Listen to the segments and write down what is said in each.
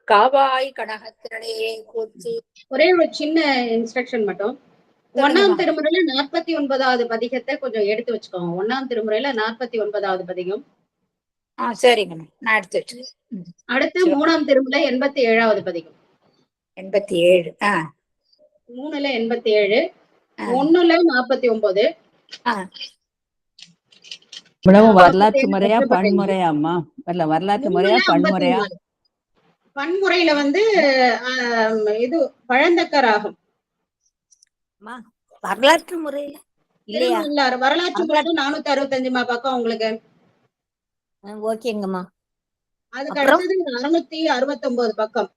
காவாய் கனகத்திரளே போற்றி. ஒரே ஒரு சின்ன இன்ஸ்ட்ரக்ஷன் மட்டும். ஒன்னாம் திருமுறையில 49வது பதிகத்தை கொஞ்சம் எடுத்து வச்சுக்கோங்க. ஒன்னாம் திருமுறையில 49வது பதிகம். சரிங்கம்மா, நான் எடுத்து வச்சுக்கேன். அடுத்து 3ஆம் திருமுறை 87வது பதிகம். 87. 3ல 87, 1ல 49. வரலாற்று முறையா பன்முறையாம்மா? வரலாற்று முறையா பன்முறையா? பன்முறையில வந்து இது பழந்தக்கராகும். வரலாற்று முறையில இல்லையா? வரலாற்று முறையில 465 பக்கம் உங்களுக்கு. ஓகேங்கம்மா. அதுக்கு அடுத்தது 669 பக்கம்.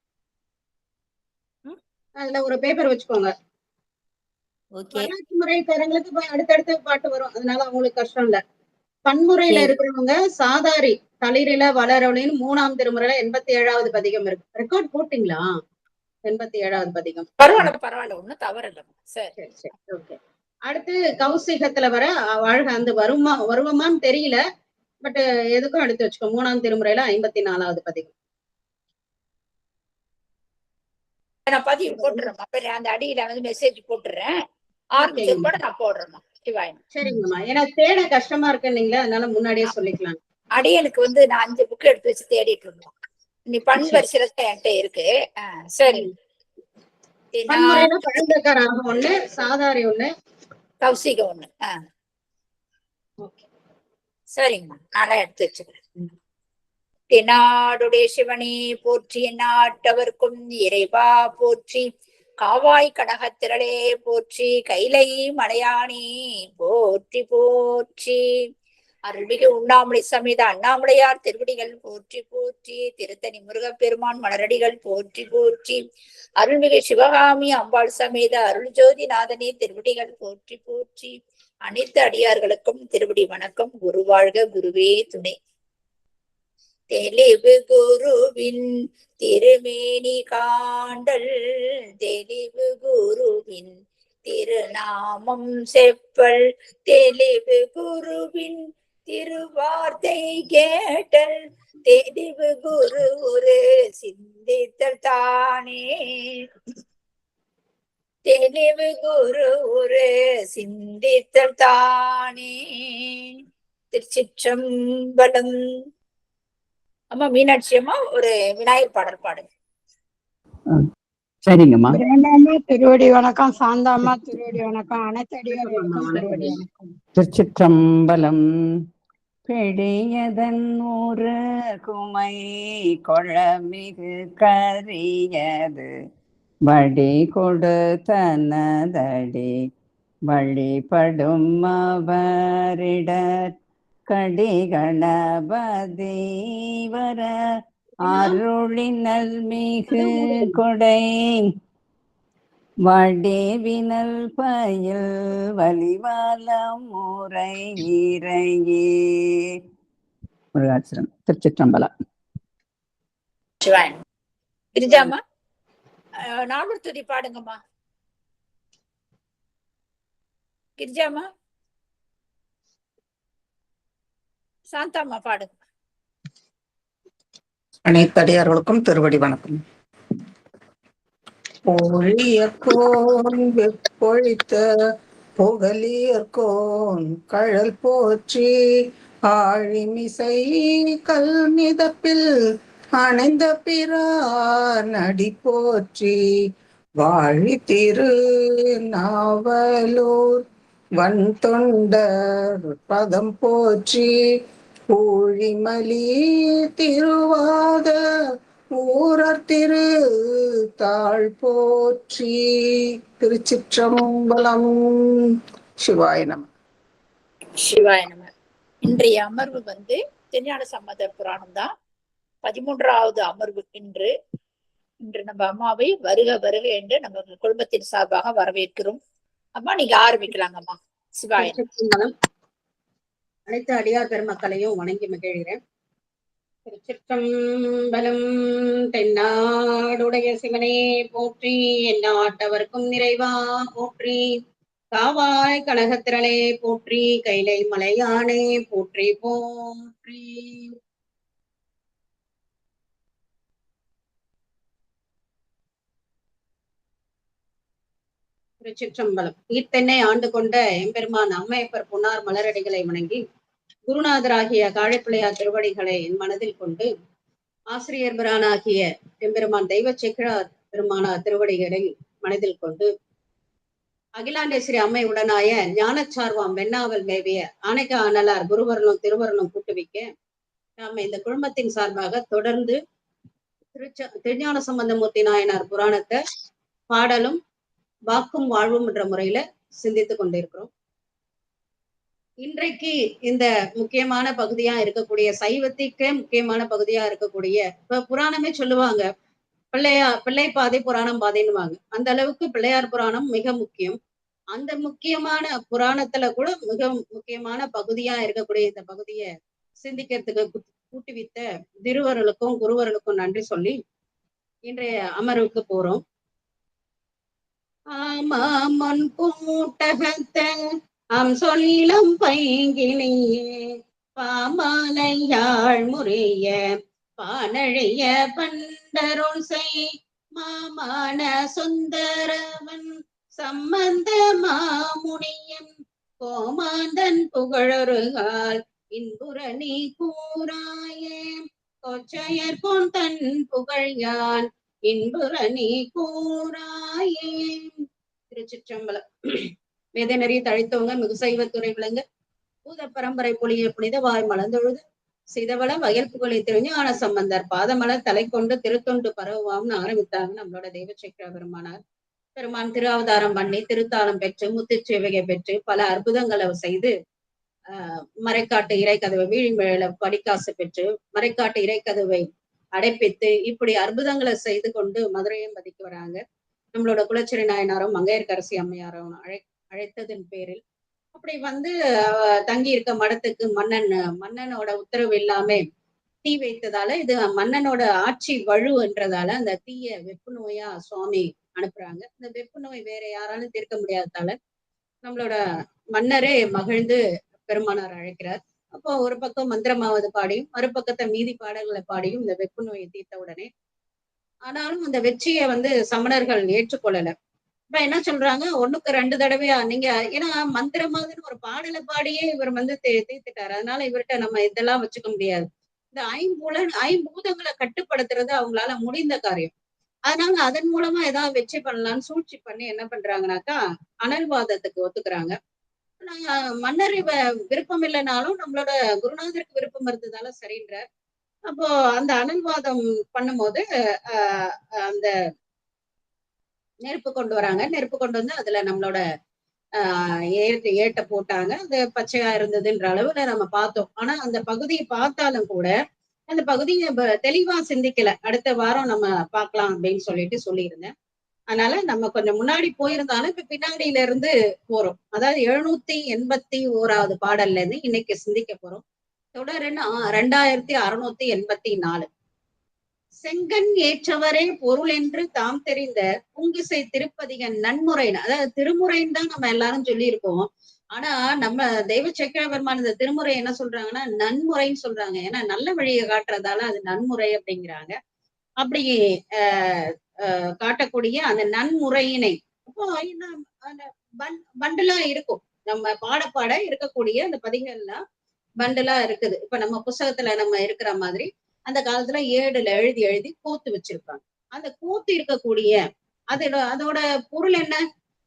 அதுல ஒரு பேப்பர் வச்சுக்கோங்க. வரலாற்று முறைக்காரங்களுக்கு அடுத்தடுத்து பாட்டு வரும், அதனால அவங்களுக்கு கஷ்டம் இல்ல. பன்முறையில இருக்கிறவங்க சாதாரி தளிரில வளரொலின்னு 3ஆம் திருமுறையில 87வது பதிகம் இருக்கு. ரெக்கார்ட் போட்டீங்களா? 87வது பதிகம். பரவாயில்ல, ஒண்ணும் தவறு இல்ல. சரி, ஓகே. அடுத்து கௌசிகத்துல வர வாழ்க அந்த வருவமான்னு தெரியல, பட் எதுக்கும் எடுத்து வச்சுக்கோ. 3ஆம் திருமுறையில 54வது பதிகம். நான் பதிவு போட்டுறேன், அந்த அடியில வந்து மெசேஜ் போட்டுறேன். நான் போடுறேன். சரிங்கம்மா, ஏன்னா தேட கஷ்டமா இருக்குன்னீங்களா, அதனால முன்னாடியே சொல்லிக்கலாம். அடியனுக்கு வந்து நான் 5 புக் எடுத்து வச்சு தேடிட்டு இருந்தோம். நீ பண் வரிசையில என்கிட்ட இருக்கு. சரி. பழந்தக்கராக 1, சாதாரி 1, கௌசிக 1. சரிங்கம்மா, நானா எடுத்து வச்சுக்கிறேன். தென்னாடுடைய சிவனே போற்றி, நாட்டவர்க்கும் இறைவா போற்றி, காவாய் கனகத்திரளே போற்றி, கைலை மலையானே போற்றி போற்றி, அருள்மிகு உண்ணாமலை சமேத அண்ணாமலையார் திருவடிகள் போற்றி போற்றி, திருத்தணி முருகப்பெருமான் மலரடிகள் போற்றி போற்றி, அருள்மிகு சிவகாமி அம்பாள் சமேத அருள் ஜோதி நாதனே திருவடிகள் போற்றி போற்றி, அனைத்து அடியார்களுக்கும் திருவடி வணக்கம். குருவாழ்க, குருவே துணை. தெளிவு குருவின் திருமேனி காண்டல், தெளிவு குருவின் திருநாமம் செப்பல், தெளிவு குருவின் திருவார்த்தை கேட்டல், தெளிவு குரு ஒரு சிந்தித்தல் தானே, தெளிவு குரு ஒரு சிந்தித்தல் தானே. திருச்சிற்றம்பலம். அம்மா மீனாட்சி அம்மா ஒரு விநாயகர் பாடல் பாடுங்க. சரிங்கம்மா. திருவடி வணக்கம். சாந்தாம்மா திருவடி வணக்கம். அனைத்து அடியார்களுக்கும் திருவடி வணக்கம். திருச்சிற்றம்பலம். பெடியதன் ஒரு குமை கொளமிகு கரியது, வடி கொடுத்தனதடி வழிபடும் அவரிட, கடி கணபதி வர அருளினல் மிகு கொடை, வடிவினல் பயில் வலிவாலம் முறை இறையே. முருகாச்சரம். திருச்சிற்றம்பலம். கிரிஜாமா நானூறு துதி பாடுங்கம்மா. கிரிஜாமா. சாந்தாம்மா பாடுங்க. அனைத்தடியார்களுக்கும் திருவடி வணக்கம். பொழியர்கோன் வெப்பொழித்த புகழியர்கோன் கழல் போற்றி, ஆழிமிசை கல் மிதப்பில் அணைந்த பிரான் அடி போற்றி, வாழி திரு நாவலூர் வன் தொண்டர் பதம் போற்றி, ஊழிமலி திருவாத ஊரர் திரு தாழ் போற்றி. திருச்சிற்றம்பலம். சிவாய நம. சிவாய நம. இன்றைய அமர்வு வந்து திருஞான சம்பந்த புராணம் தான். 13வது அமர்வு. இன்று நம்ம அம்மாவை வருக வருக என்று நம்ம குடும்பத்தின் சார்பாக வரவேற்கிறோம். அம்மா நீங்க ஆரம்பிக்கலாங்கம்மா. சிவாய. அனைத்து அடியார் பெருமக்களையும் வணங்கி மகிழ்கிறேன். திருச்சிற்றம்பலம். தென்னாடுடைய சிவனே போற்றி, எந்நாட்டவர்க்கும் நிறைவா போற்றி, காவாய் கனகத்திரளே போற்றி, கைலை மலையானே போற்றி போற்றி. திருச்சிற்றம்பலம். ஈத்தென்னை ஆண்டு கொண்ட எம்பெருமான் அம்மையப்பர் பொன்னார் மலரடிகளை வணங்கி குருநாதராகிய காழைப்பிள்ளையார் திருவடிகளை என் மனதில் கொண்டு ஆசிரியர் பிரானாகிய எம்பெருமான் தெய்வ செக்கிழார் பெருமானார் திருவடிகளை மனதில் கொண்டு அகிலாண்டேஸ்வரி அம்மை உடனாய ஞானச்சார்வாம் வெண்ணாவல் மேவிய ஆனைக்க ஆனலார் குருவரனும் திருவரனும் கூட்டுவிக்க நாம இந்த குழுமத்தின் சார்பாக தொடர்ந்து திருஞான சம்பந்தமூர்த்தி நாயனார் புராணத்தை பாடலும் வாக்கும் வாழ்வும் என்ற முறையில சிந்தித்துக் கொண்டிருக்கிறோம். இன்றைக்கு இந்த முக்கியமான பகுதியா இருக்கக்கூடிய சைவத்திற்கே முக்கியமான பகுதியா இருக்கக்கூடிய இப்ப புராணமே சொல்லுவாங்க, பிள்ளை பாதை புராணம் பாதைன்னுவாங்க. அந்த அளவுக்கு பிள்ளையார் புராணம் மிக முக்கியம். அந்த முக்கியமான புராணத்துல கூட மிக முக்கியமான பகுதியா இருக்கக்கூடிய இந்த பகுதியை சிந்திக்கிறதுக்கு கூட்டுவித்த திருவருளுக்கும் குருவருளுக்கும் நன்றி சொல்லி இன்றைய அமர்வுக்கு போறோம். ஆமாமன் கூட்டகத்த சொல்லம் பைங்கினியே பாமாலையாள் முறைய பானழைய பண்டருள் செய் மாமான சுந்தரவன் சம்பந்த மாமுனியன் கோமாந்தன் புகழொருகால் இன்புரணி கூறாயே கொச்சையர் போன் தன் புகழ் யான் இன்புரணி கூறாயே. திருச்சிற்றம்பலம். வேதநெறி தழைத்தவங்க மிகு சைவத்துறை விளங்க பூத பரம்பரை பொழிய புனித வாய் மலர்ந்தொழுது சிதவள வயல் புகழை திருஞான சம்பந்தர் பாதமலர் தலை கொண்டு திருத்தொண்டு பரவுவாம்னு ஆரம்பித்தாங்க நம்மளோட தெய்வ சேக்கிழா பெருமானார். பெருமான் திருஅவதாரம் பண்ணி திருத்தாளம் பெற்று முத்துச்சேவையை பெற்று பல அற்புதங்களை செய்து மறைக்காட்டு இறைக்கதவை வீழ்மேல படிக்காசு பெற்று மறைக்காட்டு இறைக்கதவை அடைப்பித்து இப்படி அற்புதங்களை செய்து கொண்டு மதுரையும் பதிக்கு வராங்க. நம்மளோட குலச்சிறை நாயனாரும் மங்கையர்க்கரசி அம்மையாரும் அழைத்ததன் பேரில் அப்படி வந்து தங்கி இருக்க மடத்துக்கு மன்னனோட உத்தரவு இல்லாம தீ வைத்ததால இது மன்னனோட ஆட்சி வலு என்றதால அந்த தீய வெப்பு நோயா சுவாமி அனுப்புறாங்க. இந்த வெப்பு நோய் வேற யாராலும் தீர்க்க முடியாததால நம்மளோட மன்னரே மகிழ்ந்து பெருமானார் அழைக்கிறார். அப்போ ஒரு பக்கம் மந்திரமாவது பாடியும் மறுபக்கத்தை மீதி பாடல்களை பாடியும் இந்த வெப்பு நோயை தீர்த்த உடனே ஆனாலும் அந்த வெற்றியை வந்து சமணர்கள் ஏற்றுக்கொள்ளல. இப்ப என்ன சொல்றாங்க, 1க்கு 2 தடவையா நீங்க ஏன்னா மந்திரமாவதுன்னு ஒரு பாடலை பாடியே இவர் வந்து தீர்த்துட்டாரு. அதனால இவர்கிட்ட நம்ம இதெல்லாம் வச்சுக்க முடியாது. இந்த ஐம்பூதங்களை கட்டுப்படுத்துறது அவங்களால முடிந்த காரியம். அதனால அதன் மூலமா ஏதாவது வெற்றி பண்ணலாம்னு சூழ்ச்சி பண்ணி என்ன பண்றாங்கன்னாக்கா அனல்வாதத்துக்கு ஒத்துக்கிறாங்க. மன்னர் விருப்பம் இல்லைனாலும் நம்மளோட குருநாதருக்கு விருப்பம் இருந்ததால சரின்றார். அப்போ அந்த அனல்வாதம் பண்ணும்போது அந்த நெருப்பு கொண்டு வராங்க. நெருப்பு கொண்டு வந்து அதுல நம்மளோட ஏட்ட போட்டாங்க. அது பச்சையா இருந்ததுன்ற அளவுல நம்ம பார்த்தோம். ஆனா அந்த பகுதியை பார்த்தாலும் கூட அந்த பகுதியை தெளிவா சிந்திக்கல. அடுத்த வாரம் நம்ம பார்க்கலாம் அப்படின்னு சொல்லியிருந்தேன். அதனால நம்ம கொஞ்சம் முன்னாடி போயிருந்தாலும் இப்ப பின்னாடியில இருந்து போறோம். அதாவது 781வது பாடல்ல இருந்து இன்னைக்கு சிந்திக்க போறோம். தொடர்ந்து 2684. செங்கன் ஏற்றவரே பொருள் என்று தாம் தெரிந்த புங்கிசை திருப்பதிகன் நன்முறைன்னு, அதாவது திருமுறைன்னு தான் நம்ம எல்லாரும் சொல்லியிருக்கோம். ஆனா நம்ம தெய்வ சேக்கிழா பெருமான் இந்த திருமுறை என்ன சொல்றாங்கன்னா நன்முறைன்னு சொல்றாங்க. ஏன்னா நல்ல வழியை காட்டுறதால அது நன்முறை அப்படிங்கிறாங்க. அப்படி காட்டக்கூடிய அந்த நன்முறையினை அப்போ அந்த பண்டலா இருக்கும். நம்ம பாட இருக்கக்கூடிய அந்த பதிகள்லாம் பண்டலா இருக்குது. இப்ப நம்ம புஸ்தகத்துல நம்ம இருக்கிற மாதிரி அந்த காலத்துல ஏடுல எழுதி கூத்து வச்சிருப்பாங்க. அந்த கூத்து இருக்கக்கூடிய அதோட பொருள் என்ன?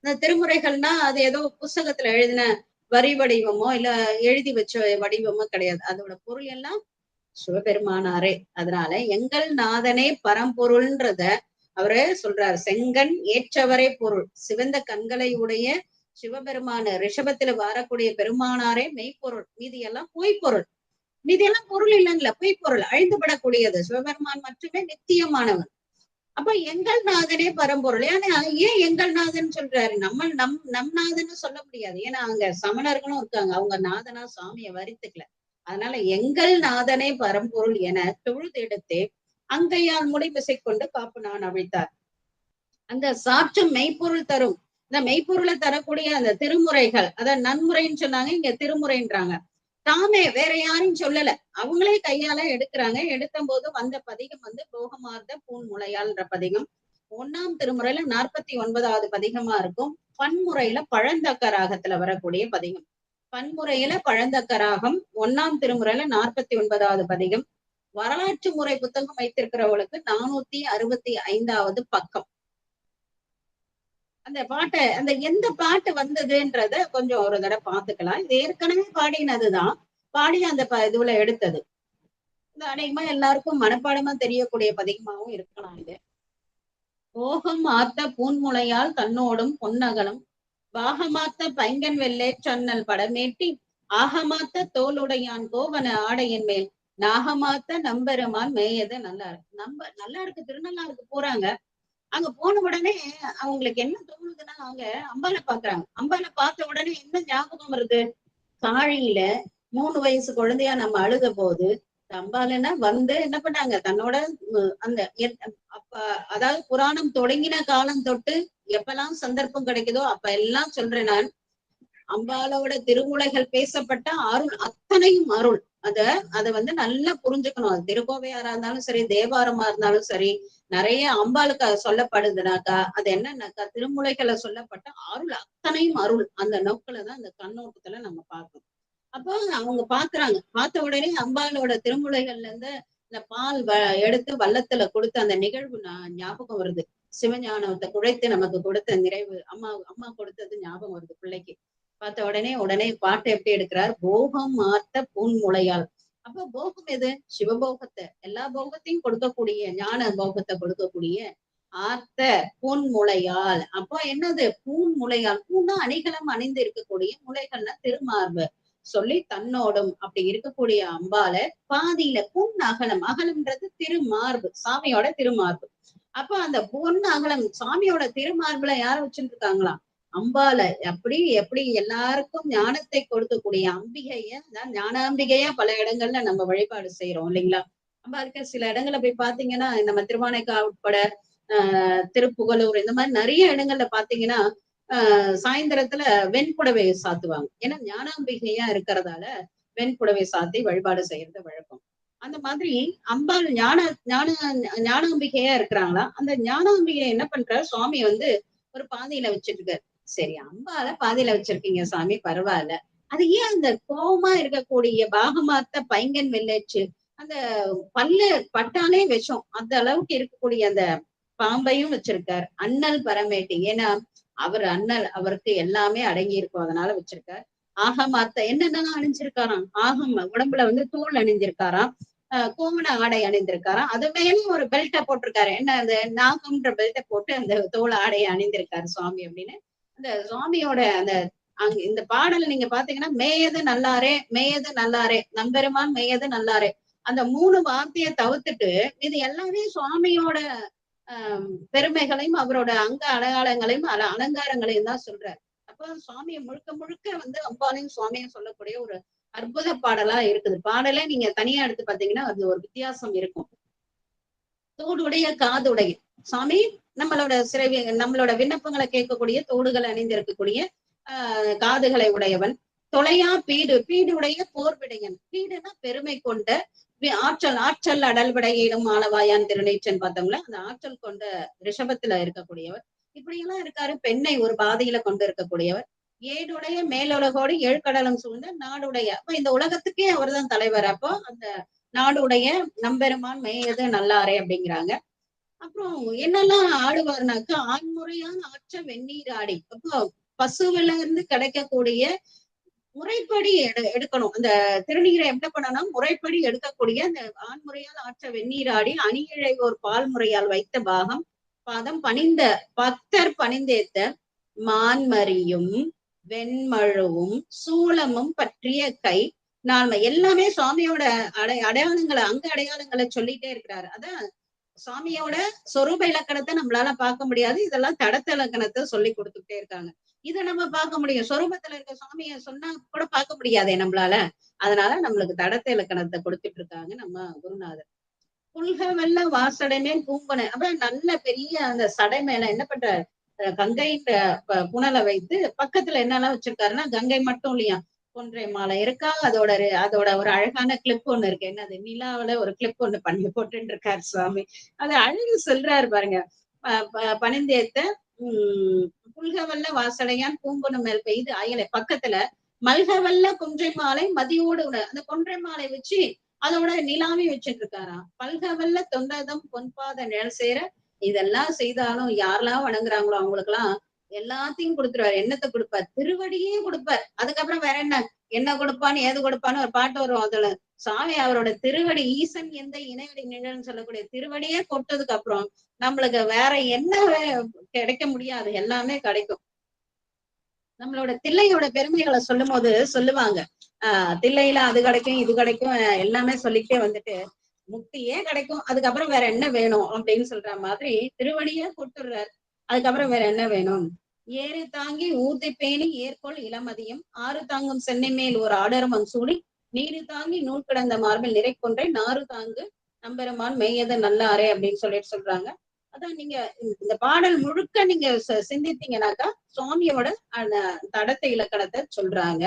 இந்த திருமுறைகள்னா அது ஏதோ புஸ்தகத்துல எழுதின வரி வடிவமோ இல்ல எழுதி வச்ச வடிவமோ கிடையாது. அதோட பொருள் எல்லாம் சிவபெருமானாரே. அதனால எங்கள் நாதனே பரம்பொருள்ன்றத அவரு சொல்றாரு. செங்கன் ஏற்றவரே பொருள், சிவந்த கண்களை உடைய சிவபெருமான ரிஷபத்துல வரக்கூடிய பெருமானாரே மெய்ப்பொருள், மீதியெல்லாம் பொய்ப்பொருள். மீதியெல்லாம் பொருள் இல்லைங்களா, பொய்ப்பொருள், அழிந்துபடக்கூடியது. சிவபெருமான் மட்டுமே நித்தியமானவன். அப்ப எங்கள் நாதனே பரம்பொருள். ஏன்னா ஏன் எங்கள் நாதன் சொல்றாரு? நம் நாதன்னு சொல்ல முடியாது. ஏன்னா அங்க சமணர்களும் இருக்காங்க, அவங்க நாதனா சுவாமியை வரித்துக்கல. அதனால எங்கள் நாதனே பரம்பொருள் என தொழுதெடுத்து அங்கையால் முடிமிசை கொண்டு காப்பு நான் அவிழ்த்தார். அந்த சாற்றும் மெய்ப்பொருள் தரும். இந்த மெய்ப்பொருளை தரக்கூடிய அந்த திருமுறைகள், அத நன்முறைன்னு சொன்னாங்க, இங்க திருமுறைன்றாங்க. தாமே வேற யாரும் சொல்லல, அவங்களே கையால எடுக்கிறாங்க. எடுத்த போது வந்த பதிகம் வந்து போகமார்ந்த பூன் முளையால்ன்ற பதிகம் 1ஆம் திருமுறையில 49வது பதிகமா இருக்கும். பன்முறையில பழந்தக்க ராகத்துல வரக்கூடிய பதிகம். பன்முறையில பழந்தக்க ராகம் 1ஆம் திருமுறையில 49வது பதிகம். வரலாற்று முறை புத்தகம் வைத்திருக்கிறவங்களுக்கு 465வது பக்கம். அந்த பாட்டை அந்த எந்த பாட்டு வந்ததுன்றத கொஞ்சம் ஒரு தடவை பார்த்துக்கலாம். இது ஏற்கனவே பாடினதுதான், பாடி அந்த இதுல எடுத்தது. இந்த அநேகமா எல்லாருக்கும் மனப்பாடமா தெரியக்கூடிய பதிகமாவும் இருக்கலாம் இது. போகம் ஆத்த பூன்முளையால் தன்னோடும் பொன்னகலம் பாகமாத்த பைங்கன் வெள்ளே சொன்னல் படமேட்டி ஆகமாத்த தோளுடையான் கோவன ஆடையின் மேல் நாகமாத்த நம்பெருமான் மேயது நல்லா இருக்கு. நல்லா இருக்கு. திருநள்ளாருக்கு போறாங்க. அங்க போன உடனே அவங்களுக்கு என்ன தோணுதுன்னா, அவங்க அம்பால பாக்குறாங்க. அம்பால பார்த்த உடனே என்ன ஞாபகம் வருது? காழியில 3 வயசு குழந்தையா நம்ம அழுத போது அம்பாலன்னா வந்து என்ன பண்ணாங்க, தன்னோட அந்த அப்ப அதாவது புராணம் தொடங்கின காலம் தொட்டு எப்பெல்லாம் சந்தர்ப்பம் கிடைக்குதோ அப்ப எல்லாம் சொல்றேன் நான், அம்பாலோட திருமுலைகள் பேசப்பட்ட அருள் அத்தனையும் அருள். அத வந்து நல்லா புரிஞ்சுக்கணும். அது திருக்கோவையாரா இருந்தாலும் சரி, தேவாரமா இருந்தாலும் சரி, நிறைய அம்பாளுக்கு சொல்லப்படுதுனாக்கா அது என்னன்னாக்கா திருமுலைகளை சொல்லப்பட்ட அருள் அத்தனையும் அருள். அந்த நோக்கிலதான் அந்த கண்ணோட்டத்துல நம்ம பார்க்கணும். அப்போ அவங்க பாக்குறாங்க. பார்த்த உடனே அம்பாளோட திருமுலைகள்ல இருந்து இந்த பால் எடுத்து வள்ளத்துல கொடுத்த அந்த நிகழ்வு ஞாபகம் வருது. சிவஞானத்தை குழைத்து நமக்கு கொடுத்த நிறைவு அம்மா கொடுத்தது ஞாபகம் வருது பிள்ளைக்கு. பார்த்த உடனே பாட்டை எப்படி எடுக்கிறார்? போகம் ஆத்த பூன்முளையால். அப்ப போகம் எது? சிவபோகத்தை, எல்லா போகத்தையும் கொடுக்கக்கூடிய ஞான போகத்தை கொடுக்கக்கூடிய ஆத்த பூன்முளையால். அப்போ என்னது? பூன்முளையால். பூன்னா அணிகலம் அணிந்து இருக்கக்கூடிய, முளைகள்னா திருமார்பு சொல்லி தன்னோடும் அப்படி இருக்கக்கூடிய அம்பால பாதியில பொன் அகலம். அகலம்ன்றது திருமார்பு, சாமியோட திருமார்பு. அப்ப அந்த பொன் அகலம் சாமியோட திருமார்புல யார வச்சுட்டு இருக்காங்களாம்? அம்பால. எப்படி எல்லாருக்கும் ஞானத்தை கொடுக்கக்கூடிய அம்பிகைய, ஞானாம்பிகையா பல இடங்கள்ல நம்ம வழிபாடு செய்யறோம் இல்லைங்களா? அம்பாளுக்கு சில இடங்கள்ல போய் பாத்தீங்கன்னா, நம்ம திருவானைக்கா உட்பட திருப்புகலூர் இந்த மாதிரி நிறைய இடங்கள்ல பாத்தீங்கன்னா சாயந்தரத்துல வெண்புடவை சாத்துவாங்க. ஏன்னா ஞானாம்பிகையா இருக்கிறதால வெண்புடவை சாத்தி வழிபாடு செய்யறது வழக்கம். அந்த மாதிரி அம்பாள் ஞானாம்பிகையா இருக்கிறாங்களா? அந்த ஞானாம்பிகை என்ன பண்றாரு? சுவாமி வந்து ஒரு பாதையில வச்சிட்டு இருக்காரு. சரி, அம்பால பாதையில வச்சிருக்கீங்க சாமி, பரவாயில்ல. அது ஏன் அந்த கோபமா இருக்கக்கூடிய பாகமாத்த பைங்கன் வெள்ளேச்சு, அந்த பல்லு பட்டாலே விஷம், அந்த அளவுக்கு இருக்கக்கூடிய அந்த பாம்பையும் வச்சிருக்கார். அண்ணல் பரமேட்டி, ஏன்னா அவர் அண்ணல், அவருக்கு எல்லாமே அடங்கி இருக்கும், அதனால வச்சிருக்கார். ஆகமாத்த என்னென்னலாம் அணிஞ்சிருக்காராம்? ஆகம் உடம்புல வந்து தோல் அணிஞ்சிருக்காராம், கோமண ஆடை அணிந்திருக்காராம். அது மேலும் ஒரு பெல்ட்டை போட்டிருக்காரு. என்ன அந்த நாகம்ன்ற பெல்ட்டை போட்டு அந்த தோல் ஆடையை அணிந்திருக்காரு சுவாமி அப்படின்னு. அந்த சுவாமியோட அந்த இந்த பாடல் நீங்க பாத்தீங்கன்னா, மேயது நல்லாரே, மேயது நல்லாரே, நம்பெருமான் மேயது நல்லாரே, அந்த 3 வார்த்தையை தவிர்த்துட்டு இது எல்லாமே சுவாமியோட பெருமைகளையும் அவரோட அங்க அடையாளங்களையும் அலங்காரங்களையும் தான் சொல்றாரு. அப்ப சுவாமியை முழுக்க வந்து அம்பாலையும் சுவாமியும் சொல்லக்கூடிய ஒரு அற்புத பாடலா இருக்குது. பாடலே நீங்க தனியா எடுத்து பாத்தீங்கன்னா அது ஒரு வித்தியாசம் இருக்கும். தோடுடைய காதுடைய சுவாமி நம்மளோட விண்ணப்பங்களை கேட்கக்கூடிய, தோடுகளை அணிந்திருக்கக்கூடிய காதுகளை உடையவன். தொலையா பீடுடைய போர்விடையன். பீடுனா பெருமை கொண்ட, ஆற்றல் அடல்விடையிலும் ஆளவாயான் திருநீற்றன் பார்த்தோம்ல, அந்த ஆற்றல் கொண்ட ரிஷபத்துல இருக்கக்கூடியவர். இப்படி எல்லாம் இருக்காரு. பெண்ணை ஒரு பாதையில கொண்டு இருக்கக்கூடியவர். ஏடுடைய மேலுலகோடு 7 கடலும் சூழ்ந்த நாடுடைய, அப்ப இந்த உலகத்துக்கே அவர் தான் தலைவர். அப்போ அந்த நாடுடைய நம்பெருமான் மேயது நல்லாரே அப்படிங்கிறாங்க. அப்புறம் என்னெல்லாம் ஆடுவார்னாக்கா, ஆண்முறையான ஆற்ற வெந்நீர் ஆடி. அப்போ பசுவில இருந்து கிடைக்கக்கூடிய முறைப்படி எடுக்கணும். அந்த திருநீரை என்ன பண்ணணும்? முறைப்படி எடுக்கக்கூடிய அந்த ஆண்முறையால் ஆற்ற வெந்நீராடி அணியிழைவோர் பால் முறையால் வைத்த பாதம் பணிந்த பக்தர் பணிந்தேத்த மான்மரியும் வெண்மழுவும் சூளமும் பற்றிய கை நான்மை. எல்லாமே சுவாமியோட அடையாளங்களை, அங்க அடையாளங்களை சொல்லிட்டே இருக்கிறாரு. அதான் சுவாமியோட சொரூப இலக்கணத்தை நம்மளால பார்க்க முடியாது. இதெல்லாம் தடத்த இலக்கணத்தை சொல்லி கொடுத்துட்டே இருக்காங்க. இதை நம்ம பார்க்க முடியும். சொரூபத்துல இருக்க சுவாமிய சொன்னா கூட பார்க்க முடியாதே நம்மளால. அதனால நம்மளுக்கு தடத்த இலக்கணத்தை கொடுத்துட்டு இருக்காங்க நம்ம குருநாதர். புல்க வெள்ள வாசடைமே பூம்பனை. அப்புறம் நல்ல பெரிய அந்த சடை மேல என்ன பண்ற, கங்கை புனலை வைத்து பக்கத்துல என்னெல்லாம் வச்சிருக்காருன்னா, கங்கை மட்டும் இல்லையா, கொன்றை மாலை இருக்கா, அதோட ஒரு அழகான கிளிப் ஒண்ணு இருக்கு. என்னது, நிலாவில ஒரு கிளிப் ஒண்ணு பண்ணி போட்டு இருக்காரு சுவாமி. அது அழகு சொல்றாரு பாருங்க. பணிந்தேத்த புல்கவல்ல வாசடையான் பூம்புன மேல் பெய்து அயலை பக்கத்துல மல்கவல்ல கொன்றை மாலை மதியோடு அந்த கொன்றை மாலை வச்சு அதோட நிலாமே வச்சுட்டு இருக்காராம். பல்கவல்ல தொண்டதம் பொன்பாத நிழல் சேர இதெல்லாம் செய்தாலும் யாரெல்லாம் வணங்குறாங்களோ அவங்களுக்கு எல்லாம் எல்லாத்தையும் கொடுத்துருவாரு. என்னத்தை கொடுப்பார்? திருவடியே கொடுப்பார். அதுக்கப்புறம் வேற என்ன கொடுப்பான்னு ஏது கொடுப்பான்னு ஒரு பாட்டு வரும். அதுல சாமி அவரோட திருவடி ஈசன் எந்த இணையடி நிழல்னு சொல்லக்கூடிய திருவடியே கொடுத்ததுக்கு அப்புறம் நம்மளுக்கு வேற என்ன கிடைக்க முடியாது, எல்லாமே கிடைக்கும். நம்மளோட தில்லையோட பெருமைகளை சொல்லும் போது சொல்லுவாங்க, தில்லையில அது கிடைக்கும் இது கிடைக்கும் எல்லாமே சொல்லிட்டே வந்துட்டு முக்தியே கிடைக்கும், அதுக்கப்புறம் வேற என்ன வேணும் அப்படின்னு சொல்ற மாதிரி திருவடியே கொடுத்துடுறாரு. அதுக்கப்புறம் வேற என்ன வேணும்? ஏறு தாங்கி ஊர்தி பேணி ஏற்கோள் இளமதியம் ஆறு தாங்கும் சென்னை மேல் ஒரு ஆடரமம் சூடி நீரு தாங்கி நூல் கிடந்த மார்பில் நிறை கொன்றை நாறு தாங்கு நம்பெருமான் மெய்யது நல்லாரே அப்படின்னு சொல்லிட்டு சொல்றாங்க. அதான் நீங்க இந்த பாடல் முழுக்க நீங்க சிந்தித்தீங்கன்னாக்கா சுவாமியோட அந்த தடத்தை இலக்கணத்தை சொல்றாங்க.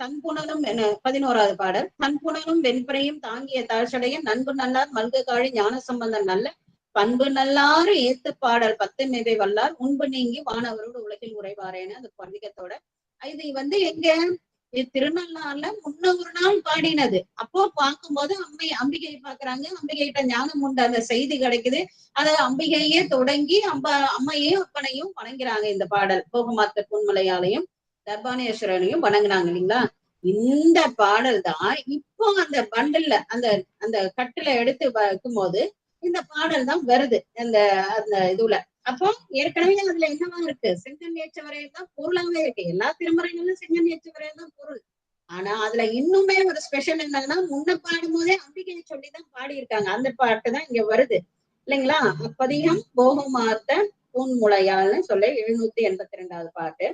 தன்புணரும் 11வது பாடல். தன்புணரும் வெண்பறையும் தாங்கிய தாழ்ச்சடைய நண்பு நல்லார் மல்க காழி ஞான சம்பந்தம் நல்ல பண்பு நல்லாறு ஏத்து பாடல் 10 மேவை வல்லார் உண்பு நீங்கி வானவரோடு உலகில் உரைவாரேன்னு அந்த பதிகத்தோட இது எங்க திருநள்ளாறுல முன்ன ஒரு நாள் பாடினது. அப்போ பார்க்கும்போது அம்பிகையை பாக்குறாங்க, அம்பிகைகிட்ட ஞானம் உண்டு அந்த செய்தி கிடைக்குது. அத அம்பிகையே தொடங்கி அம்மையையும் அப்பனையும் வணங்குறாங்க. இந்த பாடல் போகமாத்த பொன்மலையாலையும் தர்பானேஸ்வரனையும் வணங்குனாங்க இல்லைங்களா? இந்த பாடல் தான் இப்போ அந்த பண்டல்ல அந்த அந்த கட்டுல எடுத்து வைக்கும் போது இந்த பாடல் தான் வருது அந்த அந்த இதுல. அப்போ ஏற்கனவே அதுல என்னவா இருக்கு? செங்கன் ஏற்றவரையில் தான் பொருளாவே இருக்கு. எல்லா திருமுறைகளும் செங்கன் ஏற்றவரையில் தான் பொருள். ஆனா அதுல இன்னுமே ஒரு ஸ்பெஷல் என்னன்னா முன்ன பாடும் போதே அம்பிகையை சொல்லிதான் பாடியிருக்காங்க. அந்த பாட்டு தான் இங்க வருது இல்லைங்களா? அப்பதிகம் போகமாத்த பூன்முளையால்னு சொல்ல 782வது பாட்டு.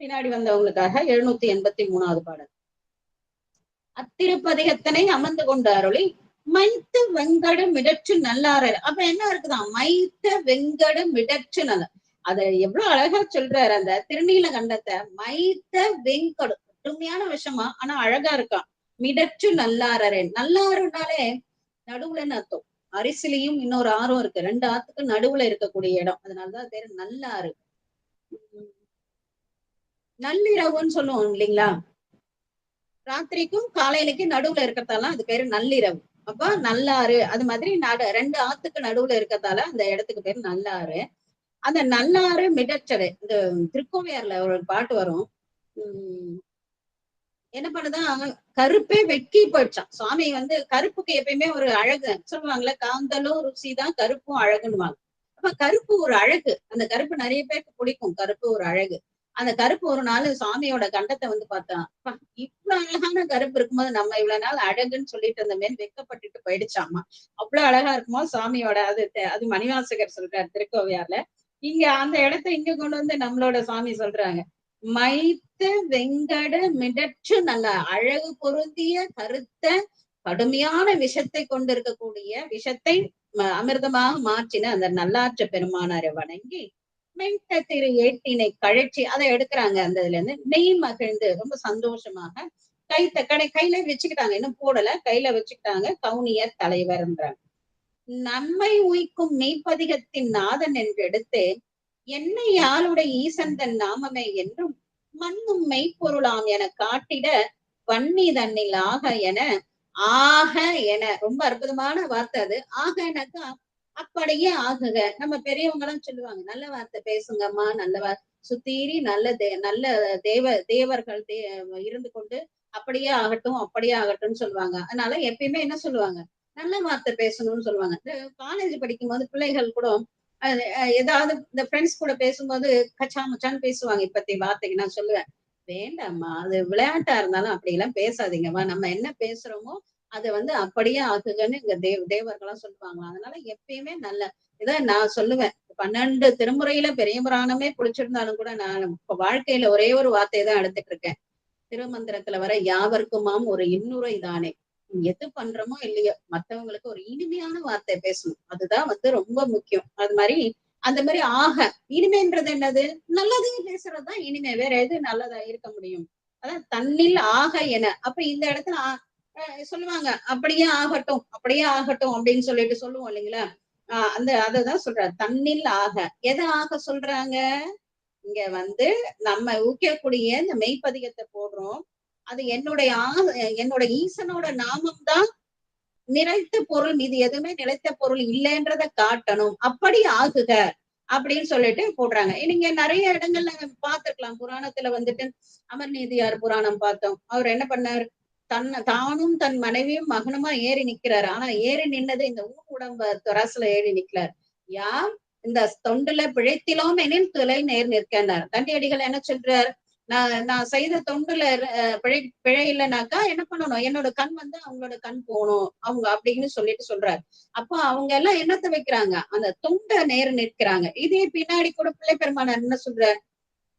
பின்னாடி வந்தவங்களுக்காக 783வது பாடல். அத்திருப்பதிகத்தனை அமர்ந்து கொண்டு அருளி மைத்த வெங்கடு மிடற்று நல்லாறு. அப்ப என்ன இருக்குதான்? மைத்த வெங்கடு மிடற்று நல்ல. அத எவ்வளவு அழகா சொல்றாரு அந்த திருநீலகண்டத்தை. மைத்த வெங்கடு கடுமையான விஷயமா ஆனா அழகா இருக்கான். மிடற்று நல்லாரே. நல்லாறுனாலே நடுவுலன்னு அர்த்தம். அரிசிலையும் இன்னொரு ஆறும் இருக்கு, 2 ஆத்துக்கு நடுவுல இருக்கக்கூடிய இடம், அதனாலதான் பேரு நல்லாறு. நள்ளிரவுன்னு சொல்லுவோம் இல்லைங்களா? ராத்திரிக்கும் காலையிலக்கும் நடுவுல இருக்கிறதால அது பேரு நள்ளிரவு. அப்ப நல்லாறு அது மாதிரி 2 ஆத்துக்கு நடுவுல இருக்கிறதால அந்த இடத்துக்கு பேரு நல்லாறு. அந்த நல்லாறு மிடற்றரு. இந்த திருக்கோவையார்ல ஒரு பாட்டு வரும். என்ன பண்ணுதான் கருப்பே வெட்கி போயிடுச்சான். சுவாமி கருப்புக்கு எப்பயுமே ஒரு அழகு சொல்லுவாங்கல்ல, காந்தலும் ருசிதான் கருப்பும் அழகுன்னுவாங்க. அப்ப கருப்பு ஒரு அழகு. அந்த கருப்பு நிறைய பேருக்கு பிடிக்கும். கருப்பு ஒரு அழகு. அந்த கருப்பு ஒரு நாள் சுவாமியோட கண்டத்தை பார்த்தான். இவ்வளவு அழகான கருப்பு இருக்கும்போது நம்ம இவ்வளவு நாள் அழகுன்னு சொல்லிட்டு இருந்த மேல் வெக்கப்பட்டுட்டு போயிடுச்சாமா. அவ்வளவு அழகா இருக்குமோ சுவாமியோட அது மணிவாசகர் சொல்றாரு திருக்கோவையார்ல. இங்க அந்த இடத்த இங்க கொண்டு நம்மளோட சுவாமி சொல்றாங்க. மைத்த வெங்கட மிடற்று நல்ல அழகு பொருந்திய கருத்த கடுமையான விஷத்தை கொண்டிருக்கக்கூடிய விஷத்தை அமிர்தமாக மாற்றின அந்த நல்லாற்ற பெருமானாரை வணங்கி மெய்த்த திரு ஏட்டினை கழற்றி அதை எடுக்கிறாங்க. அந்த இதுல இருந்து நெய் மகிழ்ந்து ரொம்ப சந்தோஷமாக கையில வச்சுக்கிட்டாங்க. இன்னும் போடல, கையில வச்சுக்கிட்டாங்க. கவுனியர் தலைவர்ன்றாங்க. நம்மை உய்க்கும் மெய்ப்பதிகத்தின் நாதன் என்று எடுத்து என்னை யாருடைய ஈசன் தன் நாமமே என்றும் மண்ணும் மெய்ப்பொருளாம் என காட்டிட வன்னி தன்னில் ஆக என ஆக என. ரொம்ப அற்புதமான வார்த்தை அது. ஆகனாக்கா அப்படியே ஆகுக. நம்ம பெரியவங்க எல்லாம் சொல்லுவாங்க, நல்ல வார்த்தை பேசுங்கம்மா, நல்ல சுத்தீரி நல்ல தேவர்கள் இருந்து கொண்டு அப்படியே ஆகட்டும் அப்படியே ஆகட்டும்னு சொல்லுவாங்க. அதனால எப்பயுமே என்ன சொல்லுவாங்க? நல்ல வார்த்தை பேசணும்னு சொல்லுவாங்க. காலேஜ் படிக்கும் போது பிள்ளைகள் கூட ஏதாவது இந்த ஃப்ரெண்ட்ஸ் கூட பேசும்போது கச்சா முச்சான்னு பேசுவாங்க. இப்பத்தி வார்த்தைக்கு நான் சொல்லுவேன், வேண்டாம்மா, அது விளையாட்டா இருந்தாலும் அப்படி எல்லாம் பேசாதீங்கம்மா, நம்ம என்ன பேசுறோமோ அதை அப்படியே ஆக்குகன்னு இங்க தேவர்களா சொல்லுவாங்களாம். அதனால எப்பயுமே நல்ல இதை நான் சொல்லுவேன். 12 திருமுறையில பெரிய புராணமே பிடிச்சிருந்தாலும் கூட நான் இப்ப வாழ்க்கையில ஒரே ஒரு வார்த்தையை தான் எடுத்துட்டு இருக்கேன். திருமந்திரத்துல வர யாவருக்குமாம் ஒரு இன்னுரை தானே. எது பண்றோமோ இல்லையோ மத்தவங்களுக்கு ஒரு இனிமையான வார்த்தை பேசணும். அதுதான் ரொம்ப முக்கியம். அது மாதிரி அந்த மாதிரி ஆக இனிமைன்றது என்னது? நல்லதையும் பேசுறதுதான் இனிமை. வேற எது நல்லதா இருக்க முடியும்? அதான் தன்னில் ஆக என. அப்ப இந்த இடத்துல சொல்லுவாங்க அப்படியே ஆகட்டும் அப்படியே ஆகட்டும் அப்படின்னு சொல்லிட்டு சொல்லுவோம் இல்லைங்களா? அதுதான் சொல்றாரு, தன்னில் ஆக. எதை ஆக சொல்றாங்க? இங்க நம்ம ஊக்கக்கூடிய இந்த மெய்ப்பதிகத்தை போடுறோம். அது என்னோட ஈசனோட நாமம் தான் நிலைத்த பொருள், மீது எதுவுமே நிலைத்த பொருள் இல்லைன்றத காட்டணும், அப்படி ஆகுக அப்படின்னு சொல்லிட்டு போடுறாங்க. நீங்க நிறைய இடங்கள்ல பார்த்திருக்கலாம். புராணத்துல அமர்நீதியார் புராணம் பார்த்தோம். அவர் என்ன பண்ணார்? தானும் தன் மனைவியும் மகனுமா ஏறி நிக்கிறாரு. ஆனா ஏறி நின்னது இந்த உடம்ப துராசுல ஏறி நிக்கலார். யார்? இந்த தொண்டுல பிழைத்திலோம் எனில் துளை நேர் நிற்கிறார். தண்டியடிகள் என்ன சொல்றார்? நான் செய்த தொண்டுல பிழை இல்லைனாக்கா என்ன பண்ணணும்? என்னோட கண் அவங்களோட கண் போகணும் அவங்க அப்படின்னு சொல்லிட்டு சொல்றாரு. அப்ப அவங்க எல்லாம் என்னத்தை வைக்கிறாங்க? அந்த தொண்டை நேர் நிற்கிறாங்க. இதே பின்னாடி கூட பிள்ளை பெருமானார் என்ன சொல்றார்?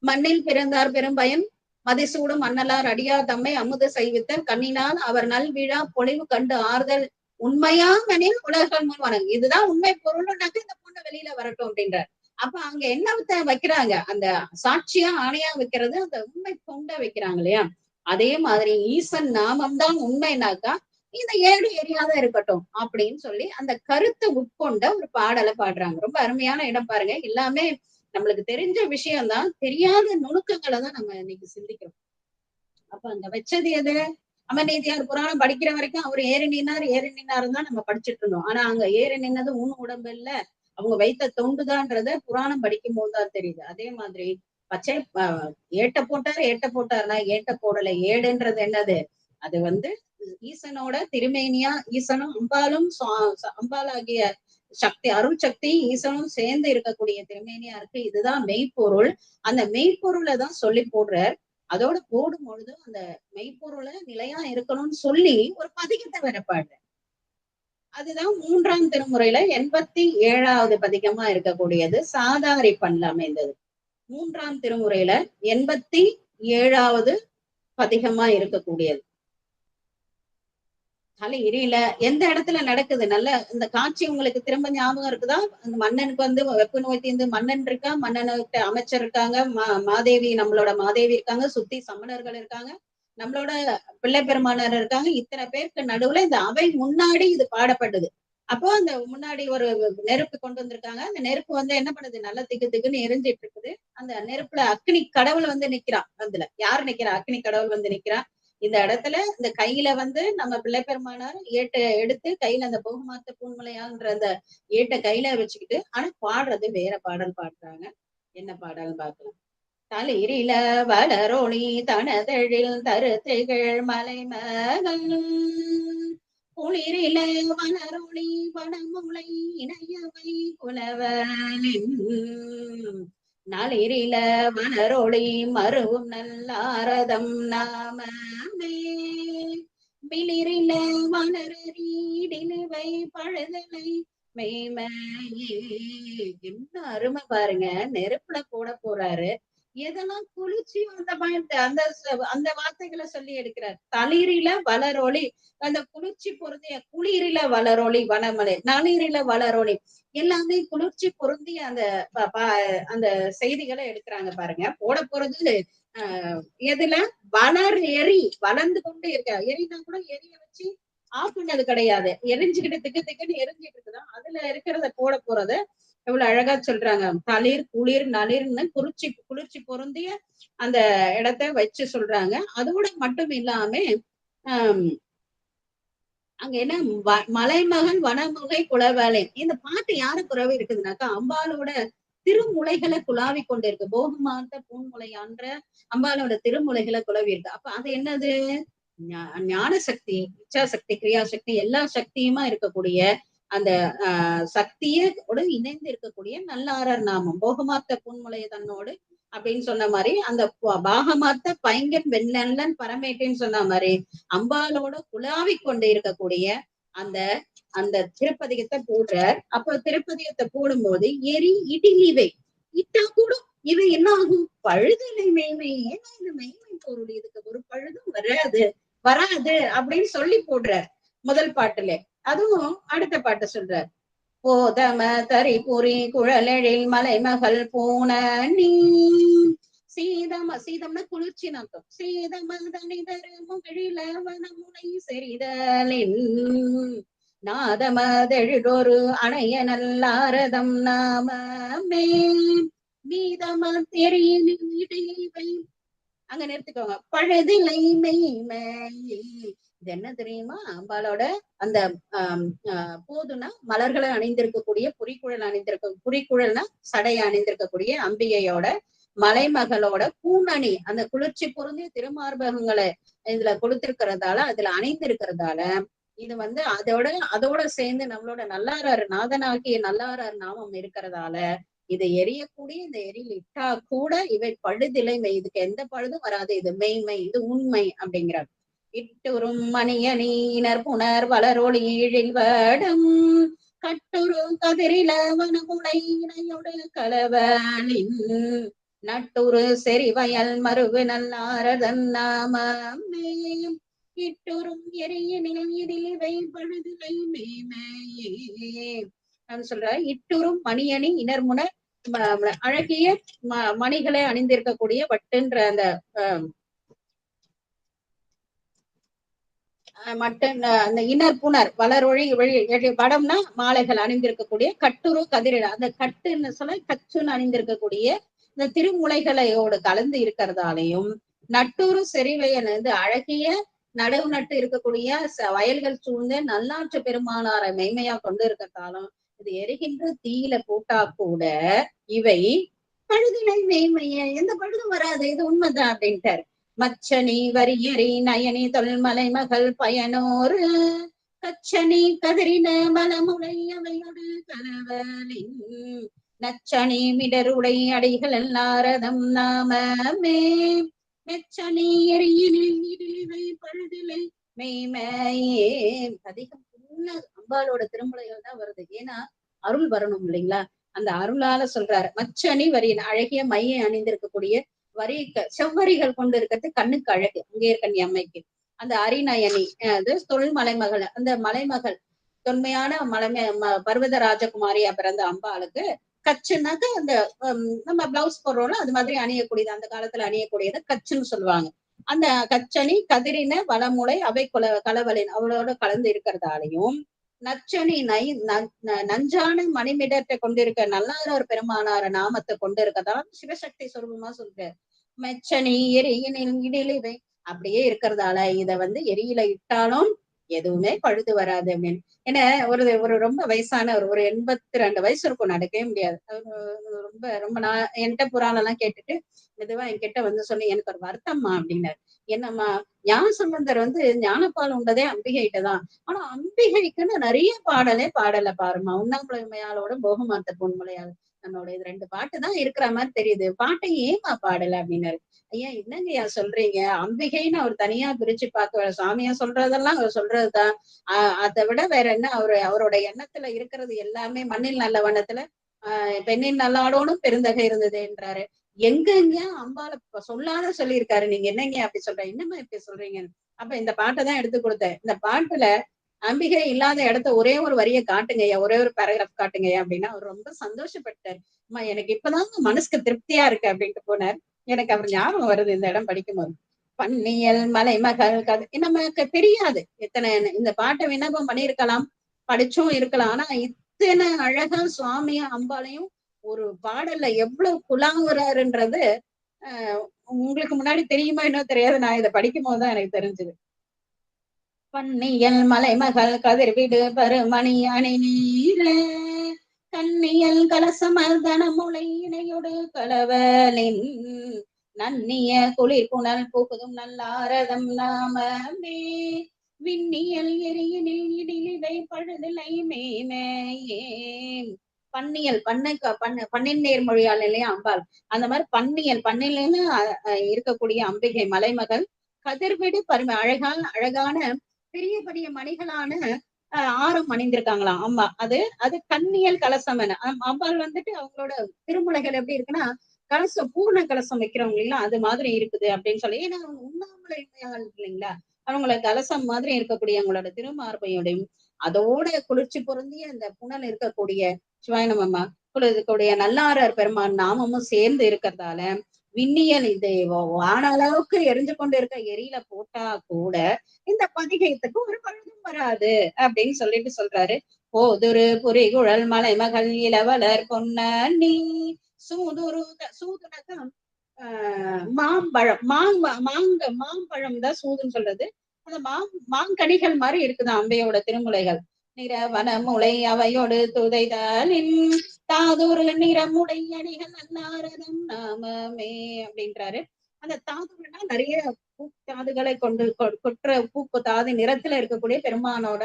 மண்ணில் பிறந்தார் பெரும்பயன் மதிசூடும் மன்னலார் அடியார் தம்மை அமுத செய்வித்தல் கண்ணினால் அவர் நல்விழா பொழிவு கண்டு ஆறுதல் உண்மையாமெனில் உலகம் வணங்கு. இதுதான் உண்மை பொருள்னாக்க இந்த பொண்ணு வெளியில வரட்டும் அப்படின்றார். அப்ப அங்க என்ன வைக்கிறாங்க? அந்த சாட்சியா ஆணையா வைக்கிறது அந்த உண்மை தொண்டை வைக்கிறாங்க இல்லையா? அதே மாதிரி ஈசன் நாமம் தான் உண்மைனாக்கா இந்த ஏடு எரியாத இருக்கட்டும் அப்படின்னு சொல்லி அந்த கருத்தை உட்கொண்ட ஒரு பாடலை பாடுறாங்க. ரொம்ப அருமையான இடம் பாருங்க. எல்லாமே நம்மளுக்கு தெரிஞ்ச விஷயம்தான், தெரியாத நுணுக்கங்களை தான் நம்ம இன்னைக்கு சிந்திக்கிறோம். அப்ப அங்க வச்சது எது? அமர்நீதியார் புராணம் படிக்கிற வரைக்கும் அவர் ஏறி நின்னாருன்னு தான் நம்ம படிச்சுட்டு இருந்தோம். ஆனா அங்க ஏறி நின்னது உடம்பு இல்ல, அவங்க வைத்த தொண்டுதான்றத புராணம் படிக்கும் போதுதான் தெரியுது. அதே மாதிரி பச்சை ஏட்ட போட்டார்னா ஏட்ட போடல. ஏடுன்றது என்னது? அது ஈசனோட திருமேனியா, ஈசனும் அம்பாலாகிய சக்தி, அருள் சக்தி ஈசனும் சேர்ந்து இருக்கக்கூடிய திருமேனியா இருக்கு. இதுதான் மெய்ப்பொருள். அந்த மெய்ப்பொருளை தான் சொல்லி போடுறார். அதோட போடும் பொழுது அந்த மெய்ப்பொருளை நிலையா இருக்கணும்னு சொல்லி ஒரு பதிகத்தை வரப்பாடுற. அதுதான் 3ஆம் திருமுறையில 87வது பதிகமா இருக்கக்கூடியது. சாதாரி பண்ணல அமைந்தது. 3ஆம் திருமுறையில 87வது பதிகமா இருக்கக்கூடியது. தலையிரியில எந்த இடத்துல நடக்குது? நல்ல இந்த காட்சி உங்களுக்கு திரும்ப ஞாபகம் இருக்குதா? அந்த மன்னனுக்கு வெப்ப நோய் தீர்ந்து மன்னன் இருக்கா, மன்னனுக்கு அமைச்சர் இருக்காங்க, மாதேவி, நம்மளோட மாதேவி இருக்காங்க, சுத்தி சமணர்கள் இருக்காங்க, நம்மளோட பிள்ளை பெருமானார் இருக்காங்க. இத்தனை பேருக்கு நடுவுல இந்த அவை முன்னாடி இது பாடப்பட்டது. அப்போ அந்த முன்னாடி ஒரு நெருப்பு கொண்டு வந்திருக்காங்க. அந்த நெருப்பு என்ன பண்ணுது? நல்ல திக்கு திக்குன்னு எரிஞ்சிட்டு இருக்குது. அந்த நெருப்புல அக்னி கடவுள் நிக்கிறான். அதுல யாரு நிக்கிறா? அக்னி கடவுள் நிக்கிறான். இந்த இடத்துல இந்த கையில நம்ம பிள்ளை பெருமானார் ஏட்டை எடுத்து கையில அந்த போகமாத்த பூன்மலையான்ற அந்த ஏட்டை கையில வச்சுக்கிட்டு, ஆனா பாடுறது வேற பாடல் பாடுறாங்க. என்ன பாடல் பார்க்கலாம். தளிரில வளரொளி தனதெழில் தருத்தைகள் மலைமகள் குளிரில வளரொளி வனமுலை இணையவை குலவலின் நளிரில வனரொளி மருவும் நல்லாரதம் நாமமே மிளிரில வளரீடிலுவை பழுதலை மெய்மையே. என்ன அருமை பாருங்க! நெருப்புல போட போறாரு. எதெல்லாம் குளிர்ச்சி அந்த வார்த்தைகளை சொல்லி எடுக்கிறார். தளிரில வளரொளி, அந்த குளிர்ச்சி பொருந்திய குளிரில வளரொளி வனமலை, நளிரில வளரொளி, எல்லாமே குளிர்ச்சி பொருந்திய அந்த செய்திகளை எடுக்கிறாங்க பாருங்க. போட போறது எதுல? வளர்ந்து கொண்டு இருக்க. எரினா கூட எரிய வச்சு ஆஃப் பண்ணது கிடையாது. எரிஞ்சுக்கிட்டு திக்குன்னு எரிஞ்சிட்டு இருக்குதான். அதுல இருக்கிறத போட போறத எவ்வளவு அழகா சொல்றாங்க. தளிர், குளிர், நளிர்னு குளிர்ச்சி பொருந்திய அந்த இடத்த வச்சு சொல்றாங்க. அதோட மட்டும் இல்லாம அங்க என்ன? மலைமகன் வனமுகை குலவேலை. இந்த பாட்டு யாரு குறவு இருக்குதுனாக்கா அம்பாலோட திருமுலைகளை குழாவி கொண்டு இருக்கு. போகமாத்த பூன்முலையான்ற அம்பாலோட திருமுலைகளை குழவி இருக்கு. அப்ப அது என்னது? ஞான சக்தி, இச்சா சக்தி, கிரியாசக்தி, எல்லா சக்தியுமா இருக்கக்கூடிய அந்த சக்தியோடு இணைந்து இருக்கக்கூடிய நல்லாரர் நாமம். போகமாத்த பூன்முலைய தன்னோடு அப்படின்னு சொன்ன மாதிரி, அந்த பாகமாத்த பைங்கன் வெண்ணன் பரமேட்டின்னு சொன்ன மாதிரி அம்பாலோட குழாவி கொண்டு இருக்கக்கூடிய அந்த திருப்பதிகத்தை போடுறார். அப்ப திருப்பதிகத்தை போடும்போது எரி இடிலிவை இட்டா கூட இது என்ன ஆகும்? பழுதில்லை மெய்மை. ஏன்னா இந்த மெய்மை பொருள், இதுக்கு ஒரு பழுதும் வராது அப்படின்னு சொல்லி போடுறார் முதல் பாட்டுல. அதுவும் அடுத்த பாட்டு சொல்றார். போதம தரிபுரி குழலெழில் மலைமகள் பூன நீ சீதம்னா குளிர்ச்சி நாட்டம். சீதமதனிதரு முகிழில வனமுனை செறிதலின் நாதமதெழுதொரு அணைய நல்லாரதம் நாமமே நீதம தெரியிவை. அங்க நிறுத்திக்கோங்க. பழுதிலை மெய்மை. இது என்ன தெரியுமா? அம்பாலோட அந்த போதுனா மலர்களை அணிந்திருக்கக்கூடிய குறிக்குழல்னா சடையை அணிந்திருக்கக்கூடிய அம்பிகையோட மலைமகளோட பூமணி அந்த குளிர்ச்சி பொருந்திய திருமார்பகங்களை இதுல கொடுத்திருக்கிறதால அதுல அணிந்திருக்கிறதால இது வந்து அதோட சேர்ந்து நம்மளோட நல்லாரார் நாதனாகிய நல்லாரார் நாமம் இருக்கிறதால இது எரியக்கூடிய இந்த எரியில் இட்டா கூட இவை பழுதிலைமை. இதுக்கு எந்த பழுதும் வராது. இது மெய்மை, இது உண்மை அப்படிங்கிறார். இட்டுறும் மணியணீனர் புனர் வளரொளி ஈழில் வடம் கட்டுரு கதிரில வனமுனை இணையோடு கலவலின் நட்டுரு செறிவயல் மருவு நல்லாரதன் நாமமே இட்டுறும் எரியினில் இதில் இவை பழுதிலை மெய்மையே சொல்ற. இட்டுறும் மணியணி இனர்முனர் அழகிய மணிகளை அணிந்திருக்கக்கூடிய வட்டுன்ற அந்த அந்த இனர் புனர் வளரொழி வடம்னா மாலைகள் அணிந்திருக்கக்கூடிய கட்டுரு கதிரில அந்த கட்டுன்னு சொல்ல கச்சுன்னு அணிந்திருக்கக்கூடிய இந்த திருமுலைகளோடு கலந்து இருக்கிறதாலையும் நட்டூரு செறிவையன் வந்து அழகிய நடவு நட்டு இருக்கக்கூடிய வயல்கள் சூழ்ந்து நல்லாற்று பெருமானாரை மெய்மையா கொண்டு இருக்கிறதாலும் இது எரிகின்ற தீயில போட்டா கூட இவை பழுதிலை மெய்மைய எந்த பழுதும் வராது. இது உண்மைதான் அப்படின்ட்டாரு. மச்சனி வரியறி நயனி தொல்மலை மகள் பயனோரு கச்சனி கதிரின மலமுலை அவையோடு கலவலின் நச்சனி மிடருடை அடிகள் எல்லாரதம் நாமமே மெச்சனி எரியினில் இடிலிவை பழுதிலை மெய்மையே. அதிகம் அம்பாளோட திருமுலைகள் தான் வருது. ஏன்னா அருள் வரணும் இல்லைங்களா? அந்த அருளால சொல்றாரு. மச்சனி வரியின் அழகிய மையை அணிந்திருக்கக்கூடிய வரி செவ்வரிகள் கொண்டு இருக்கிறது கண்ணுக்கு அழகு அங்கேற்கனி அம்மைக்கு. அந்த அரிநயனி அது தொல்மலைமகள் அந்த மலைமகள் தொன்மையான பர்வத ராஜகுமாரியா பிறந்த அம்பாளுக்கு கச்சுனாக்க அந்த நம்ம பிளவுஸ் போடுறோம்ல அது மாதிரி அணியக்கூடியது அந்த காலத்துல அணியக்கூடியது கச்சுன்னு சொல்லுவாங்க. அந்த கச்சனி கதிரின வளமுலை அவை கலவலின் அவளோட கலந்து இருக்கிறதாலையும் நச்சனி நஞ்சான மணிமிடத்தை கொண்டிருக்க நல்லாரார் பெருமானார நாமத்தை கொண்டிருக்கதான் சிவசக்தி சொரூபமா சொல்ற. மெச்சனி எரியினில் இடிலிவை அப்படியே இருக்கிறதால இத வந்து எரியில இட்டாலும் எதுவுமே பழுது வராது அப்படின்னு. ஏன்னா ஒரு ரொம்ப வயசான ஒரு 82 வயசு இருக்கும், நடக்கவே முடியாது. ரொம்ப ரொம்ப நான் என்கிட்ட புராணம் எல்லாம் கேட்டுட்டு மெதுவா என்கிட்ட வந்து சொல்லி எனக்கு ஒரு வருத்தம்மா அப்படின்னாரு. என்னம்மா? ஞானசம்பந்தர் வந்து ஞானப்பால் உண்டதே அம்பிகைகிட்டதான். ஆனா அம்பிகைக்குன்னு நிறைய பாடல பாருமா. உண்ணாமுலைமையாளோட போகமாத்த பொன்முலையாள் நம்மளோட இது 2 பாட்டு தான் இருக்கிற மாதிரி தெரியுது. பாட்டை ஏமா பாடல அப்படின்னாரு. ஐயா என்னங்கய்யா சொல்றீங்க? அம்பிகைன்னு அவர் தனியா பிரிச்சு பார்க்க சாமியா சொல்றதெல்லாம் அவர் சொல்றதுதான். அதை விட வேற என்ன? அவரோட எண்ணத்துல இருக்கிறது எல்லாமே மண்ணில் நல்ல வண்ணத்துல பெண்ணின் நல்லாடோனும் பெருந்தகை இருந்தது என்றாரு. எங்கங்க அம்பால சொல்லாத சொல்லியிருக்காரு. நீங்க என்னங்க அப்படி சொல்ற? என்னமா இப்படி சொல்றீங்க? அப்ப இந்த பாட்டை தான் எடுத்து கொடுத்தேன். இந்த பாட்டுல அம்பிகை இல்லாத இடத்த ஒரே ஒரு வரியை காட்டுங்கய்யா, ஒரே ஒரு பேராகிராஃப் காட்டுங்கய்யா அப்படின்னா அவர் ரொம்ப சந்தோஷப்பட்டார். அம்மா எனக்கு இப்பதான் மனசுக்கு திருப்தியா இருக்கு அப்படின்ட்டு போனார். எனக்கு அவர் ஞாபகம் வருது இந்த இடம் படிக்கும்போது. பன்னியல் மலைமகள் கதை நமக்கு தெரியாது எத்தனை இந்த பாட்டை விண்ணப்பம் பண்ணியிருக்கலாம், படிச்சும் இருக்கலாம். ஆனா இத்தனை அழகா சுவாமியும் அம்பாலையும் ஒரு பாடல்ல எவ்வளவு குலாங்குறாருன்றது உங்களுக்கு முன்னாடி தெரியுமா இன்னும் தெரியாது. நான் இதை படிக்கும் போதுதான் எனக்கு தெரிஞ்சது. பன்னியல் மலைமகள் கதிர்விடு பருமணி அணி நீர கண்ணியல் கலசமர்தனமுலை இணையொடு கலவலின் நன்னிய குளிர் புனல் புகுதும் நல்லாரதம் நாமமே விண்ணியல் எரியினில் இடிலிவை பழுதிலை மேமையே. பன்னியல் பண்ணின் நேர்மொழியால் இல்லையா அம்பாள்? அந்த மாதிரி பண்ணின்னு இருக்கக்கூடிய அம்பிகை மலைமகள் கதிர்விடு அழகான பெரிய பெரிய மணிகளான ஆரம் அணிந்திருக்காங்களாம். அம்மா அது கண்ணியல் கலசம் என அம்பாள் வந்துட்டு அவங்களோட திருமுலைகள் எப்படி இருக்குன்னா கலசம் பூர்ண கலசம் வைக்கிறவங்க இல்லைங்களா அது மாதிரி இருக்குது அப்படின்னு சொல்லி. ஏன்னா அவங்க உண்ணாமலை இல்லைங்களா அவங்கள கலசம் மாதிரி இருக்கக்கூடிய அவங்களோட திருமார்பையோடையும் அதோட குளிர்ச்சி பொருந்திய அந்த புனல் இருக்கக்கூடிய சிவாயனமம்மா இருக்கக்கூடிய நல்லாரர் பெருமான் நாமமும் சேர்ந்து இருக்கிறதால விண்ணியல் இது வான அளவுக்கு எரிஞ்சு கொண்டு இருக்க எரியில போட்டா கூட இந்த பதிகத்துக்கு ஒரு பழுதும் வராது அப்படின்னு சொல்லிட்டு சொல்றாரு. போதுரு புரிகுழல் மலைமகள் இளவலர் பொன்னி சூதுரு சூதுனதான் மாம்பழம் மாம்பழம் தான் சூதுன்னு சொல்றது. அந்த மாங்கனிகள் மாதிரி இருக்குதான் அம்பையோட திருமுலைகள். நிறவனமுலை அவையோடு துதைதலின் தாதூர் நிறமுடை அணிகள் அன்னாரதம் நாமமே அப்படின்றாரு. அந்த தாதுனா நிறைய பூத்தாதுகளை கொற்ற பூப்பு தாது நிறத்துல இருக்கக்கூடிய பெருமானோட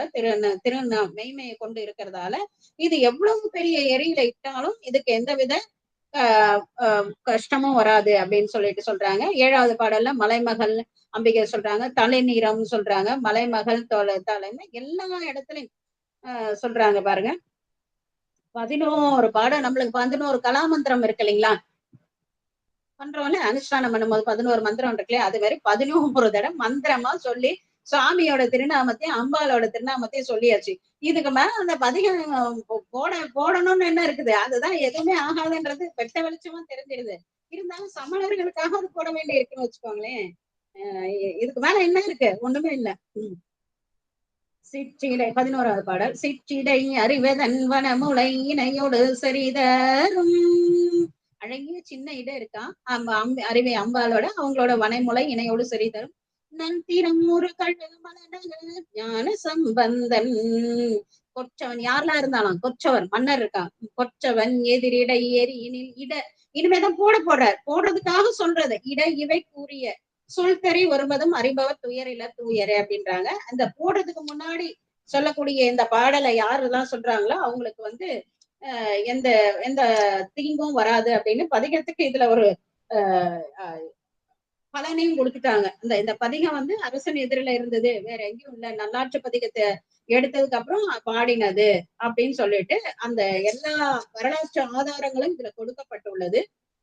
மெய்மையை கொண்டு இருக்கிறதால இது எவ்வளவு பெரிய எரியில இட்டாலும் இதுக்கு எந்தவித கஷ்டமும் வராது அப்படின்னு சொல்லிட்டு சொல்றாங்க. 7வது பாடல்ல மலைமகள் அம்பிகை சொல்றாங்க, தலைநீரம் சொல்றாங்க, மலைமகள் தலைமை எல்லா இடத்துலயும் சொல்றாங்க பாருங்க. 11 பாடம் நம்மளுக்கு 11 கலாமந்திரம் இருக்கு இல்லைங்களா, பண்றோம்ல அனுஷ்டானம் பண்ணும்போது 11 மந்திரம் இருக்கு இல்லையா, அது மாதிரி 11 தடவை மந்திரமா சொல்லி சுவாமியோட திருநாமத்தையும் அம்பாலோட திருநாமத்தையும் சொல்லியாச்சு. இதுக்கு மேல அந்த பதிகம் போடணும்னு என்ன இருக்குது, அதுதான் எதுவுமே ஆகாதுன்றது வெட்ட வெளிச்சமா தெரிஞ்சிருது. இருந்தாலும் சமணர்களுக்காக அது போட வேண்டி இருக்குன்னு வச்சுக்கோங்களேன். இதுக்கு மேல என்ன இருக்கு, ஒண்ணுமே இல்லை. சிற்றிடை 11வது பாடல். சிற்றிடை அறிவதன் வனமுலை இணையோடு சரிதரும். அழகிய சின்ன இடம் இருக்கான் அறிவை அம்பாலோட, அவங்களோட வனைமுலை இணையோடு சரிதரும். நன்திரம் ஒரு கழுமலனகள் ஞான சம்பந்தன். கொற்றவன் யாரெல்லாம் இருந்தாலும் கொற்றவன் மன்னர் இருக்கான். கொற்றவன் எதிரிடை எரியினில் இனிமேதான் போடுறதுக்காக சொல்றது. இவை கூறிய சொல்தறி வருவதும் அறிபவர் துயரில தூயரே அப்படின்றாங்க. அந்த போடுறதுக்கு முன்னாடி சொல்லக்கூடிய இந்த பாடலை யாரெல்லாம் சொல்றாங்களோ அவங்களுக்கு எந்த எந்த தீங்கும் வராது அப்படின்னு பதிகத்துக்கு இதுல ஒரு பலனையும் கொடுத்துட்டாங்க. இந்த பதிகம் அரசன் எதிரில இருந்தது, வேற எங்கேயும் இல்ல, நல்லாற்று பதிகத்தை எடுத்ததுக்கு அப்புறம் பாடினது அப்படின்னு சொல்லிட்டு அந்த எல்லா வரலாற்று ஆதாரங்களும் இதுல கொடுக்கப்பட்டுள்ளது.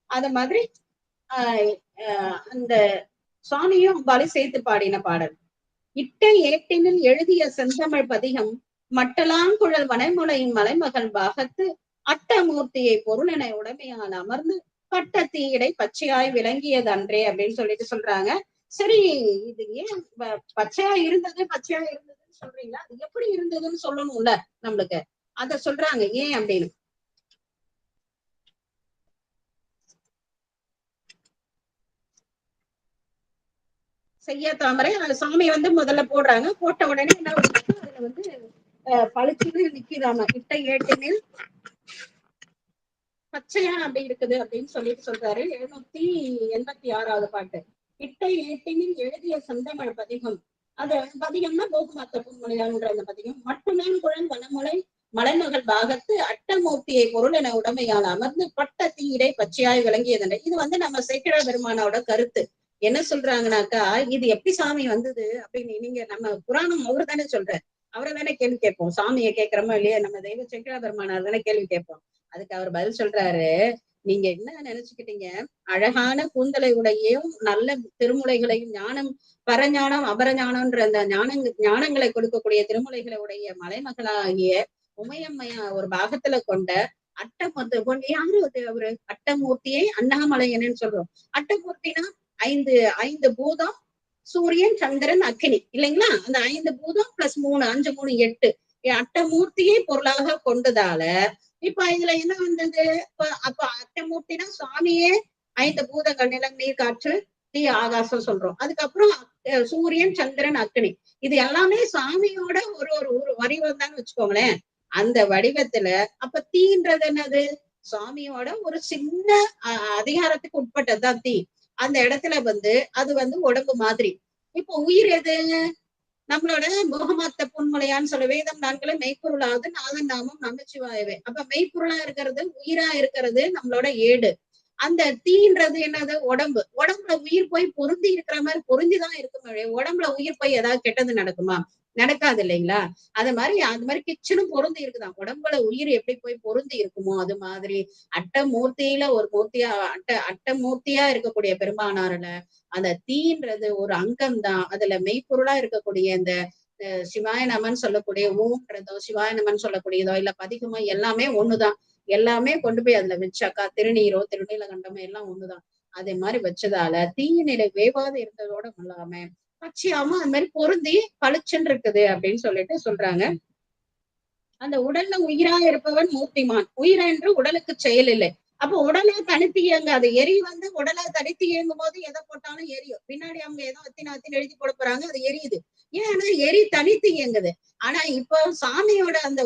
அது மாதிரி அந்த சுவாமியும் அம்பாலும் சேர்த்து பாடின பாடல். இட்டை ஏட்டினில் எழுதிய செந்தமிழ் பதிகம் மட்டலாங்குழல் வனைமுலையின் மலைமகள் பாகத்து அட்டமூர்த்தியை பொருளென உடமையான அமர்ந்து பட்ட தீயிடை பச்சையாய் விளங்கியது அன்றே அப்படின்னு சொல்லிட்டு சொல்றாங்க. சரி, இது ஏன் பச்சையா இருந்ததுன்னு சொல்றீங்களா, அது எப்படி இருந்ததுன்னு சொல்லணும்ல நம்மளுக்கு, அத சொல்றாங்க ஏன் அப்படின்னு. செய்ய தாமரை சாமி முதல்ல போடுறாங்க. போட்ட உடனே என்ன அதுல பளிச்சுன்னு நிக்கிறாங்க. இட்டை ஏட்டினில் பச்சையா அப்படி இருக்குது அப்படின்னு சொல்லிட்டு சொல்றாரு. 786வது பாட்டு. இட்டை ஏட்டினில் எழுதிய செந்தமிழ் பதிகம். அது பதிகம்னா போகுமாத்த பொன்மொழியான்ற அந்த பதிகம். மட்டுமேன் குழல் வனமுலை மலைமகள் பாகத்து அட்டமூர்த்தியை பொருள் என உடமையால் அமர்ந்து பட்ட தீயிடை பச்சையாய் விளங்கியது. இது நம்ம சேக்கிழ பெருமானோட கருத்து. என்ன சொல்றாங்கன்னாக்கா, இது எப்படி சாமி வந்தது அப்படின்னு நீங்க நம்ம புராணம் அவரு தானே சொல்ற, அவரை தானே கேள்வி கேட்போம். சாமியை கேட்கிறோமோ இல்லையா, நம்ம தெய்வ சேக்கிழ பெருமானார் தானே கேள்வி கேட்போம். அதுக்கு அவர் பதில் சொல்றாரு, நீங்க என்ன நினைச்சுக்கிட்டீங்க, அழகான கூந்தலை உடையும் நல்ல திருமுலைகளையும் ஞானம் பரஞானம் அபரஞானம்ன்ற அந்த ஞானங்களை கொடுக்கக்கூடிய திருமுலைகளை உடைய மலைமகளாகிய உமையம்மையா ஒரு பாகத்துல கொண்ட அட்டமூர்த்தி யாரு அவரு, அட்டமூர்த்தியை அண்ணாமலையன்னு சொல்றோம். அட்டமூர்த்தினா ஐந்து பூதம், சூரியன் சந்திரன் அக்கினி இல்லைங்களா, அந்த 5 பூதம் பிளஸ் 3 5 3 8 அட்டமூர்த்தியை பொருளாக கொண்டதால இப்ப இதுல என்ன வந்தது, அப்ப அட்டமூர்த்தினா சுவாமியே 5 பூதங்கள் நிலம் நீர் காற்று தீ ஆகாசம் சொல்றோம். அதுக்கப்புறம் சூரியன் சந்திரன் அக்கினி, இது எல்லாமே சாமியோட ஒரு வடிவம் தான் வச்சுக்கோங்களேன். அந்த வடிவத்துல அப்ப தீன்றது என்னது, சுவாமியோட ஒரு சின்ன அதிகாரத்துக்கு உட்பட்டதுதான் தீ. அந்த இடத்துல அது உடம்பு மாதிரி. இப்போ உயிர் எது, நம்மளோட போகமாத்த பொன்முலையான்னு சொல்ல வேதம் நாட்கள மெய்ப்பொருளாவது நாதன் நாமம் நமச்சிவாயவே. அப்ப மெய்ப்பொருளா இருக்கிறது உயிரா இருக்கிறது நம்மளோட ஏடு. அந்த தீன்றது என்னது, உடம்புல உயிர் போய் பொருந்தி இருக்கிற மாதிரி பொருந்திதான் இருக்கும். உடம்புல உயிர் போய் ஏதாவது கெட்டது நடக்குமா, நடக்காது இல்லைங்களா. அது மாதிரி கிச்சனும் பொருந்தி இருக்குதான். உடம்புல உயிர் எப்படி போய் பொருந்தி இருக்குமோ அது மாதிரி அட்டமூர்த்தியில ஒரு மூர்த்தியா அட்டமூர்த்தியா இருக்கக்கூடிய பெருமானார்ல அந்த தீன்றது ஒரு அங்கம் தான். அதுல மெய்ப்பொருளா இருக்கக்கூடிய இந்த சிவாய நமன் சொல்லக்கூடிய ஊன்றதோ சிவாய நமன் சொல்லக்கூடியதோ இல்ல பதிகமோ எல்லாமே ஒண்ணுதான். எல்லாமே கொண்டு போய் அதுல வச்சாக்கா திருநீரோ திருநீலகண்டமோ எல்லாம் ஒண்ணுதான். அதே மாதிரி வச்சதால தீய நிலை வேவாத இருந்ததோட இல்லாம பச்சையாம அது மாதிரி பொருந்தி பளிச்சுன்னு இருக்குது அப்படின்னு சொல்லிட்டு சொல்றாங்க. அந்த உடல்ல உயிரா இருப்பவன் மூர்த்திமான். உயிர் என்று உடலுக்கு செயல் இல்லை. அப்போ உடலை தனித்து இயங்க அது எரி வந்து உடலை தனித்து இயங்கும் போது எதை போட்டாலும் எரியும். பின்னாடி அவங்க ஏதோ அத்தின் எழுதி போட போறாங்க, அது எரியுது. ஏன்னா எரி தனித்து இயங்குது. ஆனா இப்போ சாமியோட அந்த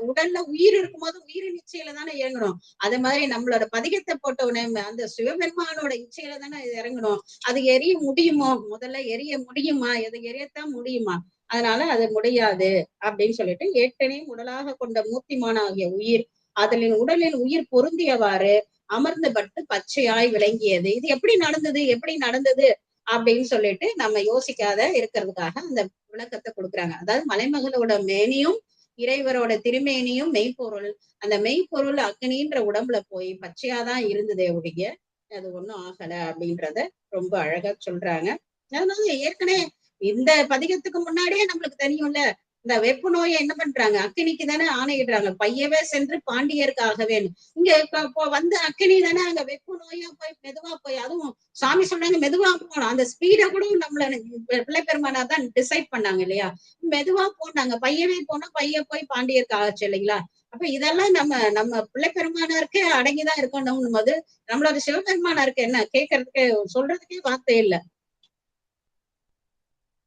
உடல்ல உயிர் இருக்கும் போது உயிரின் இச்சையில தானே இயங்கணும். அது மாதிரி நம்மளோட பதிகத்தை போட்ட உடனே அந்த சிவபெருமானோட இச்சையில தானே இறங்கணும். அது எரிய முடியுமோ? முதல்ல எரிய முடியுமா? எது எரியத்தான் முடியுமா? அதனால அது முடியாது அப்படின்னு சொல்லிட்டு ஏற்கனவே உடலாக கொண்ட மூர்த்திமானாகிய உயிர் அதனின் உடலில் உயிர் பொருந்தியவாறு அமர்ந்தபட்டு பச்சையாய் விளங்கியது. இது எப்படி நடந்தது அப்படின்னு சொல்லிட்டு நம்ம யோசிக்காத இருக்கிறதுக்காக அந்த விளக்கத்தை கொடுக்குறாங்க. அதாவது மலைமகளோட மேனியும் இறைவரோட திருமேனியும் மெய்ப்பொருள். அந்த மெய்ப்பொருள் அக்னின்ற உடம்புல போய் பச்சையாதான் இருந்ததே ஒழிய அது ஒண்ணும் ஆகல அப்படின்றத ரொம்ப அழகா சொல்றாங்க. அதனால ஏற்கனவே இந்த பதிகத்துக்கு முன்னாடியே நம்மளுக்கு தெரியும்ல, இந்த வெப்பு நோயை என்ன பண்றாங்க, அக்கினிக்கு தானே ஆணையிடுறாங்க, பையவே சென்று பாண்டியருக்காகவே. இங்க வந்து அக்கினி தானே அங்க வெப்பு நோயா போய் மெதுவா போய், அதுவும் சாமி சொன்னாங்க மெதுவா போனோம். அந்த ஸ்பீட கூட நம்மள பிள்ளை பெருமானா தான் டிசைட் பண்ணாங்க இல்லையா. மெதுவா போனாங்க, பையவே போனா பைய போய் பாண்டியருக்கு ஆச்சு இல்லைங்களா. அப்ப இதெல்லாம் நம்ம பிள்ளை பெருமானாருக்கு அடங்கிதான் இருக்கணும் போது நம்மளோட சிவபெருமானாருக்கு என்ன கேட்கறதுக்கு சொல்றதுக்கே வார்த்தை இல்லை.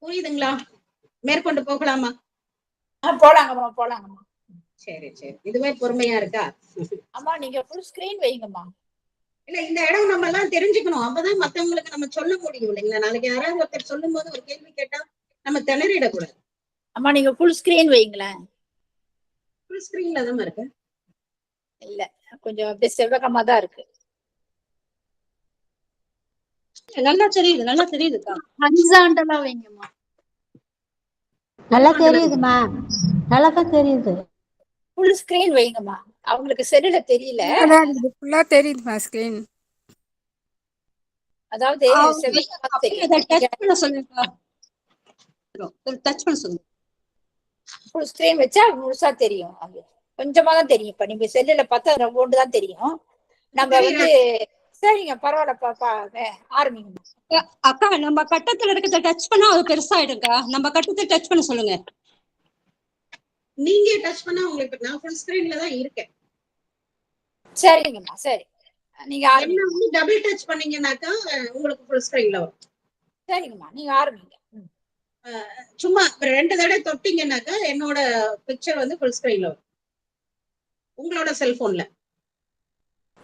புரியுதுங்களா? மேற்கொண்டு போகலாமா? போலாங்கம்மா. சரி. இதுவே பொறுமையா இருக்கா? அம்மா நீங்க ஃபுல் ஸ்கிரீன் வைங்கம்மா. இல்ல இந்த இடம் நம்ம எல்லாம் தெரிஞ்சுக்கணும். அப்பதான் மத்தவங்களுக்கு நம்ம சொல்ல முடியும் இல்லைங்களா. நாளைக்கு யாராவது ஒருத்தர் சொல்லும் போது ஒரு கேள்வி கேட்டா நம்ம திணறிடக்கூடாது. அம்மா நீங்க ஃபுல் ஸ்கிரீன் வைங்களேன். ஃபுல் ஸ்கிரீன்ல தான் இருக்கு. இல்ல கொஞ்சம் அப்படியே செவ்வகமா தான் இருக்கு. நல்லா தெரியுதுக்கா. ஹரிசாண்டலா வைங்கம்மா. நல்லா தெரியுதுமா, நல்லா தான் தெரியுது. ஃபுல் ஸ்கிரீன் வைங்கம்மா. அவங்களுக்கு செல்லுல தெரியல. ஃபுல்லா தெரியுதுமா ஸ்கிரீன். அதாவது ஃபுல் ஸ்கிரீன் வச்சா முழுசா தெரியும். கொஞ்சமா தான் தெரியும். இப்ப நீங்க செல்லுல பார்த்தா ரொம்ப தான் தெரியும். நம்ம வந்து சரிங்க பரவாயில்ல ஆரம்பிங்க. அக்கா நம்ம கட்டத்துல இருக்கிறத டச் பண்ணா அது பெருசாயிடுங்கா. நம்ம கட்டத்தை டச் பண்ண சொல்லுங்க. நீங்க டச் பண்ணா உங்களுக்கு நான் ஃபுல் ஸ்கிரீன்ல தான் இருக்கேன். சரிங்கம்மா சரி. நீங்க வந்து டபுள் டச் பண்ணீங்கன்னாக்கா உங்களுக்கு ஃபுல் ஸ்கிரீன்ல வரும். சரிங்கம்மா நீங்க ஆரம்பிங்க. சும்மா 2 தடவை தொட்டீங்கன்னாக்கா என்னோட பிக்சர் வந்து ஃபுல் ஸ்கிரீன்ல வரும் உங்களோட செல்போன்ல.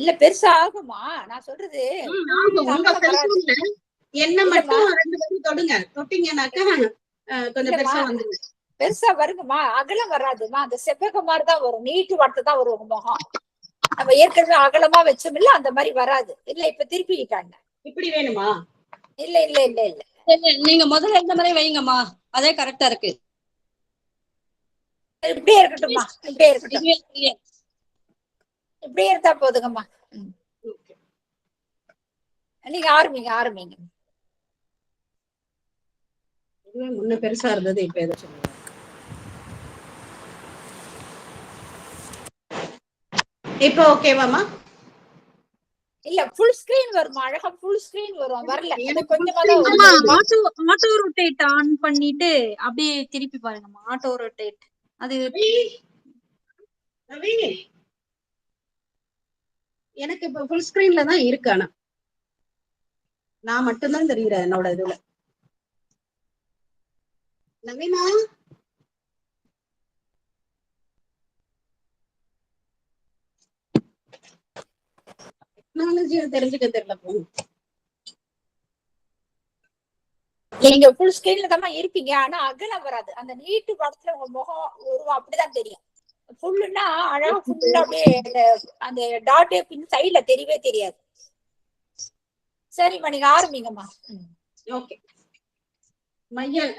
இல்ல பெருசா ஆகுமா? நான் சொல்றது என்ன மட்டும் 2 தடவை தொடுங்க. தொட்டீங்கன்னாக்கா கொஞ்சம் பெருசா வந்துடும். பெருசா வருங்கம்மா, அகலம் வராதுமா. அந்த செவ்வக மாதிரி தான் வரும், நீட்டு வார்த்தை தான் வரும் முகம். நம்ம ஏற்கனவே அகலமா வச்சோம் இல்ல, அந்த மாதிரி வராது. இல்ல இப்ப திருப்பிக்கிட்டாங்க. இப்படி வேணுமா? இல்ல நீங்க முதல்ல இந்த மாதிரி வைங்கம்மா, அதே கரெக்டா இருக்கு. இப்படியே இருக்கட்டும்மா, இப்படியே இருந்தா போதுங்கம்மா. நீங்க ஆரம்பிங்க. முன்ன பெருசா இருந்தது, இப்ப எதை சொல்லுங்க. இப்ப ஓகேவாமா? இல்ல ஃபுல் ஸ்கிரீன் வருமா? அழகா ஃபுல் ஸ்கிரீன் வரும். வரல கொஞ்சமா தான். ஆட்டோ ரொட்டேட் ஆன் பண்ணிட்டு அப்படியே திருப்பி பாருங்கம்மா. ஆட்டோ ரொட்டேட் அது எனக்கு இப்ப ஃபுல் ஸ்கிரீன்ல தான் இருக்கு. ஆனா நான் மட்டும்தான் தெரியுறேன் என்னோட இதுல. நவீனா டெக்னாலஜியை தெரிஞ்சுக்க தெரியல. நீங்க ஃபுல் ஸ்கிரீன்ல தான் இருப்பீங்க, ஆனா அகலம் வராது. அந்த நீட்டு படத்துல உங்க முகம் உருவம் அப்படிதான் தெரியும். ஃபுல்லுன்னா அழகா ஃபுல்லா அப்படியே அந்த டாட்டே பின் சைட்ல தெரியவே தெரியாது. சரிம்மா நீங்க ஆரம்பிங்கம்மா. ஓகே. மையல்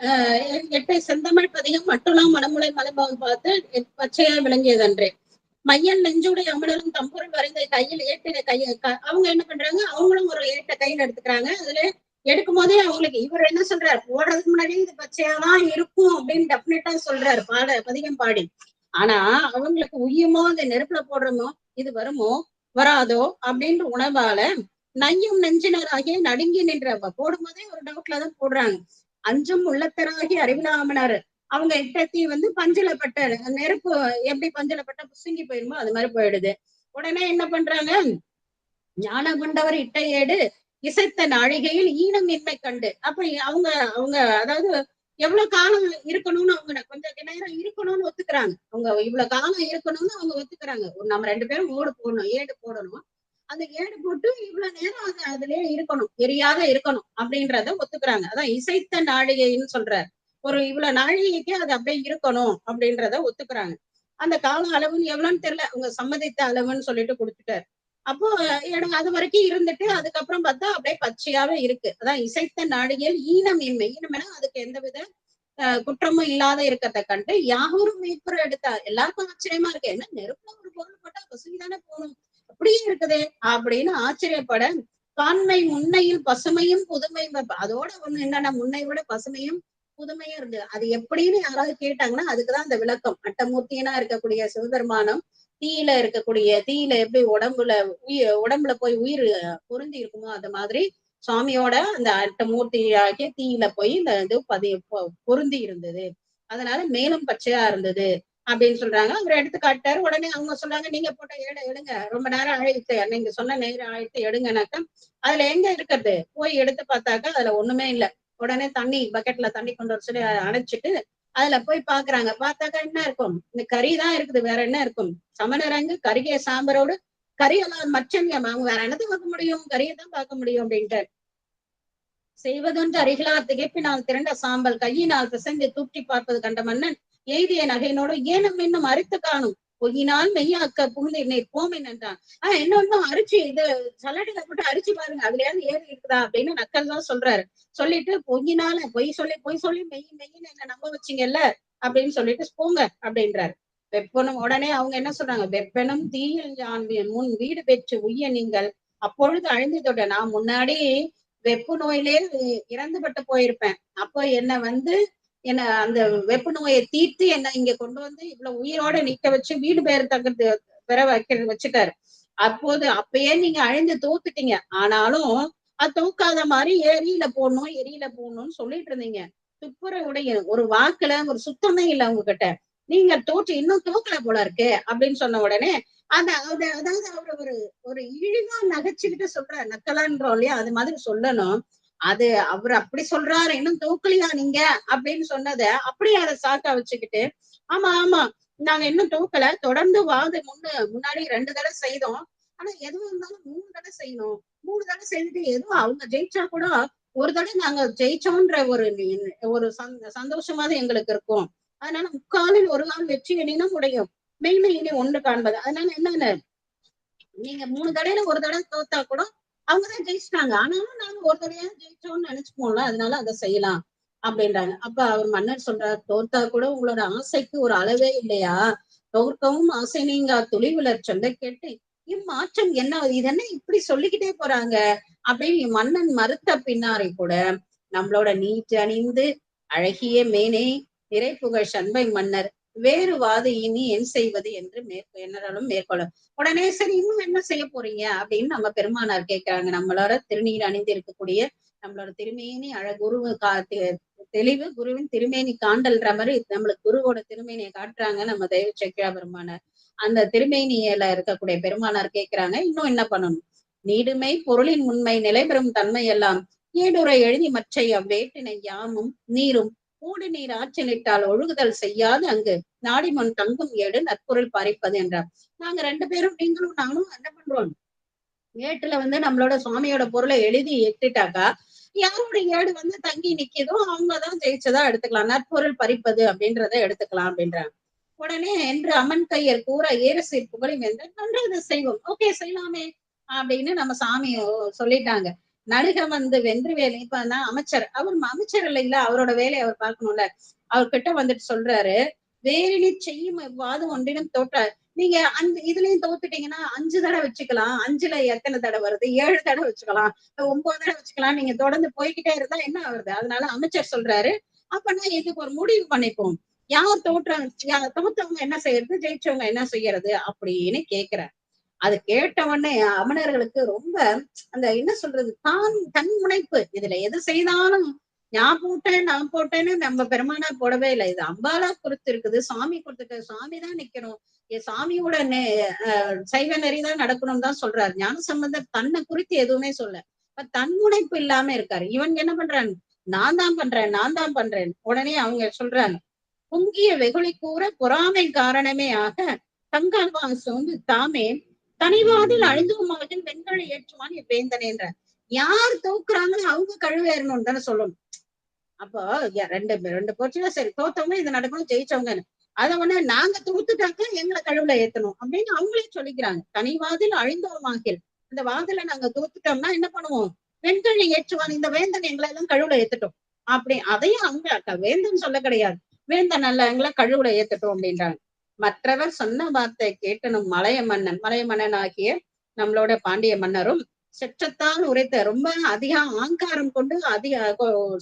8 செந்தமிழ் பதிகம் மட்டுலாம் மனமுலை மலைபாகம் பார்த்து பச்சையா விளங்கியதன்றே. மையன் நெஞ்சுடைய அமலரும் தம்புரம் வரைந்த கையில் ஏற்றின அவங்க என்ன பண்றாங்க, அவங்களும் ஒரு ஏட்ட கையில் எடுத்துக்கிறாங்க. அதுல எடுக்கும் போதே அவங்களுக்கு இவர் என்ன சொல்றாரு, போடுறதுக்கு முன்னாடியே இது பச்சையாதான் இருக்கும் அப்படின்னு டெபினட்டா சொல்றாரு பதிகம் பாடி. ஆனா அவங்களுக்கு உயுமோ அந்த நெருப்புல போடுறோமோ இது வருமோ வராதோ அப்படின்ற உணவால நையும் நெஞ்சினராகிய நடுங்கி நின்ற போடும்போதே ஒரு டவுட்ல தான் போடுறாங்க. அஞ்சும் உள்ளத்தராகி அறிவிலாமனாரு அவங்க இட்டத்தி பஞ்சுல பட்ட நெருப்பு எப்படி பஞ்சுல பட்ட புசுங்கி போயிருமோ அது மாதிரி போயிடுது. உடனே என்ன பண்றாங்க, ஞான கொண்டவர் இட்ட ஏடு இசைத்த நாழிகையில் ஈனம் இன்மை கண்டு. அப்ப அவங்க அவங்க அதாவது எவ்வளவு காலம் இருக்கணும்னு அவங்க கொஞ்சம் நேரம் இருக்கணும்னு ஒத்துக்கிறாங்க. அவங்க இவ்வளவு காலம் இருக்கணும்னு அவங்க ஒத்துக்கிறாங்க. நம்ம 2 பேரும் ஓடு போடணும், ஏடு போடணும். அந்த ஏடு போட்டு இவ்வளவு நேரம் அது அதுலயே இருக்கணும், எரியாத இருக்கணும் அப்படின்றத ஒத்துக்கிறாங்க. அதான் இசைத்த நாழிகைன்னு சொல்றாரு. ஒரு இவ்வளவு நாழிகைக்கு அது அப்படியே இருக்கணும் அப்படின்றத ஒத்துக்கிறாங்க. அந்த கால அளவுன்னு எவ்வளவுன்னு தெரியல, அவங்க சம்மதித்த அளவுன்னு சொல்லிட்டு கொடுத்துட்டாரு. அப்போ எனக்கு அது வரைக்கும் இருந்துட்டு அதுக்கப்புறம் பார்த்தா அப்படியே பச்சையாவே இருக்கு. அதான் இசைத்த நாழிகையில் ஈனம் இன்மை. ஈனம்னா அதுக்கு எந்தவித குற்றமும் இல்லாத இருக்கிறத கண்டு யாவரும் மீட்புற எடுத்தா. எல்லாருக்கும் ஆச்சரியமா இருக்கு, என்ன நெருப்புல ஒரு பொருள் போட்டா பசுமைதானே போகணும், அப்படியே இருக்குதே அப்படின்னு ஆச்சரியப்பட, காண்மை முன்னையில் பசுமையும் புதுமையும். அதோட ஒண்ணு என்னன்னா, முன்னை விட பசுமையும் புதுமையும் இருக்கு. அது எப்படின்னு யாராவது கேட்டாங்கன்னா அதுக்குதான் அந்த விளக்கம். அட்டமூர்த்தியனா இருக்கக்கூடிய சிவபெருமானம் தீயில எப்படி உடம்புல போய் உயிர் பொருந்தி இருக்குமோ அது மாதிரி சுவாமியோட அந்த அட்டமூர்த்தியாகிய தீயில போய் இந்த இது பொருந்தி இருந்தது. அதனால மேலும் பச்சையா இருந்தது அப்படின்னு சொல்றாங்க. அவர் எடுத்து காட்டாரு. உடனே அவங்க சொல்றாங்க, நீங்க போட்ட ஏடை எடுங்க, ரொம்ப நேரம் ஆயிடுச்சு, நீங்க சொன்ன நேரம் ஆயிடுச்சு, எடுங்கனாக்கா அதுல எங்க இருக்கிறது, போய் எடுத்து பார்த்தாக்கா அதுல ஒண்ணுமே இல்லை. உடனே பக்கெட்ல தண்ணி கொண்டு வர சொல்லி அணைச்சிட்டு அதுல போய் பாக்குறாங்க. பார்த்தாக்கா என்ன இருக்கும், இந்த கறிதான் இருக்குது, வேற என்ன இருக்கும். சமணரங்கு கருகிய சாம்பரோடு கரியெல்லாம் மச்சம், அவங்க வேற என்னத்தை பார்க்க முடியும், கறியை தான் பார்க்க முடியும் அப்படின்ட்டு. செய்வதொன்று அருகிலார் திகைப்பினால் திரண்ட சாம்பல் கையினால் பிசைந்து தூக்கி பார்ப்பது கண்ட மன்னன் எய்திய நகையினோடு ஏனும் இன்னும் அரித்து காணும் பொய்யினால் மெய்யாக்க புகுந்து நீர் போமின் என்றான். இன்னொன்னும் அரிச்சு இது சல்லடியில போட்டு அரிச்சு பாருங்க, அதுலயாவது ஏறி இருக்குதா அப்படின்னு நக்கல் தான் சொல்றாரு. சொல்லிட்டு பொய் சொல்லி மெய்யின்னு என்ன நம்ப வச்சிங்கல்ல அப்படின்னு சொல்லிட்டு போங்க அப்படின்றாரு. வெப்பனும் உடனே அவங்க என்ன சொல்றாங்க, வெப்பனும் தீயில் முன் வீடு பெற்று உய்ய நீங்கள் அப்பொழுது அழிந்ததோட நான் முன்னாடி வெப்பு நோயிலே இறந்துபட்டு போயிருப்பேன். அப்போ என்ன அந்த வெப்பு நோயை தீர்த்து என்ன இங்க கொண்டு இவ்வளவு உயிரோட நிக்க வச்சு வீடு பெற வச்சுட்டாரு. அப்பயே நீங்க அழிந்து தோத்துட்டீங்க. ஆனாலும் அது தூக்காத மாதிரி எரியில போடணும்னு சொல்லிட்டு இருந்தீங்க. துப்புரவுடைய ஒரு வாக்குல ஒரு சுத்தமே இல்லை உங்ககிட்ட. நீங்க இன்னும் தூக்கல போல இருக்கு அப்படின்னு சொன்ன உடனே அதாவது அவரு ஒரு இழிவா நகைச்சுக்கிட்டு சொல்றாரு, நக்கலான்றோம் இல்லையா, அது மாதிரி சொல்லணும். அது அவர் அப்படி சொல்றாரு, இன்னும் தூக்கலையா நீங்க அப்படின்னு சொன்னத அப்படியே அதை சாக்கா வச்சுக்கிட்டு, ஆமா நாங்க இன்னும் தூக்கல, தொடர்ந்து முன்னாடி 2 தடவை செய்தோம், ஆனா எதுவும் இருந்தாலும் 3 தடவை செய்யணும், 3 தடவை செய்துட்டு எதுவும் அவங்க ஜெயிச்சா கூட ஒரு தடவை நாங்க ஜெயிச்சோன்ற ஒரு சந்தோஷமாவது எங்களுக்கு இருக்கும். அதனால முக்காலில் ஒரு கால் வெற்றி எண்ணினும் உடையும் மெய்மை இனி ஒன்று காண்பது. அதனால என்னன்னு, நீங்க 3 தடவையில ஒரு தடவை தோத்தா கூட அவங்கதான் ஜெயிச்சிட்டாங்க, ஆனாலும் நாங்க ஒரு தடவையா ஜெயிச்சோம்னு நினைச்சுப்போம்ல, அதனால அதை செய்யலாம் அப்படின்றாங்க. அப்ப அவர் மன்னர் சொல்றாரு, தோத்தா கூட உங்களோட ஆசைக்கு ஒரு அளவே இல்லையா, தோற்கவும் ஆசை நீங்க துளிவுலர் சொல்ல கேட்டு இம்மாற்றம் என்ன, இதென்ன இப்படி சொல்லிக்கிட்டே போறாங்க அப்படின்னு மன்னன் மறுத்த பின்னாரை கூட நம்மளோட நீட்டு அணிந்து அழகிய மேனே நிறைப்புகழ் சண்பை மன்னர் வேறு வாது இனி என் செய்வது என்று என்னராலும் மேற்கொள்ள. உடனே சரி இன்னும் என்ன செய்ய போறீங்க அப்படின்னு நம்ம பெருமானார் கேட்கிறாங்க. நம்மளோட திருநீர் அணிந்து இருக்கக்கூடிய நம்மளோட திருமேனி குருவு தெளிவு குருவின் திருமேனி காண்டல்ன்ற மாதிரி நம்மளுக்கு குருவோட திருமேனியை காட்டுறாங்க நம்ம தெய்வ செக்கிழா பெருமானார். அந்த திருமேனியில இருக்கக்கூடிய பெருமானார் கேட்கிறாங்க, இன்னும் என்ன பண்ணணும். நீடுமை பொருளின் உண்மை நிலைபெறும் தன்மை எல்லாம் ஏடுரை எழுதி மற்றை அவ்வேட்டினை யாமும் நீரும் ஊடு நீர் ஆற்றலிட்டால் ஒழுகுதல் செய்யாது அங்கு நாடிமன் தங்கும் ஏடு நற்பொருள் பறிப்பது என்றார். நாங்க 2 பேரும் நீங்களும் நானும் என்ன பண்றோம், ஏட்டுல நம்மளோட சுவாமியோட பொருளை எழுதி எட்டுட்டாக்கா யாரோட ஏடு தங்கி நிக்குதோ அவங்கதான் ஜெயிச்சதா எடுத்துக்கலாம், நற்பொருள் பறிப்பது அப்படின்றத எடுத்துக்கலாம் அப்படின்றாங்க. உடனே என்று அம்மன் கையர் கூற ஏரசை புகழி வென்ற நன்றது செய்வோம், ஓகே செய்யலாமே அப்படின்னு நம்ம சாமி சொல்லிட்டாங்க. நடுக வென்று வேலை இப்ப அமைச்சர், அவர் அமைச்சர் இல்லைங்கள, அவரோட வேலையை அவர் பார்க்கணும்ல, அவர்கிட்ட வந்துட்டு சொல்றாரு, வேறினி செய்யும் வாது ஒன்றினும் தோற்றார். நீங்க இதுலயும் தோத்துட்டீங்கன்னா 5 தடவை வச்சுக்கலாம், 5ல எத்தனை தடவை வருது, 7 தடவை வச்சுக்கலாம், 9 தடவை வச்சுக்கலாம், நீங்க தொடர்ந்து போய்கிட்டே இருந்தா என்ன வருது. அதனால அமைச்சர் சொல்றாரு, அப்பனா இதுக்கு ஒரு முடிவு பண்ணிப்போம், யார் தோற்றவங்க என்ன செய்யறது, ஜெயிச்சவங்க என்ன செய்யறது அப்படின்னு கேக்குறாரு. அது கேட்ட உடனே அமணர்களுக்கு ரொம்ப அந்த என்ன சொல்றது தன் முனைப்பு. இதுல எது செய்தாலும் நான் போட்டேன்னு நம்ம பெருமானா போடவே இல்லை. இது அம்பாலா பொறுத்து இருக்குது, சாமி கொடுத்துட்டு சாமிதான் நிக்கணும், சாமியோட சைவ நெறிதான் நடக்கணும்னு தான் சொல்றாரு. ஞான சம்பந்தர் தன்னை குறித்து எதுவுமே சொல்ல, தன் முனைப்பு இல்லாம இருக்காரு. இவன் என்ன பண்றான், நான் தான் பண்றேன். உடனே அவங்க சொல்றாங்க, பொங்கிய வெகுளி கூற பொறாமை காரணமே ஆக தங்கால் சோந்து தாமே தனிவாதில் அழிந்துமாவது வெண்களை ஏற்றுவான் வேந்தனேன்ற. யார் தோக்குறாங்களோ அவங்க கழுவேறணும்னு தானே சொல்லணும். அப்போ ரெண்டு போச்சுன்னா சரி, தோத்தவங்க இது நடக்கணும், ஜெயிச்சவங்கன்னு. அத உடனே நாங்க தோத்துட்டாக்க எங்களை கழுவுல ஏத்தணும் அப்படின்னு அவங்களே சொல்லிக்கிறாங்க. தனிவாதில் அழிந்தோமாகில், இந்த வாதில நாங்க தோத்துட்டோம்னா என்ன பண்ணுவோம், வெண்கழி ஏற்றுவான் இந்த வேந்தன் எங்களை எல்லாம் கழுவுல ஏத்துட்டோம் அப்படி. அதையும் அவங்க வேந்தன் சொல்ல கிடையாது, வேந்தன் அல்ல எங்களை கழுவுல ஏத்துட்டோம் அப்படின்றாங்க. மற்றவர் சொன்ன வார்த்தை கேட்டனும் மலைய மன்னன் ஆகிய நம்மளோட பாண்டிய மன்னரும் செற்றத்தான் உரைத்த. ரொம்ப அதிகம் ஆங்காரம் கொண்டு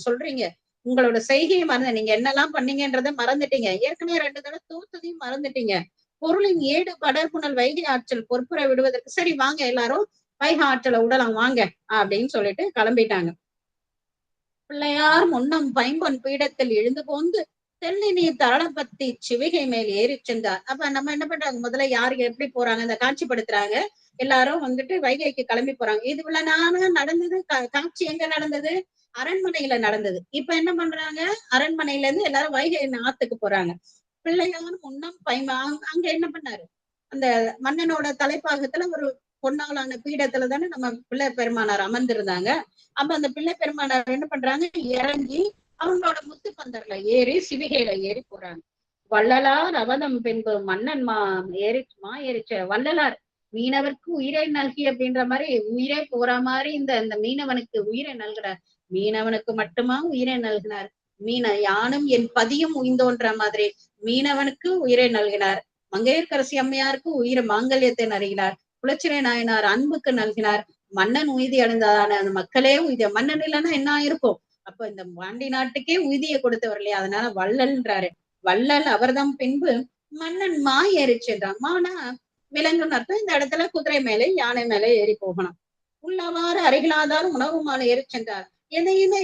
சொல்றீங்க, உங்களோட செய்கையை மறந்து நீங்க என்னெல்லாம் பண்ணீங்கன்றத மறந்துட்டீங்க, ஏற்கனவே 2 தடவை தோத்ததையும் மறந்துட்டீங்க. பொருளின் ஏடு படர்புணல் வைகை ஆற்றல் பொறுப்புற விடுவதற்கு சரி வாங்க எல்லாரும் வைகை ஆற்றலை விடலாம் வாங்க அப்படின்னு சொல்லிட்டு கிளம்பிட்டாங்க. பிள்ளையார் முன்னம் பைம்பொன் பீடத்தில் எழுந்து போந்து தென்னை நீர் தரளப்பத்தி சிவிகை மேல் ஏறி சென்றார். அப்ப நம்ம என்ன பண்றாங்க, முதல்ல யாரு எப்படி போறாங்க இந்த காட்சிப்படுத்துறாங்க. எல்லாரும் வந்துட்டு வைகைக்கு கிளம்பி போறாங்க. இது இவ்வளவு நடந்தது, காட்சி எங்க நடந்தது, அரண்மனையில நடந்தது. இப்ப என்ன பண்றாங்க, அரண்மனையில இருந்து எல்லாரும் வைகை ஆத்துக்கு போறாங்க. பிள்ளையார் முன்னம் அங்க என்ன பண்ணாரு, அந்த மன்னனோட தலைப்பாகத்துல ஒரு பொன்னாலான பீடத்துல தானே நம்ம பிள்ளை பெருமானார் அமர்ந்திருந்தாங்க. அப்ப அந்த பிள்ளை பெருமானார் என்ன பண்றாங்க, இறங்கி அவங்களோட முத்து பந்தர்ல ஏறி சிவிகையில ஏறி போறாங்க. வள்ளலார் அவதம் பின்பு மன்னன் ஏறிச்ச வள்ளலார் மீனவருக்கு உயிரை நல்கி அப்படின்ற மாதிரி உயிரே போற மாதிரி இந்த மீனவனுக்கு உயிரை நல்கிறார். மீனவனுக்கு மட்டுமா உயிரை நல்கினார், யானும் என் பதியும் உயிர்ந்தோன்ற மாதிரி மீனவனுக்கு உயிரை நல்கினார். மங்கையர்க்கரசி அம்மையாருக்கு உயிரை மாங்கல்யத்தை நல்கினார். குலச்சிறை நாயனார் அன்புக்கு நல்கினார். மன்னன் உய்தி அடைந்ததான அந்த மக்களே உய்தி, மன்னன் இல்லைன்னா என்ன இருக்கும். அப்ப இந்த பாண்டி நாட்டுக்கே உய்தியை கொடுத்தவர் இல்லையா, அதனால வள்ளல்ன்றாரு. வள்ளல் அவர்தான் பின்பு மன்னன் ஏறி சென்றான். மானா விலங்குன்னு அர்த்தம். இந்த இடத்துல குதிரை மேலே யானை மேலே ஏறி போகணும். உள்ளவாறு அருகிலாதாரும் உணவு மாலை ஏறி சென்றார். எதையுமே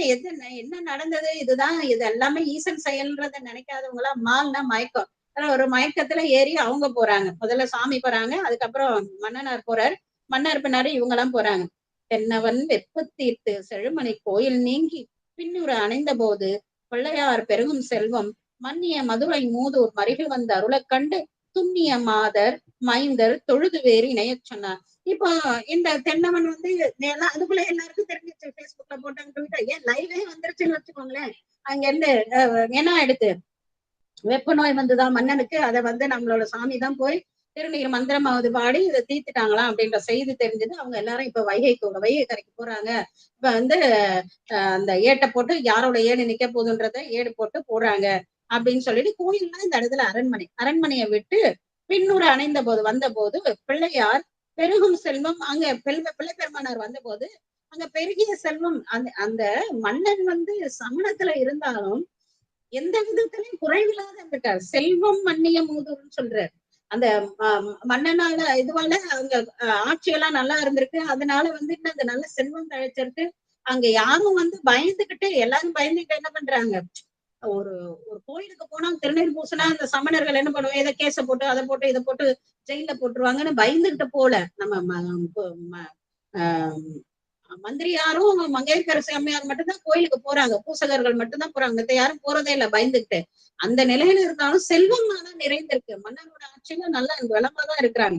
என்ன நடந்தது, இதுதான் இது எல்லாமே ஈசன் செயல்ன்றத நினைக்காதவங்களா, மால்னா மயக்கம், ஒரு மயக்கத்துல ஏறி அவங்க போறாங்க. முதல்ல சாமி போறாங்க, அதுக்கப்புறம் மன்னனார் போறார், மன்னர் பின்னாடி இவங்க எல்லாம் போறாங்க. தென்னவன் வெப்ப தீர்த்து செழுமணி கோயில் நீங்கி பின்னுறு அணைந்த போது பிள்ளையார் பெருகும் செல்வம் மன்னிய மதுரை மூதூர் மருகில் வந்த அருளை கண்டு துண்ணிய மாதர் மைந்தர் தொழுது வேறு இணைய சொன்னார். இப்போ இந்த தென்னவன் வந்து அதுக்குள்ள எல்லாருக்கும் தெரிஞ்சிச்சு, பேஸ்புக்ல போட்டாங்க, ஏன் லைவே வந்துருச்சுன்னு வச்சுக்கோங்களேன். அங்க இருந்து என்ன எடுத்து வெப்ப நோய் வந்துதான் மன்னனுக்கு, அதை வந்து நம்மளோட சாமி தான் போய் திருநீர் மந்திரமாவது பாடி இதை தீர்த்துட்டாங்களாம் அப்படின்ற செய்தி தெரிஞ்சது. அவங்க எல்லாரும் இப்ப வைகை கரைக்கு போறாங்க. இப்ப வந்து அந்த ஏட்டை போட்டு யாரோட ஏடு நிக்க போகுதுன்றத ஏடு போட்டு போறாங்க அப்படின்னு சொல்லிட்டு கோயில்னா இந்த இடத்துல அரண்மனையை விட்டு பின்னூறு அணைந்த போது வந்த போது பிள்ளையார் பெருகும் செல்வம் அங்க பிள்ளை பெருமானார் வந்த போது அங்க பெருகிய செல்வம். அந்த மன்னன் வந்து சமணத்துல இருந்தாலும் எந்த விதத்திலையும் குறைவில்லாத இருக்கார். செல்வம் மன்னிய மூதூர்னு சொல்றாரு. அந்த மன்னனால இதுவால அவங்க ஆட்சியெல்லாம் நல்லா இருந்திருக்கு. அதனால வந்து அந்த நல்ல செல்வம் தழைச்சிருக்கு. அங்க யாரும் வந்து பயந்துகிட்டு எல்லாரும் பயந்துகிட்டு என்ன பண்றாங்க, ஒரு கோயிலுக்கு போனா திருநீர் பூசினா அந்த சமணர்கள் என்ன பண்ணுவோம், இதை கேச போட்டு அதை போட்டு இதை போட்டு ஜெயில போட்டுருவாங்கன்னு பயந்துகிட்டு போல. நம்ம மந்திரியாரும் மங்கையர்க்கரசி அம்மையார் மட்டும்தான் கோயிலுக்கு போறாங்க, பூசகர்கள் மட்டும்தான் போறாங்க, மத்த யாரும் போறதே இல்லை பயந்துகிட்டு. அந்த நிலையில இருந்தாலும் செல்வம்னாதான் நிறைந்திருக்கு. மன்னனோட ஆட்சியில நல்லா வளமாதான் இருக்கிறாங்க.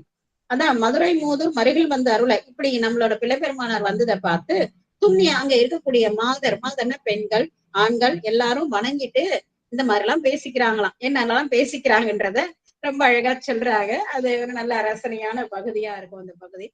அதான் மதுரை மூதூர் மருகில் வந்த அருளை இப்படி நம்மளோட பிள்ளை பெருமானார் வந்ததை பார்த்து துண்ணிய அங்க இருக்கக்கூடிய மாதர்னா பெண்கள் ஆண்கள் எல்லாரும் வணங்கிட்டு இந்த மாதிரி எல்லாம் பேசிக்கிறாங்களாம். என்னென்னலாம் பேசிக்கிறாங்கன்றத ரொம்ப அழகா சொல்றாங்க. அது ஒரு நல்ல ரசனையான பகுதியா இருக்கும். அந்த பகுதி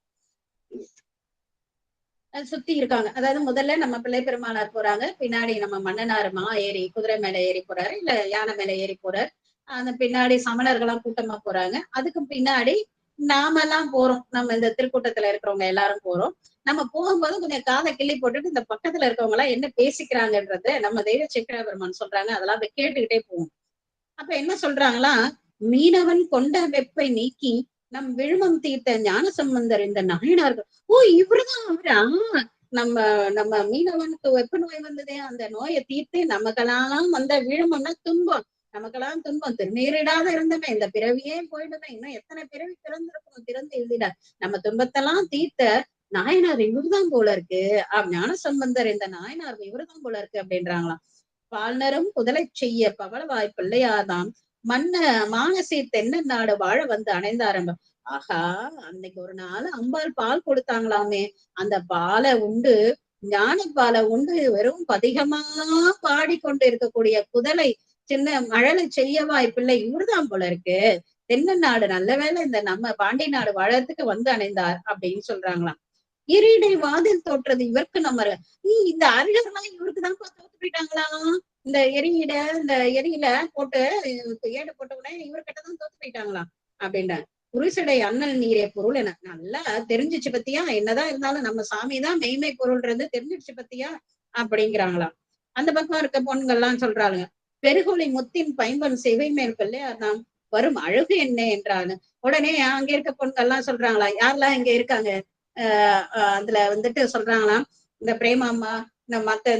சுத்தி இருக்காங்க. அதாவது முதல்ல நம்ம பிள்ளை பெருமானார் போறாங்க, பின்னாடி நம்ம மன்னனார் ஏறி குதிரை மேல ஏறி போறாரு, இல்ல யானை மேல ஏறி போறாரு. அந்த பின்னாடி சமணர்கள்லாம் கூட்டமா போறாங்க. அதுக்கு பின்னாடி நாமெல்லாம் போறோம், நம்ம இந்த திருக்கூட்டத்துல இருக்கிறவங்க எல்லாரும் போறோம். நம்ம போகும்போது கொஞ்சம் காதை கிள்ளி போட்டுட்டு இந்த பக்கத்துல இருக்கவங்க எல்லாம் என்ன பேசிக்கிறாங்கன்றத நம்ம தெய்வ சேக்கிழ பெருமான் சொல்றாங்க, அதெல்லாம் அதை கேட்டுக்கிட்டே போவோம். அப்ப என்ன சொல்றாங்களா, மீனவன் கொண்ட வெப்பை நீக்கி நம் விழுமம் தீர்த்த ஞானசம்பந்தர் இந்த நாயனார்கள். ஓ, இவருதான் அவரா? நம்ம நம்ம மீனவனுக்கு வெப்ப நோய் வந்ததே, அந்த நோயை தீர்த்து நமக்கெல்லாம் வந்த விழுமம்னா துன்பம், நமக்கெல்லாம் துன்பம், திருநீரிடாத இருந்தமே, இந்த பிறவியே போயிடுமே, இன்னும் எத்தனை பிறவி திறந்திருக்கணும், திறந்து எழுதிட நம்ம துன்பத்தெல்லாம் தீர்த்த நாயனார் இவருதான் போல இருக்கு. ஞானசம்பந்தர் இந்த நாயனார் இவருதான் போல இருக்கு அப்படின்றாங்களாம். பால்நரும் புதலை செய்ய பவளவாய் பிள்ளையாதாம் மன்ன மானசி தென்ன நாடு வாழ வந்து அணைந்தாரம்ப. ஆஹா, அன்னைக்கு ஒரு நாள் அம்பாள் பால் கொடுத்தாங்களாமே, அந்த பாலை உண்டு, ஞான பாலை உண்டு வெறும் பதிகமா பாடிக்கொண்டு இருக்கக்கூடிய குதலை சின்ன மழலை செய்யவாய் பிள்ளை இவருதான் போல இருக்கு. தென்னநாடு நல்ல வேளை இந்த நம்ம பாண்டி நாடு வாழறதுக்கு வந்து அணைந்தார் அப்படின்னு சொல்றாங்களாம். இரிடை வாதில் தோற்றது இவருக்கு நம்ம இந்த அரியர்லாம் இவருக்குதான் தோத்து போயிட்டாங்களா? இந்த எரியில போட்டு ஏடு போட்ட உடனே இவர்கிட்டதான் தோத்து போயிட்டாங்களா அப்படின்னா, குருசடை அண்ணல் நீரே பொருள் என நல்லா தெரிஞ்சிச்சு பத்தியா, என்னதான் இருந்தாலும் நம்ம சாமிதான் மெய்மை பொருள்ன்றது தெரிஞ்சிடுச்சு பத்தியா அப்படிங்கிறாங்களாம். அந்த பக்கம் இருக்க பொண்ணுங்கள்லாம் சொல்றாங்க, பெருகொலி முத்தின் பைம்பன் செவை மேல் பிள்ளையார் வரும் அழகு என்ன என்றான்னு. உடனே அங்க இருக்க பொண்ணுங்கள்லாம் சொல்றாங்களா, யாரெல்லாம் இங்க இருக்காங்க, அதுல வந்துட்டு சொல்றாங்களாம், இந்த பிரேமா அம்மா, இந்த மத்த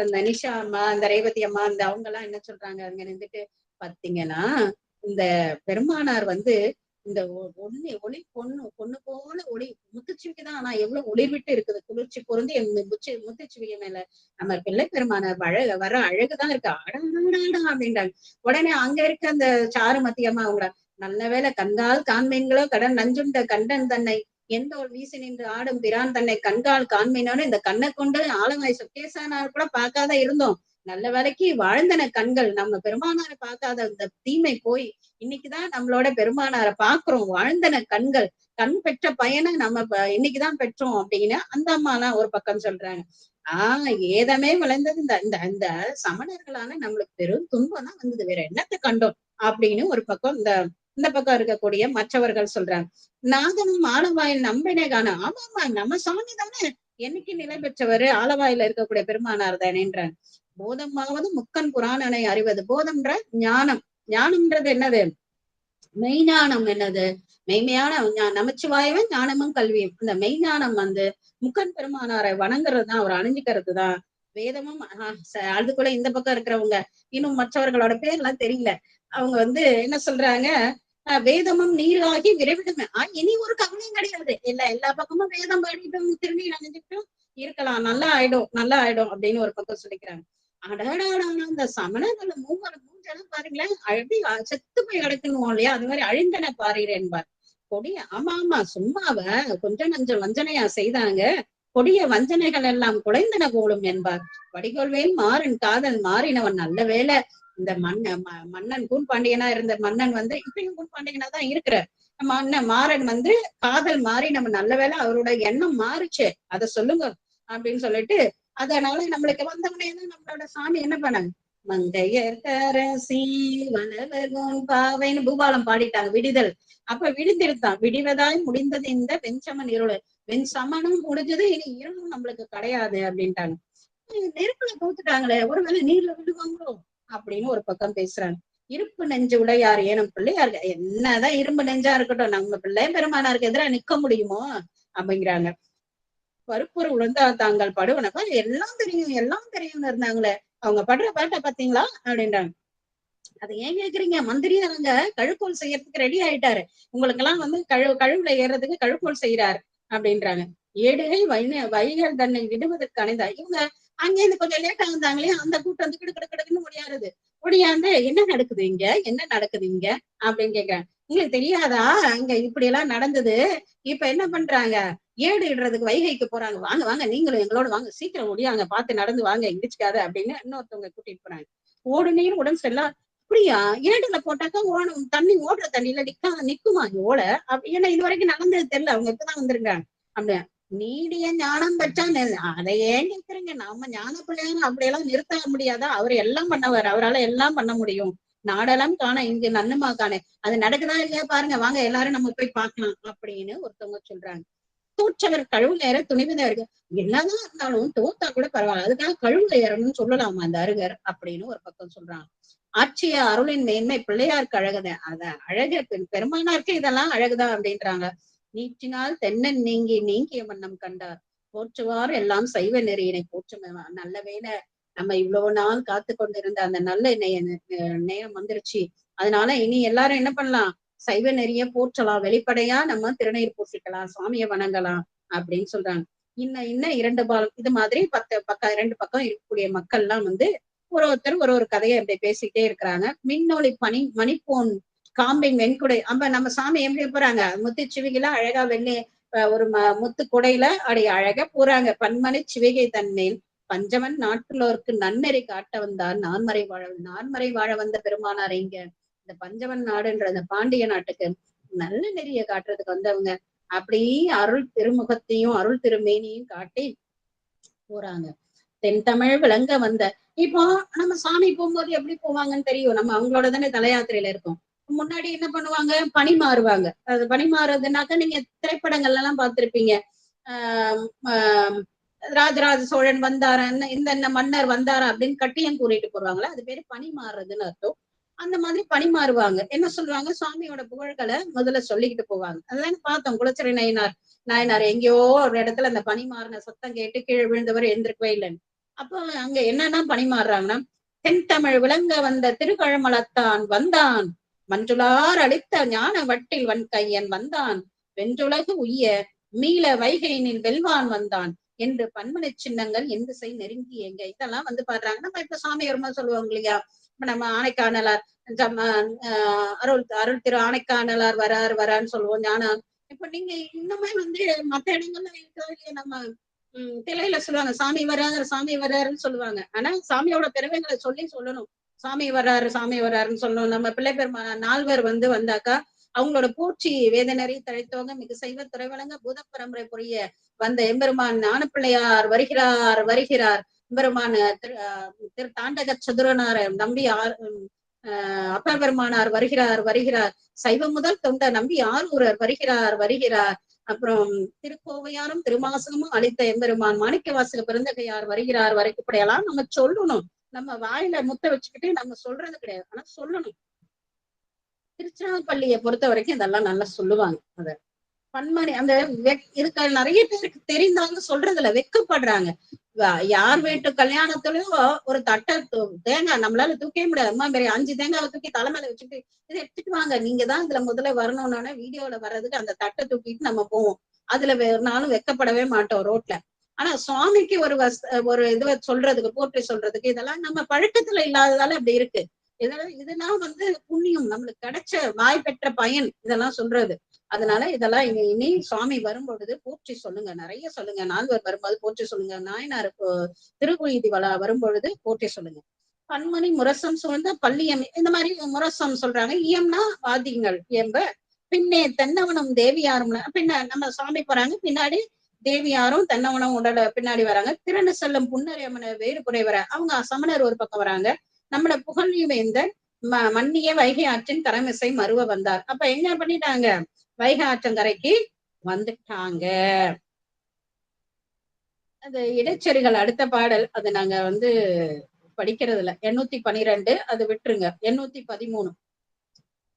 இந்த நிஷா அம்மா, இந்த ரேவதி அம்மா, இந்த அவங்க எல்லாம் என்ன சொல்றாங்க அங்க நின்றுட்டு, பாத்தீங்கன்னா இந்த பெருமானார் இந்த ஒளி பொண்ணு போல ஒளி முத்துச்சிவிக்குதான், ஆனா எவ்வளவு ஒளிர் விட்டு இருக்குது, குளிர்ச்சி பொருந்தி முத்துச்சிவிகை மேல நம்ம பிள்ளை பெருமானார் வர அழகுதான் இருக்கு, அடாடா அப்படின்றாங்க. உடனே அங்க இருக்க அந்த சாருமதி அம்மா அவங்க, நல்ல வேலை கண்கால் காண்மீன்களோ கடன் நஞ்சுண்ட கண்டன் தன்னை எந்த ஒரு வீசி நின்று ஆடும் பிரான் தன்னை கண்கால் காண்மீனோன்னு இந்த கண்ணை கொண்டு ஆலவாய் சொக்கேசானார் கூட பார்க்காத இருந்தோம், நல்ல வேலைக்கு வாழ்ந்தன கண்கள், நம்ம பெருமானாரை பார்க்காத அந்த தீமை போய் இன்னைக்குதான் நம்மளோட பெருமானாரை பாக்குறோம், வாழ்ந்தன கண்கள், கண் பெற்ற பயனை நம்ம இன்னைக்குதான் பெற்றோம் அப்படின்னு அந்த அம்மாலாம் ஒரு பக்கம் சொல்றாங்க. ஏதமே விளைந்தது இந்த இந்த சமணர்களால நம்மளுக்கு பெரும் துன்பம் தான் வந்தது, வேற என்னத்தை கண்டோம் அப்படின்னு ஒரு பக்கம் இந்த பக்கம் இருக்கக்கூடிய மற்றவர்கள் சொல்றாங்க. நாதனும் ஆலவாயில் நம்பினே காண, ஆமாமா நம்ம சாமி தானே என்னைக்கு நிலை பெற்றவர், ஆலவாயில இருக்கக்கூடிய பெருமானார் தானேன்றாங்க. போதமாவது முக்கன் புராணனை அறிவது, போதம்ன்ற ஞானம், ஞானம்ன்றது என்னது, மெய்ஞானம் என்னது, மெய்மையான நமச்சிவாயவன் ஞானமும் கல்வியும், அந்த மெய்ஞானம் முக்கன் பெருமானாரை வணங்குறதுதான், அவர் அணிஞ்சுக்கிறது தான் வேதமும். அதுக்குள்ள இந்த பக்கம் இருக்கிறவங்க இன்னும் மற்றவர்களோட பேர் எல்லாம் தெரியல, அவங்க என்ன சொல்றாங்க, வேதமும் நீராகி விரைவிடுமே, இனி ஒரு கவலையும் கிடையாது, எல்லா பக்கமும் வேதம் பாடிட்டும் திருநீர் அணிஞ்சிட்டும் இருக்கலாம், நல்லா ஆயிடும் அப்படின்னு ஒரு பக்கம் சொல்லிக்கிறாங்க. அடாடாடா, அந்த சமணர்கள் மூஞ்செல்லாம் பாருங்களேன், அழி செத்து போய் கிடக்கணும் இல்லையா, அது மாதிரி அழிந்தன பாரீர் என்பார். கொடிய ஆமா சும்மாவ கொஞ்சம் நஞ்சம் வஞ்சனையா செய்தாங்க, கொடிய வஞ்சனைகள் எல்லாம் குலைந்தன போலும் என்பார். வடிகொள்வேன் மாறன் காதல் மாறினவன் நல்ல வேலை, இந்த மன்னன் கூன்பாண்டியனா இருந்த மன்னன் இப்பயும் கூன்பாண்டியனா தான் இருக்கிற மன்னன் மாறன் காதல் மாறி நம்ம நல்ல வேலை அவரோட எண்ணம் மாறுச்சு, அத சொல்லுங்க அப்படின்னு சொல்லிட்டு, அதனால நம்மளுக்கு வந்தவனே நம்மளோட சாமி என்ன பண்ணாங்க, மங்கையரசி வனவர்கோன் பாவைன்னு பூபாலம் பாடிட்டாங்க, விடிதல். அப்ப விடிந்திருத்தான், விடிவதாய் முடிந்தது இந்த வெண்சமன் இருள், வெண் சமனும் முடிஞ்சது, இனி இருளும் நம்மளுக்கு கிடையாது அப்படின்ட்டாங்க. நெருப்புல தோத்துட்டாங்களே, ஒருவேளை நீர்ல விழுவாங்களோ அப்படின்னு ஒரு பக்கம் பேசுறாங்க. இருப்பு நெஞ்சு உடையார் ஏனும் பிள்ளையார், என்னதான் இரும்பு நெஞ்சா இருக்கட்டும், நம்ம பிள்ளை பெருமானாருக்கு எதிராக நிக்க முடியுமோ அப்படிங்கிறாங்க. பருப்புற உழந்தா தாங்கள் படுவனப்பா, எல்லாம் தெரியும் இருந்தாங்களே, அவங்க படுற பாட்டை பாத்தீங்களா அப்படின்றாங்க. அதை ஏன் கேக்குறீங்க, மந்திரியாரங்க கழுக்கோல் செய்யறதுக்கு ரெடி ஆயிட்டாரு, உங்களுக்கு எல்லாம் கழுவுல ஏறதுக்கு கழுக்கோல் செய்யறாரு அப்படின்றாங்க. ஏடுகை வைகள் தன்னை விடுவதற்கு அணைந்தா, இவங்க அங்கேருந்து கொஞ்சம் லேட்டா வந்தாங்களே, அந்த கூட்டம் கிடுக்கிடுன்னு முடியாந்து என்ன நடக்குது இங்க அப்படின்னு கேக்குறாங்க. உங்களுக்கு தெரியாதா இங்க இப்படி எல்லாம் நடந்தது, இப்ப என்ன பண்றாங்க, ஏடு இடுறதுக்கு வைகைக்கு போறாங்க, வாங்க நீங்களும் எங்களோட வாங்க, சீக்கிரம் முடியாங்க, பார்த்து நடந்து வாங்க, இடிச்சுக்காத அப்படின்னு இன்னொருத்தவங்க கூட்டிட்டு போறாங்க. ஓடு நீர் உடன் செல்லா, அப்படியா, ஏடுல போட்டாக்கா தண்ணி ஓடுற தண்ணியில நிக்குமா ஓலை, ஏன்னா இது வரைக்கும் நடந்தது தெரியல, அவங்க இப்பதான் வந்திருக்காங்க அப்படியா, நீடிய ஞானம் பெற்றா அதை ஏன் கேக்குறீங்க, நாம ஞான பிள்ளையாரும் அப்படியெல்லாம் நிறுத்த முடியாதா, அவர் எல்லாம் பண்ணவர், அவரால் எல்லாம் பண்ண முடியும், நாடெல்லாம் காண இங்கு நன்னுமா காண, அது நடக்குதா இல்லையா பாருங்க, வாங்க எல்லாரும் நம்ம போய் பார்க்கலாம் அப்படின்னு ஒருத்தவங்க சொல்றாங்க. தூற்றவர் கழுவுல ஏற துணிவுதான் இருக்கு, என்னதான் இருந்தாலும் தோத்தா கூட பரவாயில்ல, அதுக்காக கழுவுல ஏறணும்னு சொல்லலாமா அந்த அருகர் அப்படின்னு ஒரு பக்கம் சொல்றாங்க. ஆட்சிய அருளின் மேன்மை பிள்ளையாருக்கு அழகுதான். அத அழகு பெருமானாருக்கு இதெல்லாம் அழகுதான் அப்படின்றாங்க. நீற்றினால் தென்னன் நீங்கி நீங்கிய வண்ணம் கண்டார் போற்றுவார் எல்லாம் சைவ நெறியினை போற்றும். நல்ல வேளை நம்ம இவ்வளவு நாள் காத்து கொண்டிருந்த அந்த நல்ல நேரம் வந்துருச்சு. அதனால இனி எல்லாரும் என்ன பண்ணலாம், சைவ நெறிய போற்றலாம், வெளிப்படையா நம்ம திருநீர் பூசிக்கலாம், சுவாமியை வணங்கலாம் அப்படின்னு சொல்றாங்க. இன்னும் 2 பால் இது மாதிரி 10 பக்கம் 2 பக்கம் இருக்கக்கூடிய மக்கள் எல்லாம் வந்து ஒருத்தர் ஒரு கதையை அப்படி பேசிக்கிட்டே இருக்கிறாங்க. மின்னொளி மணிப்போன் காம்பின் வெண்குடை. நம்ம சாமி எப்படி போறாங்க, முத்து சிவிகைல அழகா ஒரு முத்து குடையில அப்படி அழகா போறாங்க. பன்மணி சிவிகை தன்மேல் பஞ்சவன் நாட்டுலோருக்கு நன்னெறி காட்ட வந்தார் நான்மறை வாழ வந்த பெருமானார். இங்க இந்த பஞ்சவன் நாடுன்ற அந்த பாண்டிய நாட்டுக்கு நல்ல நெறிய காட்டுறதுக்கு வந்தவங்க. அப்படி அருள் திருமுகத்தையும் அருள் திருமேனியும் காட்டி போறாங்க. தென் தமிழ் விளங்க வந்த. இப்போ நம்ம சாமி போகும்போது எப்படி போவாங்கன்னு தெரியும், நம்ம அவங்களோட தானே தல யாத்திரையில இருக்கோம். முன்னாடி என்ன பண்ணுவாங்க, பனி மாறுவாங்க. அது பனி மாறுறதுனாக்க நீங்க திரைப்படங்கள்ல எல்லாம் பார்த்திருப்பீங்க. ராஜராஜ சோழன் வந்தாரா, இந்த மன்னர் வந்தாரா அப்படின்னு கட்டியம் கூறிட்டு போடுவாங்களா, அது பேரு பனி மாறுறதுன்னு அர்த்தம். அந்த மாதிரி பனி மாறுவாங்க. என்ன சொல்லுவாங்க, சுவாமியோட புகழ்களை முதல்ல சொல்லிக்கிட்டு போவாங்க. அதெல்லாம் பார்த்தோம். குலச்சிறை நாயனார் எங்கேயோ ஒரு இடத்துல அந்த பனி மாறின சத்தம் கேட்டு கீழே விழுந்தவர் எழுந்திருக்கவே இல்லைன்னு. அப்போ அங்க என்னன்னா பனி மாறுறாங்கன்னா, தென்தமிழ் விளங்க வந்த திருக்கழமலத்தான் வந்தான் மஞ்சுளார் அளித்த ஞான வட்டில் கையன் வந்தான் வென்றுலகு உய்ய மீள வைகையினில் வெல்வான் வந்தான் என்று பன்மனை சின்னங்கள் எந்த செய் நெருங்கி எங்க இதெல்லாம் வந்து பாடுறாங்க. நம்ம இப்ப சாமி வரும்போது சொல்லுவாங்க இல்லையா, இப்ப நம்ம ஆணைக்கானலார் அருள் திரு ஆணைக்கானலார் வரான்னு சொல்லுவோம். ஞானம் இப்ப நீங்க இன்னுமே வந்து மத்த இடங்கள்ல இருக்கோ இல்லையா, நம்ம திலையில சொல்லுவாங்க சாமி வர்றாருன்னு சொல்லுவாங்க. ஆனா சாமியோட பெருமைகளை சொல்லணும். சாமி வர்றாருன்னு சொல்லணும். நம்ம பிள்ளை பெருமான 4 பேர் வந்தாக்கா அவங்களோட பூச்சி வேதனரை தழைத்தோங்க மிக செய்வ துறைவழங்க பூத பரம்பரை புரிய வந்த எம்பெருமான் ஞானப்பிள்ளையார் வருகிறார். எம்பெருமான் திரு தாண்டக சதுரனார் நம்பி அப்பர் பெருமானார் வருகிறார். சைவம் முதல் தொண்ட நம்பி ஆரூரர் வருகிறார். அப்புறம் திருக்கோவையாரும் திருமாசகமும் அளித்த எம்பெருமான் மாணிக்க வாசக பிறந்தகையார் வருகிறார். இப்படியெல்லாம் நம்ம சொல்லணும். நம்ம வாயில முத்த வச்சுக்கிட்டு நம்ம சொல்றது கிடையாது, ஆனா சொல்லணும். திருச்சிராப்பள்ளியை பொறுத்த வரைக்கும் இதெல்லாம் நல்லா சொல்லுவாங்க. அத பன்மணி அந்த இதுக்கு நிறைய பேருக்கு தெரிந்தாங்க சொல்றதுல வெக்கப்படுறாங்க. யார் வீட்டு கல்யாணத்துலயும் ஒரு தட்டை தேங்காய் நம்மளால தூக்கவே முடியாது. அம்மா பெரிய 5 தேங்காவை தூக்கி தலைமையில வச்சுட்டு இதை எடுத்துட்டு வாங்க, நீங்க தான் இதுல முதல்ல வரணும்னா வீடியோல வர்றதுக்கு அந்த தட்டை தூக்கிட்டு நம்ம போவோம். அதுல நானும் வெக்கப்படவே மாட்டோம் ரோட்ல. ஆனா சுவாமிக்கு ஒரு இதுவை சொல்றதுக்கு போற்றி சொல்றதுக்கு இதெல்லாம் நம்ம பழக்கத்துல இல்லாததால அப்படி இருக்கு. இதெல்லாம் வந்து புண்ணியம், நம்மளுக்கு கிடைச்ச வாய் பெற்ற பயன் இதெல்லாம் சொல்றது. அதனால இதெல்லாம் இனி சுவாமி வரும்பொழுது போற்றி சொல்லுங்க, நிறைய சொல்லுங்க. 4 வரும்போது போற்றி சொல்லுங்க. நாயனாருக்கு திருக்குயிதி வரும்பொழுது போற்றி சொல்லுங்க. பன்மணி முரசம் சூழ்ந்த பள்ளியம் இந்த மாதிரி முரசம் சொல்றாங்க. இயம்னா வாத்தியங்கள் இயம்ப. பின்னே தென்னவனம் தேவியாரும் பின்ன நம்ம சாமி போறாங்க, பின்னாடி தேவியாரும் தென்னவனம் உடல பின்னாடி வராங்க. திறனு செல்லும் புன்னரியம்மன வேறு குறைவர அவங்க சமணர் ஒரு பக்கம் வராங்க. நம்மள புகழ்வேந்தன் மன்னிய வைகை ஆற்றின் கரமிசை மருவ வந்தார். அப்ப என்ன பண்ணிட்டாங்க, வைகை ஆற்றங்கரைக்கு வந்துட்டாங்க. அது இடைச்செறிகள் அடுத்த பாடல், அது நாங்க வந்து படிக்கிறதுல 812 அது விட்டுருங்க. 813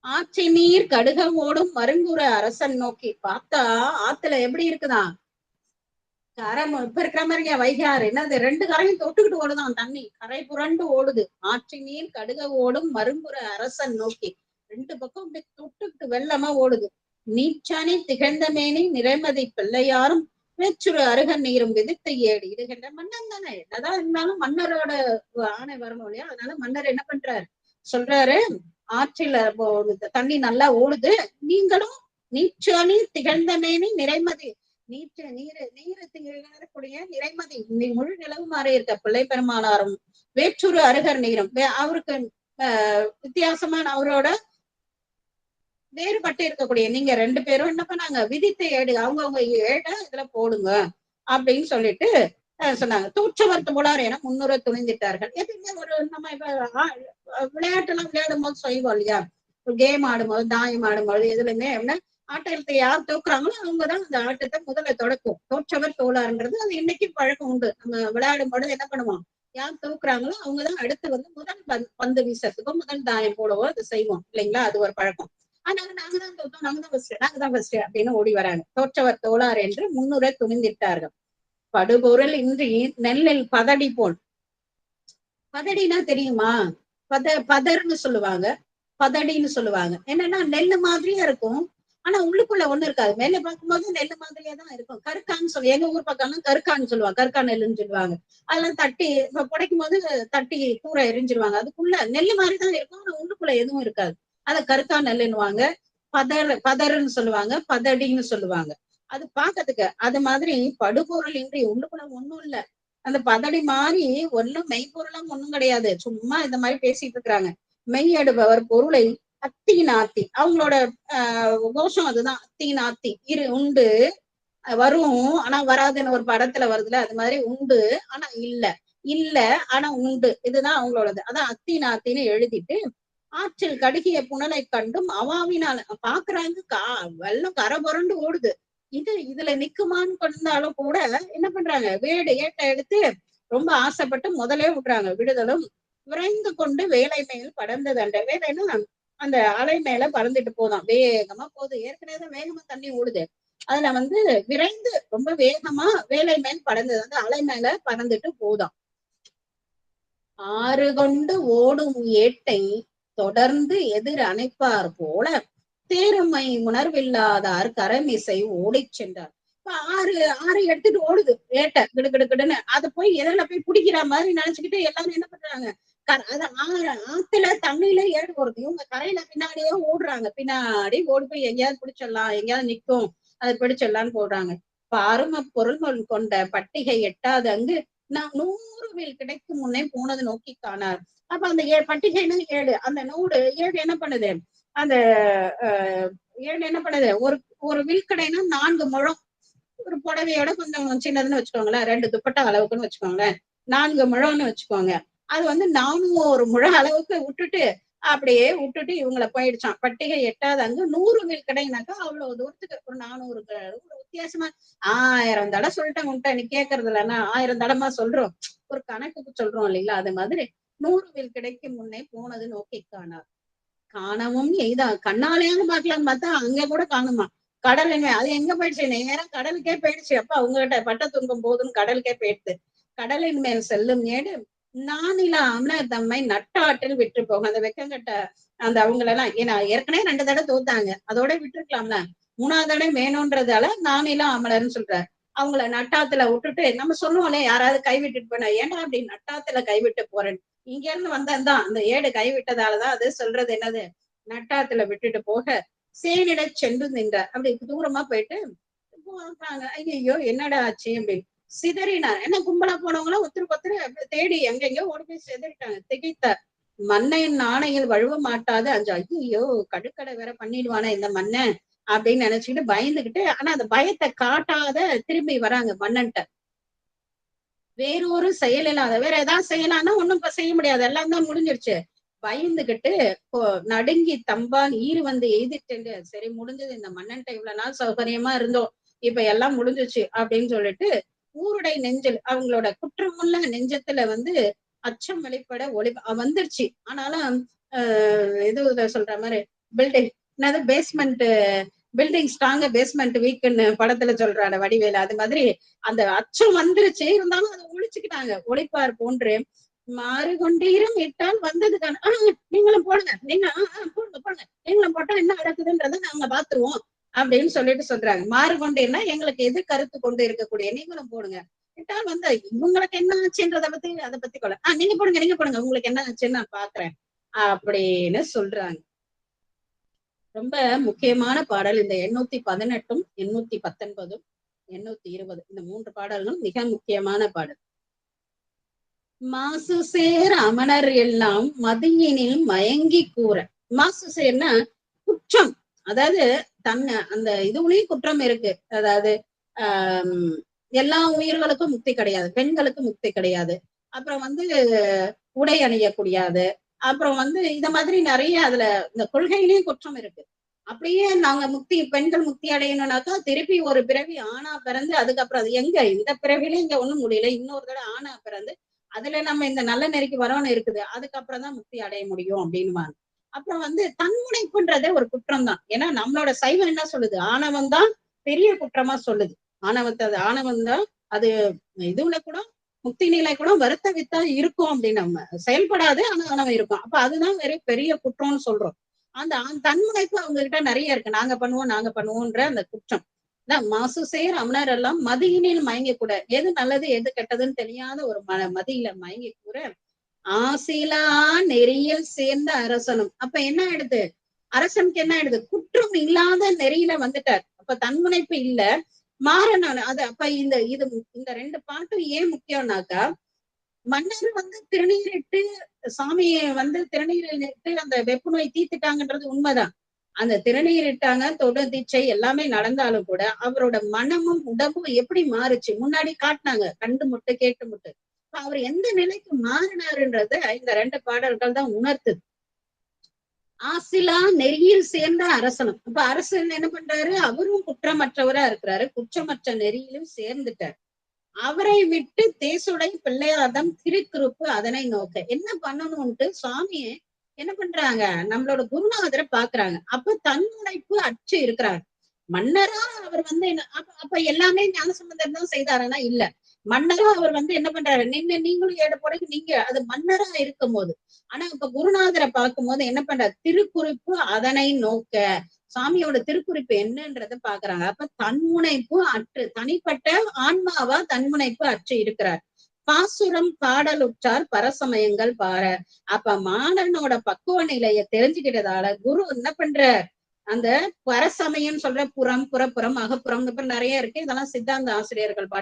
ஆட்சி நீர் கடுக ஓடும் மருங்குற அரசன் நோக்கி. பார்த்தா ஆத்துல எப்படி இருக்குதான் கரம் இப்ப இருக்கிற மாதிரி வைகாறு என்னது 2 கரையும் தொட்டுக்கிட்டு ஓடுதான் தண்ணி, கரை புரண்டு ஓடுது. ஆட்சி நீர் கடுக ஓடும் மருங்குற அரசன் நோக்கி 2 பக்கம் அப்படி தொட்டுக்கிட்டு வெள்ளமா ஓடுது. நீச்சானி திகழ்ந்த மேனி நிறைமதி பிள்ளையாரும் வேச்சுரு அருகன் நீரும் விதித்து ஏடு இடுகின்ற மன்னன் தானே. என்னதான் இருந்தாலும் மன்னரோட ஆணை வரணும் இல்லையா, அதனால மன்னர் என்ன பண்றாரு சொல்றாரு, ஆற்றில தண்ணி நல்லா ஓடுது, நீங்களும் நீச்சானி திகழ்ந்த மேனி நிறைமதி நீரு திகழக்கூடிய நிறைமதி முழு நிலவு மாறி இருக்க பிள்ளை பெருமானாரும் வேற்றுரு அருகர் நீரும் அவருக்கு வித்தியாசமான அவரோட வேறுபட்டு இருக்கக்கூடிய நீங்க 2 பேரும் என்ன பண்ணாங்க, விதித்த ஏடு அவங்கவுங்க ஏட இதுல போடுங்க அப்படின்னு சொல்லிட்டு சொன்னாங்க. தூற்றவர்த்து போலார் என 300 துணிந்துட்டார்கள். எதுவுமே ஒரு நம்ம இப்ப விளையாட்டு எல்லாம் விளையாடும் போது செய்வோம் இல்லையா, கேம் ஆடும்போது தாயம் ஆடும்போது எதுலையுமே ஆட்டத்தை யார் தோக்குறாங்களோ அவங்கதான் அந்த ஆட்டத்தை முதல்ல தொடக்கும். தோற்றவர் தோழார்ன்றது அது இன்னைக்கு பழக்கம் உண்டு. நம்ம விளையாடும் பொழுது என்ன பண்ணுவோம், யார் தூக்குறாங்களோ அவங்கதான் அடுத்து வந்து முதல் பந்து வீசறதுக்கோ முதல் தாயம் போடவோ அது செய்வோம் இல்லைங்களா? அது ஒரு பழக்கம். அதனால நாங்க தான் தோத்தோம், நாங்க தான் ஃபர்ஸ்ட் அப்படின்னு ஓடி வராங்க. தோற்றவர் தோளார் என்று முன்னுரை துணிந்திட்டார்கள். படுபொருள் இன்றி நெல்லில் பதடி போல். பதடினா தெரியுமா? பதர்ன்னு சொல்லுவாங்க, பதடின்னு சொல்லுவாங்க. என்னன்னா நெல்லு மாதிரியே இருக்கும், ஆனா உள்ளுக்குள்ள ஒண்ணு இருக்காது. மேல பார்க்கும்போது நெல்லு மாதிரியே தான் இருக்கும். கருக்கான்னு சொல்லி எங்க ஊர் பக்கம்லாம் கருக்கான்னு சொல்லுவாங்க, கருக்கா நெல்லுன்னு சொல்லுவாங்க. அதெல்லாம் தட்டி புடைக்கும் போது தட்டி தூர எரிஞ்சிருவாங்க. அதுக்குள்ள நெல்லு மாதிரிதான் இருக்கும், ஆனா உள்ளுக்குள்ள எதுவும் இருக்காது. அத கருக்கா நெல்லுன்னுவாங்க. பதர்ன்னு சொல்லுவாங்க, பதடின்னு சொல்லுவாங்க. அது பாக்கிறதுக்கு அது மாதிரி படுபொருள் இன்றி உள்ளுக்குள்ள ஒண்ணும் இல்ல. அந்த பதடி மாதிரி ஒண்ணும் மெய்ப்பொருளும் ஒண்ணும் கிடையாது. சும்மா இந்த மாதிரி பேசிட்டு இருக்கிறாங்க. மெய்யடுபவர் பொருளை அத்தின் ஆத்தி, அவங்களோட கோஷம் அதுதான். அத்தின் ஆத்தி இரு உண்டு வரும் ஆனா வராதுன்னு ஒரு படத்துல வருதுல, அது மாதிரி உண்டு ஆனா இல்ல ஆனா உண்டு, இதுதான் அவங்களோடது. அதான் அத்தின் ஆத்தின்னு எழுதிட்டு ஆற்றில் கடுகிய புனலை கண்டும் அவாவினால பாக்குறாங்க, வெள்ளம் கரை புரண்டு ஓடுது. இதுல நிக்குமான்னு கொண்டாலும் கூட என்ன பண்றாங்க, வேடு ஏட்ட எடுத்து ரொம்ப ஆசைப்பட்டு முதலே விடுறாங்க. விடுதலும் விரைந்து கொண்டு வேலை மேல் படர்ந்தது. அந்த வேலைன்னா அந்த அலை மேல பறந்துட்டு போதான், வேகமா போகுது. ஏற்கனவே வேகமா தண்ணி ஓடுது, அதுல வந்து விரைந்து ரொம்ப வேகமா வேலை மேல் படர்ந்தது, அந்த அலை மேல பறந்துட்டு போதாம். ஆறு கொண்டு ஓடும் ஏட்டை தொடர்ந்து எதிர் அணைப்பார் போல தேருமை உணர்வில்லாதார் கரமிசை ஓடிச் சென்றார். இப்ப ஆறு எடுத்துட்டு ஓடுது ஏட்ட கிடுகிடுன்னு, அதை போய் எதிரில போய் பிடிக்கிற மாதிரி நினைச்சுக்கிட்டு எல்லாரும் என்ன பண்றாங்க, ஆத்துல தண்ணியில ஏடு போறது, இவங்க கரையில பின்னாடியே ஓடுறாங்க. பின்னாடி ஓடி போய் எங்கேயாவது பிடிச்சிடலாம், எங்கேயாவது நிக்கும், அதை பிடிச்சிடலான்னு போடுறாங்க. பாரும பொருள் கொண்ட பட்டிகை எட்டாது அங்கு நான் 100 வில் கிடைக்கும் முன்னே போனது நோக்கி காணார். அப்ப அந்த பட்டிகைன்னு 7, அந்த 7 என்ன பண்ணுது, அந்த ஏடு என்ன பண்ணுது, ஒரு வில்கடைனா 4 முழம், ஒரு புடவையோட கொஞ்சம் சின்னதுன்னு வச்சுக்கோங்களேன், 2 துப்பட்டா அளவுக்குன்னு வச்சுக்கோங்களேன், 4 முழம்னு வச்சுக்கோங்க. அது வந்து 400 முழம் அளவுக்கு விட்டுட்டு அப்படியே விட்டுட்டு இவங்களை போயிடுச்சான். பட்டிகை எட்டாது அங்கு 100 வில் கடைனாக்கா அவ்வளவு தூரத்துக்கு ஒரு 400 வித்தியாசமா 1000 தடவை சொல்லிட்டேன் உன்ட்ட, நீ கேட்கறது இல்லைன்னா 1000 தடமா சொல்றோம், ஒரு கணக்குக்கு சொல்றோம் இல்லைங்களா? அது மாதிரி 100 வில் கிடைக்கும் முன்னே போனது நோக்கி காணார். காணவும் எய்தா கண்ணாலேயாவது பாக்கலாம்னு பார்த்தா அங்க கூட காணுமா. கடலுங்க அது எங்க போயிடுச்சு, நேரம் கடலுக்கே போயிடுச்சு. அப்ப அவங்ககிட்ட பட்ட துன்பம் போதுன்னு கடலுக்கே போயிடுது. கடலின் மேல் செல்லும் ஏடு நானிலாம்ல தம்மை நட்டாற்றில் விட்டு போகும். அந்த வெக்கங்கட்ட அந்த அவங்களெல்லாம் ஏன்னா ஏற்கனவே 2 தடவை தோத்தாங்க, அதோட விட்டுருக்கலாம்ல. 3ஆவது தடவை வேணும்ன்றதால நானிலா அமலர்னு சொல்றாரு. அவங்கள நட்டாத்துல விட்டுட்டு நம்ம சொல்லுவோம்ல, யாராவது கைவிட்டுட்டு போனா ஏன்னா அப்படி நட்டாத்துல கைவிட்டு போறேன்னு, இங்க இருந்து வந்ததுதான் அந்த ஏடு கைவிட்டதாலதான் அது சொல்றது என்னது, நட்டாத்துல விட்டுட்டு போக சேனிட சென்று நின்ற. அப்படி தூரமா போயிட்டு போறாங்க. ஐயோ என்னடா ஆச்சு அப்படின்னு சிதறினார். என்ன கும்பலா போனவங்களும் ஒருத்தருக்கு தேடி எங்கெங்கயோ ஓடி போய் சிதறிட்டாங்க. திகைத்தார். மண்ணையின் நாணையில் வழுவ மாட்டாது அஞ்சு. ஐயோ கடுக்கடை வேற பண்ணிடுவானே இந்த மண்ணை அப்படின்னு நினைச்சுக்கிட்டு பயந்துகிட்டு, ஆனா அந்த பயத்தை காட்டாத திரும்பி வராங்க மன்னன்ட்ட. வேறொரு செயல் இல்லாத, வேற ஏதாவது செய்யலாம்னா ஒண்ணும் இப்ப செய்ய முடியாது, எல்லாம் தான் முடிஞ்சிருச்சு. பயந்துகிட்டு நடுங்கி தம்பால் ஈறு வந்து எய்திட்டு, சரி முடிஞ்சது, இந்த மன்னன்ட்ட இவ்வளவு நாள் சௌகரியமா இருந்தோம், இப்ப எல்லாம் முடிஞ்சிச்சு அப்படின்னு சொல்லிட்டு ஊருடை நெஞ்சில் அவங்களோட குற்றமுள்ள நெஞ்சத்துல வந்து அச்சம் வெளிப்பட ஒளி வந்துருச்சு. ஆனாலும் இது சொல்ற மாதிரி பில்டிங் என்னது பேஸ்மெண்ட் பில்டிங் ஸ்ட்ராங்க பேஸ்மெண்ட் வீக்குன்னு படத்துல சொல்றாரு வடிவேலு, அது மாதிரி அந்த அச்சம் வந்துருச்சு. இருந்தாலும் அதை ஒழிச்சுக்கிட்டாங்க. ஒழிப்பார் போன்று மாறு கொண்டீரும் இட்டால் வந்ததுக்கான நீங்களும் போடுங்க, நீங்க போடுங்க போடுங்க, நீங்களும் போட்டா என்ன நடக்குதுன்றத நாங்க பாத்துருவோம் அப்படின்னு சொல்லிட்டு சொல்றாங்க. மாறு கொண்டீர்னா எங்களுக்கு எது கருத்து கொண்டு இருக்கக்கூடிய நீங்களும் போடுங்க, இட்டால் வந்து இவங்களுக்கு என்ன ஆச்சுன்றத பத்தி அதை பத்தி கொள்ள நீங்க போடுங்க உங்களுக்கு என்ன ஆச்சுன்னு நான் பாக்குறேன் அப்படின்னு சொல்றாங்க. ரொம்ப முக்கியமான பாடல் இந்த 818, 819, 820 இந்த 3 பாடல்களும் மிக முக்கியமான பாடல். மாசு சேர் அமனர் எல்லாம் மதியினில் மயங்கி கூற. மாசு சேர்னா குற்றம், அதாவது அந்த இதுலயும் குற்றம் இருக்கு. அதாவது எல்லா உயிர்களுக்கும் முக்தி கிடையாது, பெண்களுக்கு முக்தி கிடையாது, அப்புறம் வந்து உடை அணியக்கூடியாது, அப்புறம் வந்து இந்த மாதிரி நிறைய அதுல இந்த கொள்கையிலயும் குற்றம் இருக்கு. அப்படியே நாங்க பெண்கள் முக்தி அடையணும்னாக்கா திருப்பி ஒரு பிறவி ஆணா பிறந்து அதுக்கப்புறம் அது எங்க இந்த பிறவில இங்க ஒண்ணும் முடியல, இன்னொரு தடவை ஆணா பிறந்து அதுல நம்ம இந்த நல்ல நெறிக்கு வரோன்னு இருக்குது, அதுக்கப்புறம் தான் முக்தி அடைய முடியும் அப்படின்னுவாங்க. அப்புறம் தன்முனைப்புன்றதே ஒரு குற்றம் தான். ஏன்னா நம்மளோட சைவம் என்ன சொல்லுது, ஆணவம் தான் பெரிய குற்றமா சொல்லுது. ஆணவம் தான் அது இதுல கூட முக்தி நிலை கூட வருத்த வித்தா இருக்கும் அப்படின்னு நம்ம செயல்படாது, ஆனா ஆணவம் இருக்கும். அப்ப அதுதான் பெரிய குற்றம்னு சொல்றோம். அந்த தன்முனைப்பு அவங்க கிட்ட நிறைய இருக்கு. நாங்க பண்ணுவோம்ன்ற அந்த குற்றம். மாசு சேர் அமனர் எல்லாம் மதியினில் மயங்கி கூட, எது நல்லது எது கெட்டதுன்னு தெரியாத ஒரு மதியில மயங்கி கூட ஆசிலா நெறியில் சேர்ந்த அரசனும். அப்ப என்ன ஆயிடுது, அரசனுக்கு என்ன ஆயிடுது, குற்றம் இல்லாத நெறியில வந்துட்டார். அப்ப தன்முனைப்பு இல்ல, மாறனான அது. அப்ப இந்த 2 பாட்டும் ஏன் முக்கியம்னாக்கா, மன்னர் திருநீரிட்டு சாமியை திருநீரிட்டு அந்த வெப்பு நோய் தீர்த்துட்டாங்கன்றது உண்மைதான். அந்த திருநீரிட்டாங்க, தொடு தீட்சை எல்லாமே நடந்தாலும் கூட அவரோட மனமும் உடம்பும் எப்படி மாறுச்சு, முன்னாடி காட்டினாங்க, கண்டு முட்டு கேட்டு முட்டு. அவர் எந்த நிலைக்கு மாறினாருன்றத இந்த 2 பாடல்கள் தான் உணர்த்துது. ஆசிலா நெறியில் சேர்ந்த அரசனும். அப்ப அரசன் என்ன பண்றாரு, அவரும் குற்றமற்றவரா இருக்கிறாரு, குற்றமற்ற நெறியிலும் சேர்ந்துட்டார். அவரை விட்டு தேசுடை பிள்ளையாதம் திருக்குறுப்பு அதனை நோக்க என்ன பண்ணணும்ட்டு சுவாமியை என்ன பண்றாங்க, நம்மளோட குருநாதரை பாக்குறாங்க. அப்ப தன்முனைப்பு அற்று இருக்கிறாங்க. மன்னரா அவர் அப்ப எல்லாமே ஞானசம்பந்தர் தான் செய்தாருன்னா இல்ல, மன்னரா அவர் என்ன பண்றாரு, நீங்களும் ஏட போட நீங்க அது மன்னரா இருக்கும் போது. ஆனா இப்ப குருநாதரை பார்க்கும் போது என்ன பண்றாரு, திருக்குறிப்பு அதனை நோக்க, சாமியோட திருக்குறிப்பு என்னன்றத பாக்குறாங்க. அப்ப தன்முனைப்பு அற்று, தனிப்பட்ட ஆன்மாவா தன்முனைப்பு அற்று இருக்கிறார். பாசுரம் பாடலுற்றார் பரசமயங்கள் பார. அப்ப மாணவனோட பக்குவ நிலைய தெரிஞ்சுக்கிட்டதால குரு என்ன பண்ற, அந்த பரசமயம் சொல்ற புறம் புறப்புறம் அகப்புறம் நிறைய இருக்கு. இதெல்லாம் சித்தாந்த ஆசிரியர்கள்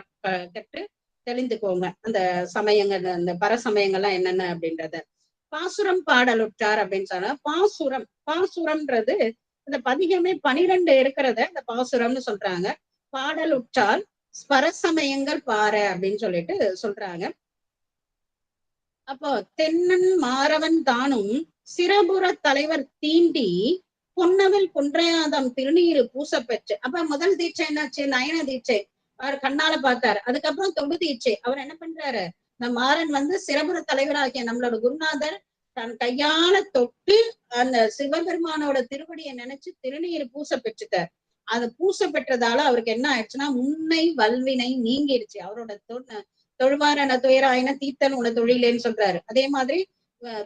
கற்று தெளிந்துக்கோங்க, அந்த சமயங்கள், அந்த பரசமயங்கள்லாம் என்னென்ன அப்படின்றத. பாசுரம் பாடலுற்றார் அப்படின்னு சொன்னா, பாசுரம்ன்றது இந்த பதிகமே 12 இருக்கிறத இந்த பாசுரம்னு சொல்றாங்க. பாடலுற்றால் பரசமயங்கள் பாரு அப்படின்னு சொல்லிட்டு சொல்றாங்க. அப்போ தென்னன் மாறவன் தானும் சிறபுற தலைவர் தீண்டி பொன்னவில் குன்றையாதம் திருநீரு பூச பெற்று. அப்ப முதல் தீட்சை என்னாச்சு, நயன தீட்சை, அவர் கண்ணால பார்த்தாரு. அதுக்கப்புறம் தொடு தீட்சை, அவர் என்ன பண்றாரு, இந்த மாறன் சிறபுற தலைவராகிய நம்மளோட குருநாதர் தன் கையால தொட்டு அந்த சிவபெருமானோட திருவடியை நினைச்சு திருநீர் பூச பெற்றுட்டார். அதை பூச பெற்றதால அவருக்கு என்ன ஆயிடுச்சுன்னா, முன்னை வல்வினை நீங்கிடுச்சு. அவரோட தொழுவாரான துயராயின தீர்த்தல் உன தொழிலேன்னு சொல்றாரு. அதே மாதிரி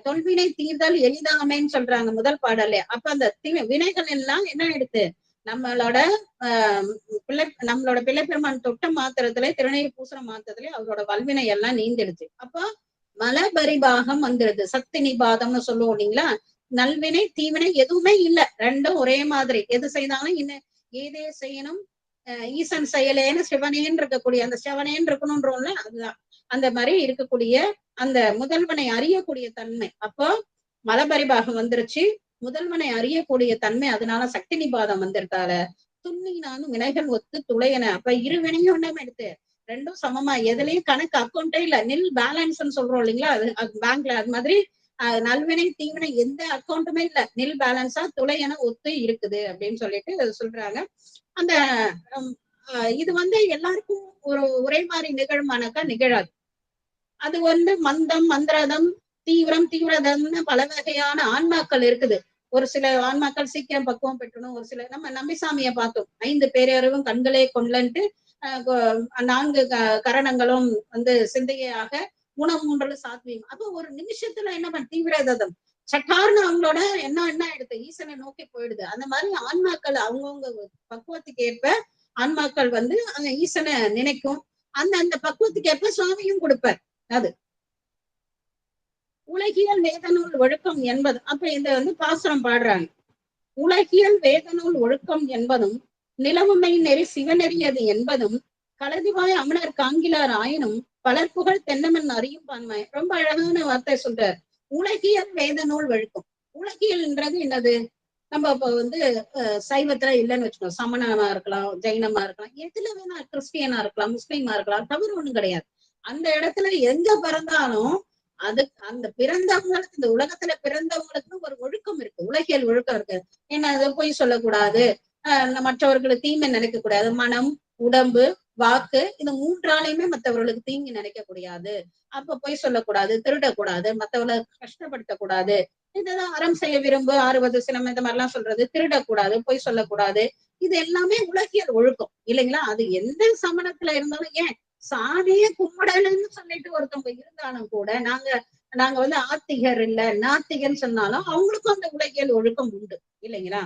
தொல்வினை தீர்தல் எளிதாமேன்னு சொல்றாங்க முதல் பாடல்ல. அப்ப அந்த வினைகள் எல்லாம் என்ன ஆயிடுது, நம்மளோட பிள்ளை பெருமான் தொட்ட மாத்திரத்துல, திருநீர் பூசண மாத்திரத்துல அவரோட வல்வினை எல்லாம் நீந்திடுச்சு. அப்போ மலபரிபாகம் வந்துடுது, சக்தி நிபாதம்னு சொல்லுவோம் இல்லைங்களா. நல்வினை தீவினை எதுவுமே இல்ல, ரெண்டும் ஒரே மாதிரி. எது செய்தாலும் இன்னும் ஏதே செய்யணும் ஈசன் செயலேன்னு சிவனேன்னு இருக்கக்கூடிய, அந்த சிவனேன்னு இருக்கணும்ன்றோம்ல, அதுதான் அந்த மாதிரி இருக்கக்கூடிய அந்த முதல்வனை அறியக்கூடிய தன்மை. அப்போ மலபரிபாகம் வந்துருச்சு, முதல்வனை அறியக்கூடிய தன்மை. அதனால சக்தி நிபாதம் வந்துருந்தால துண்ணினாலும் வினைகள் ஒத்து துளையன. அப்ப இரு வினையும் ஒன்றும் எடுத்து ரெண்டும் சமமா, எதுலயும் கணக்கு அக்கௌண்டே இல்ல, நில் பேலன்ஸ்ன்னு சொல்றோம் இல்லைங்களா, அது பேங்க்ல. அது மாதிரி நல்வினை தீவினை எந்த அக்கௌண்ட்டுமே இல்ல, நில் பேலன்ஸா துளையன ஒத்து இருக்குது அப்படின்னு சொல்லிட்டு சொல்றாங்க. அந்த இது எல்லாருக்கும் ஒரே மாதிரி நிகழுமானாக்கா நிகழாது. அது மந்தம் மந்திரதம் தீவிரதம்னு பல வகையான ஆன்மாக்கள் இருக்குது. ஒரு சில ஆன்மாக்கள் சீக்கிரம் பக்குவம் பெற்றணும், ஒரு சில நம்ம நம்பிசாமியை பார்த்தோம், 5 பேரறிவும் கண்களே கொள்ளன்ட்டு 4 கரணங்களும் சிந்தையாக மூன்றுல சாத்வீகம். அப்ப ஒரு நிமிஷத்துல என்ன தீவிரதம் சட்டார்னு அவங்களோட என்ன ஆயிடுது, ஈசனை நோக்கி போயிடுது. அந்த மாதிரி ஆன்மாக்கள் அவங்கவுங்க பக்குவத்துக்கு ஏற்ப ஆன்மாக்கள் அந்த ஈசனை நினைக்கும். அந்த பக்குவத்துக்கு ஏற்ப சுவாமியும் கொடுப்பார். அது உலகியல் வேதநூல் ஒழுக்கம் என்பது. அப்ப இந்த பாசுரம் பாடுறாங்க, உலகியல் வேதநூல் ஒழுக்கம் என்பதும் நிலவுமை நெறி சிவநெறியது என்பதும் கலதிவாய் அமனர் காங்கிலார் ஆயினும் பலர் புகழ் தென்னமன் அறியும் பான்மை. ரொம்ப அழகான வார்த்தை சொல்றார். உலகியல் வேத நூல் ஒழுக்கம். உலகியல்ன்றது என்னது, நம்ம இப்ப சைவத்துல இல்லைன்னு வச்சுக்கோங்க, சமணமா இருக்கலாம், ஜெயினமா இருக்கலாம், எதுல வேணா, கிறிஸ்டியனா இருக்கலாம், முஸ்லீமா இருக்கலாம், தவறு ஒண்ணும் கிடையாது. அந்த இடத்துல எங்க பிறந்தாலும் அந்த பிறந்தவங்களுக்கு, இந்த உலகத்துல பிறந்தவங்களுக்கு ஒரு ஒழுக்கம் இருக்கு, உலகியல் ஒழுக்கம் இருக்கு. என்ன, அதை பொய் சொல்லக்கூடாது, மற்றவர்களுக்கு தீமை நினைக்க கூடாது, மனம் உடம்பு வாக்கு, இந்த மூன்றாலையுமே மத்தவர்களுக்கு தீங்கு நினைக்க கூடாது. அப்ப பொய் சொல்லக்கூடாது, திருடக்கூடாது, மத்தவங்களை கஷ்டப்படுத்தக்கூடாது. இதுதான் அறம் செய்ய விரும்பு, ஆறுவது சினம், இந்த மாதிரி எல்லாம் சொல்றது. திருடக்கூடாது, பொய் சொல்லக்கூடாது. இது எல்லாமே உலகியல் ஒழுக்கம் இல்லைங்களா? அது எந்த சமணத்துல இருந்தாலும், ஏன் சாதிய கும்பிடலன்னு சொல்லிட்டு ஒருத்தவங்க இருந்தாலும் கூட, நாங்க வந்து ஆத்திகர் இல்ல நாத்திகர்ன்னு சொன்னாலும் அவங்களுக்கும் அந்த உலகியல் ஒழுக்கம் உண்டு இல்லைங்களா?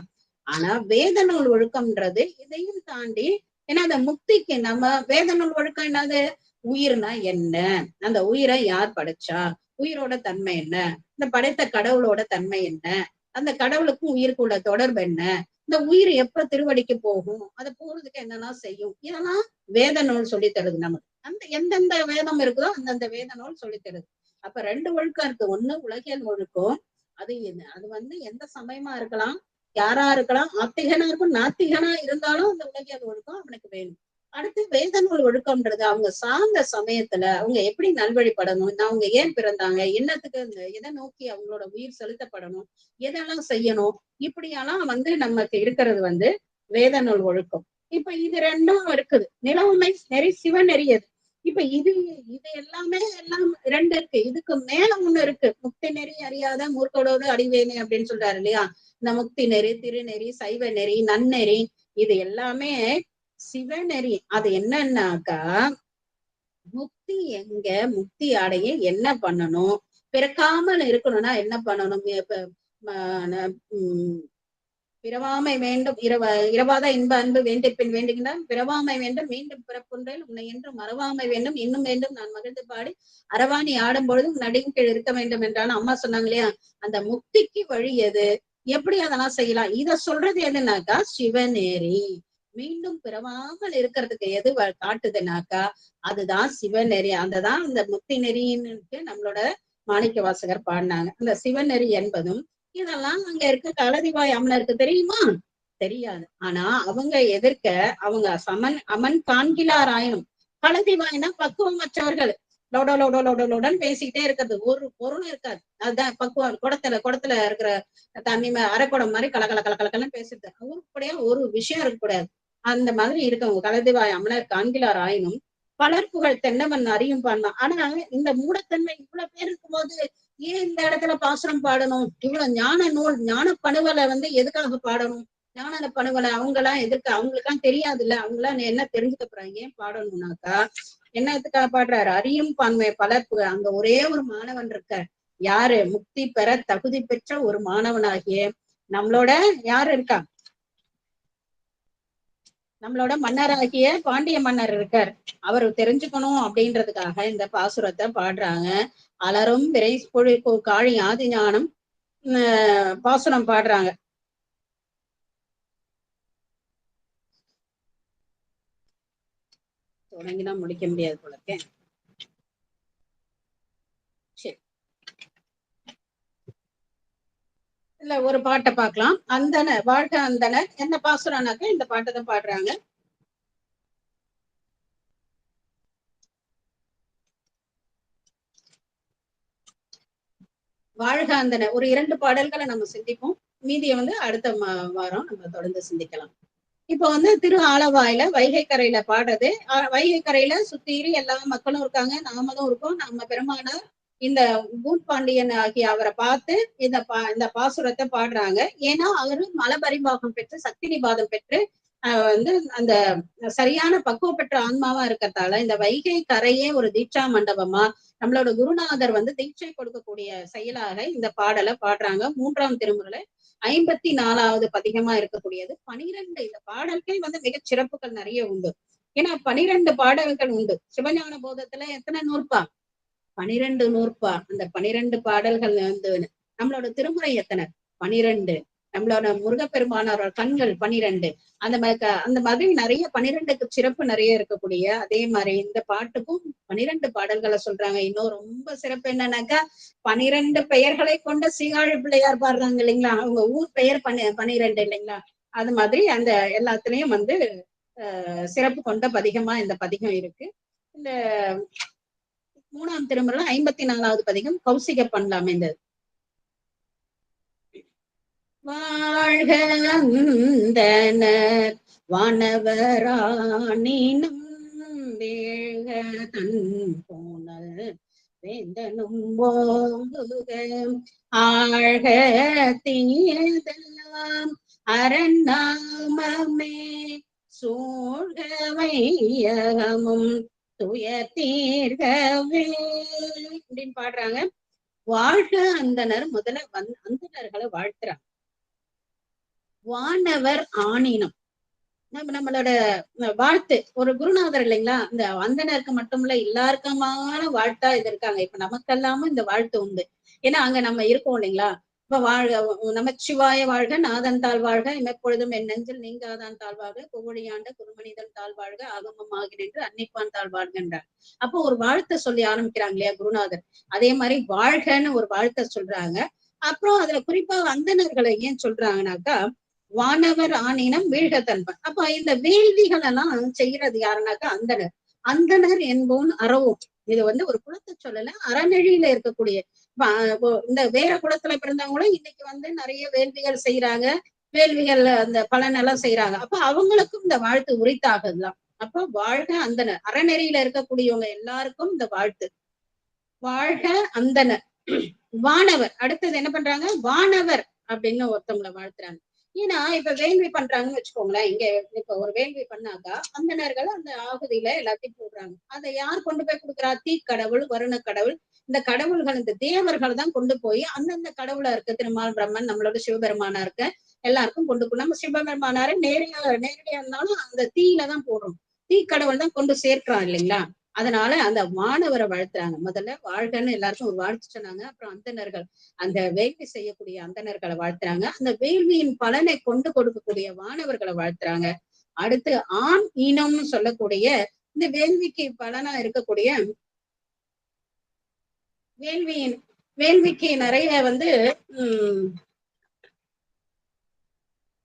ஆனா வேத நூல் ஒழுக்கம்ன்றது இதையும் தாண்டி, ஏன்னா அந்த முக்திக்கு நம்ம வேத நூல் ஒழுக்கம் என்னது? உயிர்னா என்ன, அந்த உயிரை யார் படைச்சா, உயிரோட தன்மை என்ன, இந்த படைத்த கடவுளோட தன்மை என்ன, அந்த கடவுளுக்கும் உயிருக்கு உள்ள தொடர்பு என்ன, இந்த உயிர் எப்ப திருவடிக்கு போகும், அதை போறதுக்கு என்னெல்லாம் செய்யும், இதெல்லாம் வேத நூல் சொல்லி தருது நமக்கு. அந்த எந்தெந்த வேதம் இருக்குதோ அந்தந்த வேத நூல் சொல்லி தருது. அப்ப ரெண்டு ஒழுக்கம் இருக்கு. ஒண்ணு உலகியல் ஒழுக்கம், அது வந்து எந்த சமயமா இருக்கலாம், யாரா இருக்கலாம், ஆத்திகனா இருக்கும், நாத்திகனா இருந்தாலும் அந்த உலகியல் ஒழுக்கம் அவனுக்கு வேணும். அடுத்து வேத நூல் ஒழுக்கம்ன்றது அவங்க சார்ந்த சமயத்துல அவங்க எப்படி நல்வழிப்படணும், அவங்க ஏன் பிறந்தாங்க, என்னத்துக்கு, எதை நோக்கி அவங்களோட உயிர் செலுத்தப்படணும், எதெல்லாம் செய்யணும், இப்படியெல்லாம் வந்து நமக்கு இருக்கிறது வந்து வேத நூல் ஒழுக்கம். இப்ப இது ரெண்டும் இருக்குது. நிலவுமை நெறி, சிவநெறி. அது இப்ப இது எல்லாமே எல்லாம் ரெண்டு இருக்கு. இதுக்கு மேல ஒண்ணு இருக்கு. முக்தி நெறி அறியாத மூர்க்கோடோடு அடிவேனே அப்படின்னு சொல்றாரு இல்லையா? இந்த முக்தி நெறி, திருநெறி, சைவ நெறி, நன்னெறி, இது எல்லாமே சிவநெறி. அது என்னன்னாக்கா, முக்தி எங்க, முக்தி அடைய என்ன பண்ணணும், பிறக்காமல் இருக்கணும்னா என்ன பண்ணணும், பிறவாமை வேண்டும், இரவாத இன்ப அன்பு வேண்டி பின் வேண்டுகின்றான், பிறவாமை வேண்டும் மீண்டும் பிறப்புன்றேன் உன்னை என்று மறவாமை வேண்டும் இன்னும் வேண்டும் நான் மகிழ்ந்து பாடி அரவாணி ஆடும் பொழுதும் நடின் கீழ் இருக்க வேண்டும் என்றாலும் அம்மா சொன்னாங்க இல்லையா? அந்த முக்திக்கு வழி எது, எப்படி அதெல்லாம் செய்யலாம், இத சொல்றது எதுனாக்கா சிவநேரி. மீண்டும் பிறவாமல் இருக்கிறதுக்கு எது காட்டுதுனாக்கா அதுதான் சிவநெறி. அதுதான் இந்த முக்தி நெறின்னு நம்மளோட மாணிக்க வாசகர் பாடினாங்க. அந்த சிவநெறி என்பதும் இதெல்லாம் அங்க இருக்க கலதிவாய் அமனருக்கு தெரியுமா? தெரியாது. ஆனா அவங்க எதிர்க்க அவங்க அமன் காண்கிலார் ஆயினும், கலதிவாய்னா பக்குவமற்றவர்கள், லோடோடன் பேசிக்கிட்டே இருக்கிறது, ஒரு பொருளும் இருக்காது. அதுதான் பக்குவம். குடத்துல இருக்கிற தண்ணி அரைக்குடம் மாதிரி கலக்கலன்னு பேசுறது, உருப்படியா ஒரு விஷயம் இருக்கக்கூடாது. அந்த மாதிரி இருக்கவங்க கலதிவாய் அமனர் காண்கிலார் ஆயினும் பலர் புகழ் தென்னவன் அறியும் பாடினா. ஆனா இந்த மூடத்தன்மை இவ்வளவு பேர் இருக்கும்போது ஏன் இந்த இடத்துல பாசுரம் பாடணும், இவ்வளவு ஞான நூல் ஞான பணுவலை வந்து எதுக்காக பாடணும், ஞான பணுவலை அவங்க எல்லாம் எதிர்க்க, அவங்களுக்கெல்லாம் தெரியாது இல்ல, அவங்க எல்லாம் என்ன தெரிஞ்சுக்க போறாங்க, ஏன் பாடணும்னாக்கா என்னத்துக்காக பாடுறாரு, அறியும் பான்மை பலர் புகழ். அங்க ஒரே ஒரு மாணவன் இருக்க, யாரு, முக்தி பெற தகுதி பெற்ற ஒரு மாணவனாகிய நம்மளோட யாரு இருக்கா, நம்மளோட மன்னராகிய பாண்டிய மன்னர் இருக்கார். அவர் தெரிஞ்சுக்கணும் அப்படின்றதுக்காக இந்த பாசுரத்தை பாடுறாங்க. அலரும் விரை காழி ஆதி ஞானம் பாசுரம் பாடுறாங்க. தொடங்கினா முடிக்க முடியாது போலக்கே. சரி, இல்ல ஒரு பாட்டை பார்க்கலாம். அந்தன வாழ்க அந்தன என்ன பாசுரம்னாக்க இந்த பாட்டை தான் பாடுறாங்க. வாழ்க அந்தன ஒரு 2 பாடல்களை நம்ம சிந்திப்போம். மீதியை வந்து அடுத்த வாரம் நம்ம தொடர்ந்து சிந்திக்கலாம். இப்ப வந்து திரு ஆலவாயில வைகை கரையில பாடுறது, வைகை கரையில சுத்தீரி எல்லா மக்களும் இருக்காங்க, நாமளும் இருக்கோம். நம்ம பெருமானார் இந்த பூட்பாண்டியன் ஆகிய அவரை பார்த்து இந்த பாசுரத்தை பாடுறாங்க. ஏன்னா அவரு மலபரிபாகம் பெற்று சக்தி நிபாதம் பெற்று வந்து அந்த சரியான பக்குவம் பெற்ற ஆன்மாவா இருக்கிறதால இந்த வைகை கரையே ஒரு தீட்சா மண்டபமா நம்மளோட குருநாதர் வந்து தீட்சை கொடுக்கக்கூடிய செயலாக இந்த பாடலை பாடுறாங்க. 3ஆம் திருமுறையில 54வது பதிகமா இருக்கக்கூடியது. 12 இந்த பாடல்கள் வந்து மிகச் சிறப்புகள் நிறைய உண்டு. ஏன்னா 12 பாடல்கள் உண்டு. சிவஞான போதத்துல எத்தனை நூற்பா, 12 நூற்பா. அந்த 12 பாடல்கள் வந்து நம்மளோட திருமுறை எத்தனை, 12. நம்மளோட முருகப்பெருமானோட கண்கள் 12. அந்த மாதிரி நிறைய 12க்கு சிறப்பு நிறைய இருக்கக்கூடிய, அதே மாதிரி இந்த பாட்டுக்கும் 12 பாடல்களை சொல்றாங்க. இன்னும் ரொம்ப சிறப்பு என்னன்னாக்கா 12 பெயர்களை கொண்ட சீகாழி பிள்ளையார் பாடுறாங்க இல்லைங்களா, அவங்க ஊர் பெயர் 12 இல்லைங்களா. அது மாதிரி அந்த எல்லாத்துலயும் வந்து சிறப்பு கொண்ட பதிகமா இந்த பதிகம் இருக்கு. இந்த 3ஆம் திருமுறையில 54வது பதிகம் கௌசிக பண்ணல அமைந்தது. வாழ்க அந்தனர் வானவரானினும் தன் போனல் வேந்தனும் ஓங்குக ஆழ்க தீயதெல்லாம் அரண்நாமமே சூழ்க வையகமும் துயர் தீர்கவே அப்படின்னு பாடுறாங்க. வாழ்க அந்தனர் முதல்ல அந்தனர்களை வாழ்த்துறாங்க. வானவர் ஆணினம் நம்மளோட வாழ்த்து ஒரு குருநாதர் இல்லைங்களா, இந்த அந்தனருக்கு மட்டுமில்ல எல்லாருக்குமான வாழ்த்தா இது இருக்காங்க. இப்ப நமக்கெல்லாமும் இந்த வாழ்த்து உண்டு. ஏன்னா அங்க நம்ம இருக்கோம் இல்லைங்களா. இப்ப வாழ்க நமச்சிவாய வாழ்க நாதன் தாழ்வாழ்க இமைப்பொழுதும் என் நெஞ்சில் நீங்காதான் தாழ்வாழ்க புகழியாண்ட குருமனிதன் தாழ்வாழ்க ஆகமமாகி நின்று அன்னிப்பான் தாழ்வாழ்கின்றார். அப்போ ஒரு வாழ்த்தை சொல்லி ஆரம்பிக்கிறாங்க இல்லையா குருநாதர். அதே மாதிரி வாழ்கன்னு ஒரு வாழ்த்தை சொல்றாங்க. அப்புறம் அதுல குறிப்பா அந்தணர்களை ஏன் சொல்றாங்கன்னாக்கா, வானவர் ஆணினம் வீழ்க தன்பன். அப்ப இந்த வேள்விகள் எல்லாம் செய்யறது யாருனாக்கா அந்தனர். அந்தனர் என்போன் அறவும். இது ஒரு குலத்தை சொல்லல, அறநெழியில இருக்கக்கூடிய இந்த வேற குலத்துல பிறந்தவங்களும் இன்னைக்கு நிறைய வேள்விகள் செய்யறாங்க. வேள்விகள் அந்த பலன் எல்லாம் செய்யறாங்க. அப்ப அவங்களுக்கும் இந்த வாழ்த்து உரித்தாகுதுதான். அப்ப வாழ்க அந்தனர், அறநெறியில இருக்கக்கூடியவங்க எல்லாருக்கும் இந்த வாழ்த்து. வாழ்க அந்தனர். வானவர் அடுத்தது என்ன பண்றாங்க, வானவர் அப்படின்னு ஒருத்தவங்களை வாழ்த்துறாங்க. ஏன்னா இப்ப வேள்வி பண்றாங்கன்னு வச்சுக்கோங்களேன். இங்க இப்ப ஒரு வேள்வி பண்ணாக்கா அந்தணர்கள் அந்த ஆகுதியில எல்லாத்தையும் போடுறாங்க. அதை யார் கொண்டு போய் கொடுக்குறா, தீக்கடவுள் வருண கடவுள், இந்த கடவுள்கள் இந்த தேவர்கள் தான் கொண்டு போய் அந்தந்த கடவுளா இருக்கு, திருமால் பிரம்மன் நம்மளோட சிவபெருமானா இருக்க எல்லாருக்கும் கொண்டு போய், நம்ம சிவபெருமானாரு நேரடியா இருந்தாலும் அந்த தீயில தான் போடுறோம். தீக்கடவுள் தான் கொண்டு சேர்க்கிறான் இல்லைங்களா. அதனால அந்த வானவரை வாழ்த்துறாங்க. முதல்ல வாழ்கன்னு எல்லாருக்கும் ஒரு வாழ்த்து சொன்னாங்க. அப்புறம் அந்தணர்கள் அந்த வேள்வி செய்யக்கூடிய அந்தணர்களை வாழ்த்துறாங்க. அந்த வேள்வியின் பலனை கொண்டு கொடுக்கக்கூடிய வானவர்களை வாழ்த்துறாங்க. அடுத்து ஆண் ஈனம்னு சொல்லக்கூடிய இந்த வேள்விக்கு பலனா இருக்கக்கூடிய வேள்விக்கு நிறைய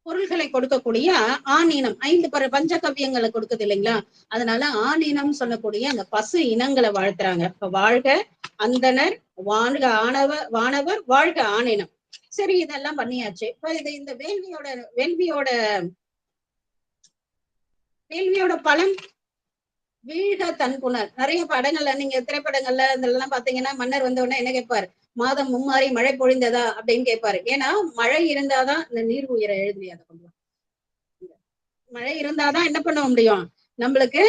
பொருள்களை கொடுக்கக்கூடிய ஆணீனம் 5 பஞ்சகவ்யங்களை கொடுக்குது இல்லைங்களா. அதனால ஆணீனம் சொல்லக்கூடிய அந்த பசு இனங்களை வாழ்த்துறாங்க. இப்ப வாழ்க அந்தனர், வாழ்க வானவர், வாழ்க ஆணீனம். சரி, இதெல்லாம் பண்ணியாச்சு. இப்ப இந்த வேள்வியோட பலன் வீழ்க தன்புணர். நிறைய படங்கள்ல நீங்க திரைப்படங்கள்ல இதெல்லாம் பாத்தீங்கன்னா மன்னர் வந்த உடனே என்ன கேட்பாரு, மாதம் மும்மாறி மழை பொழிந்ததா அப்படின்னு கேட்பாரு. ஏன்னா மழை இருந்தாதான் இந்த நீர் உயிரை எழுதியா கொண்டு மழை இருந்தாதான் என்ன பண்ண முடியும், நம்மளுக்கு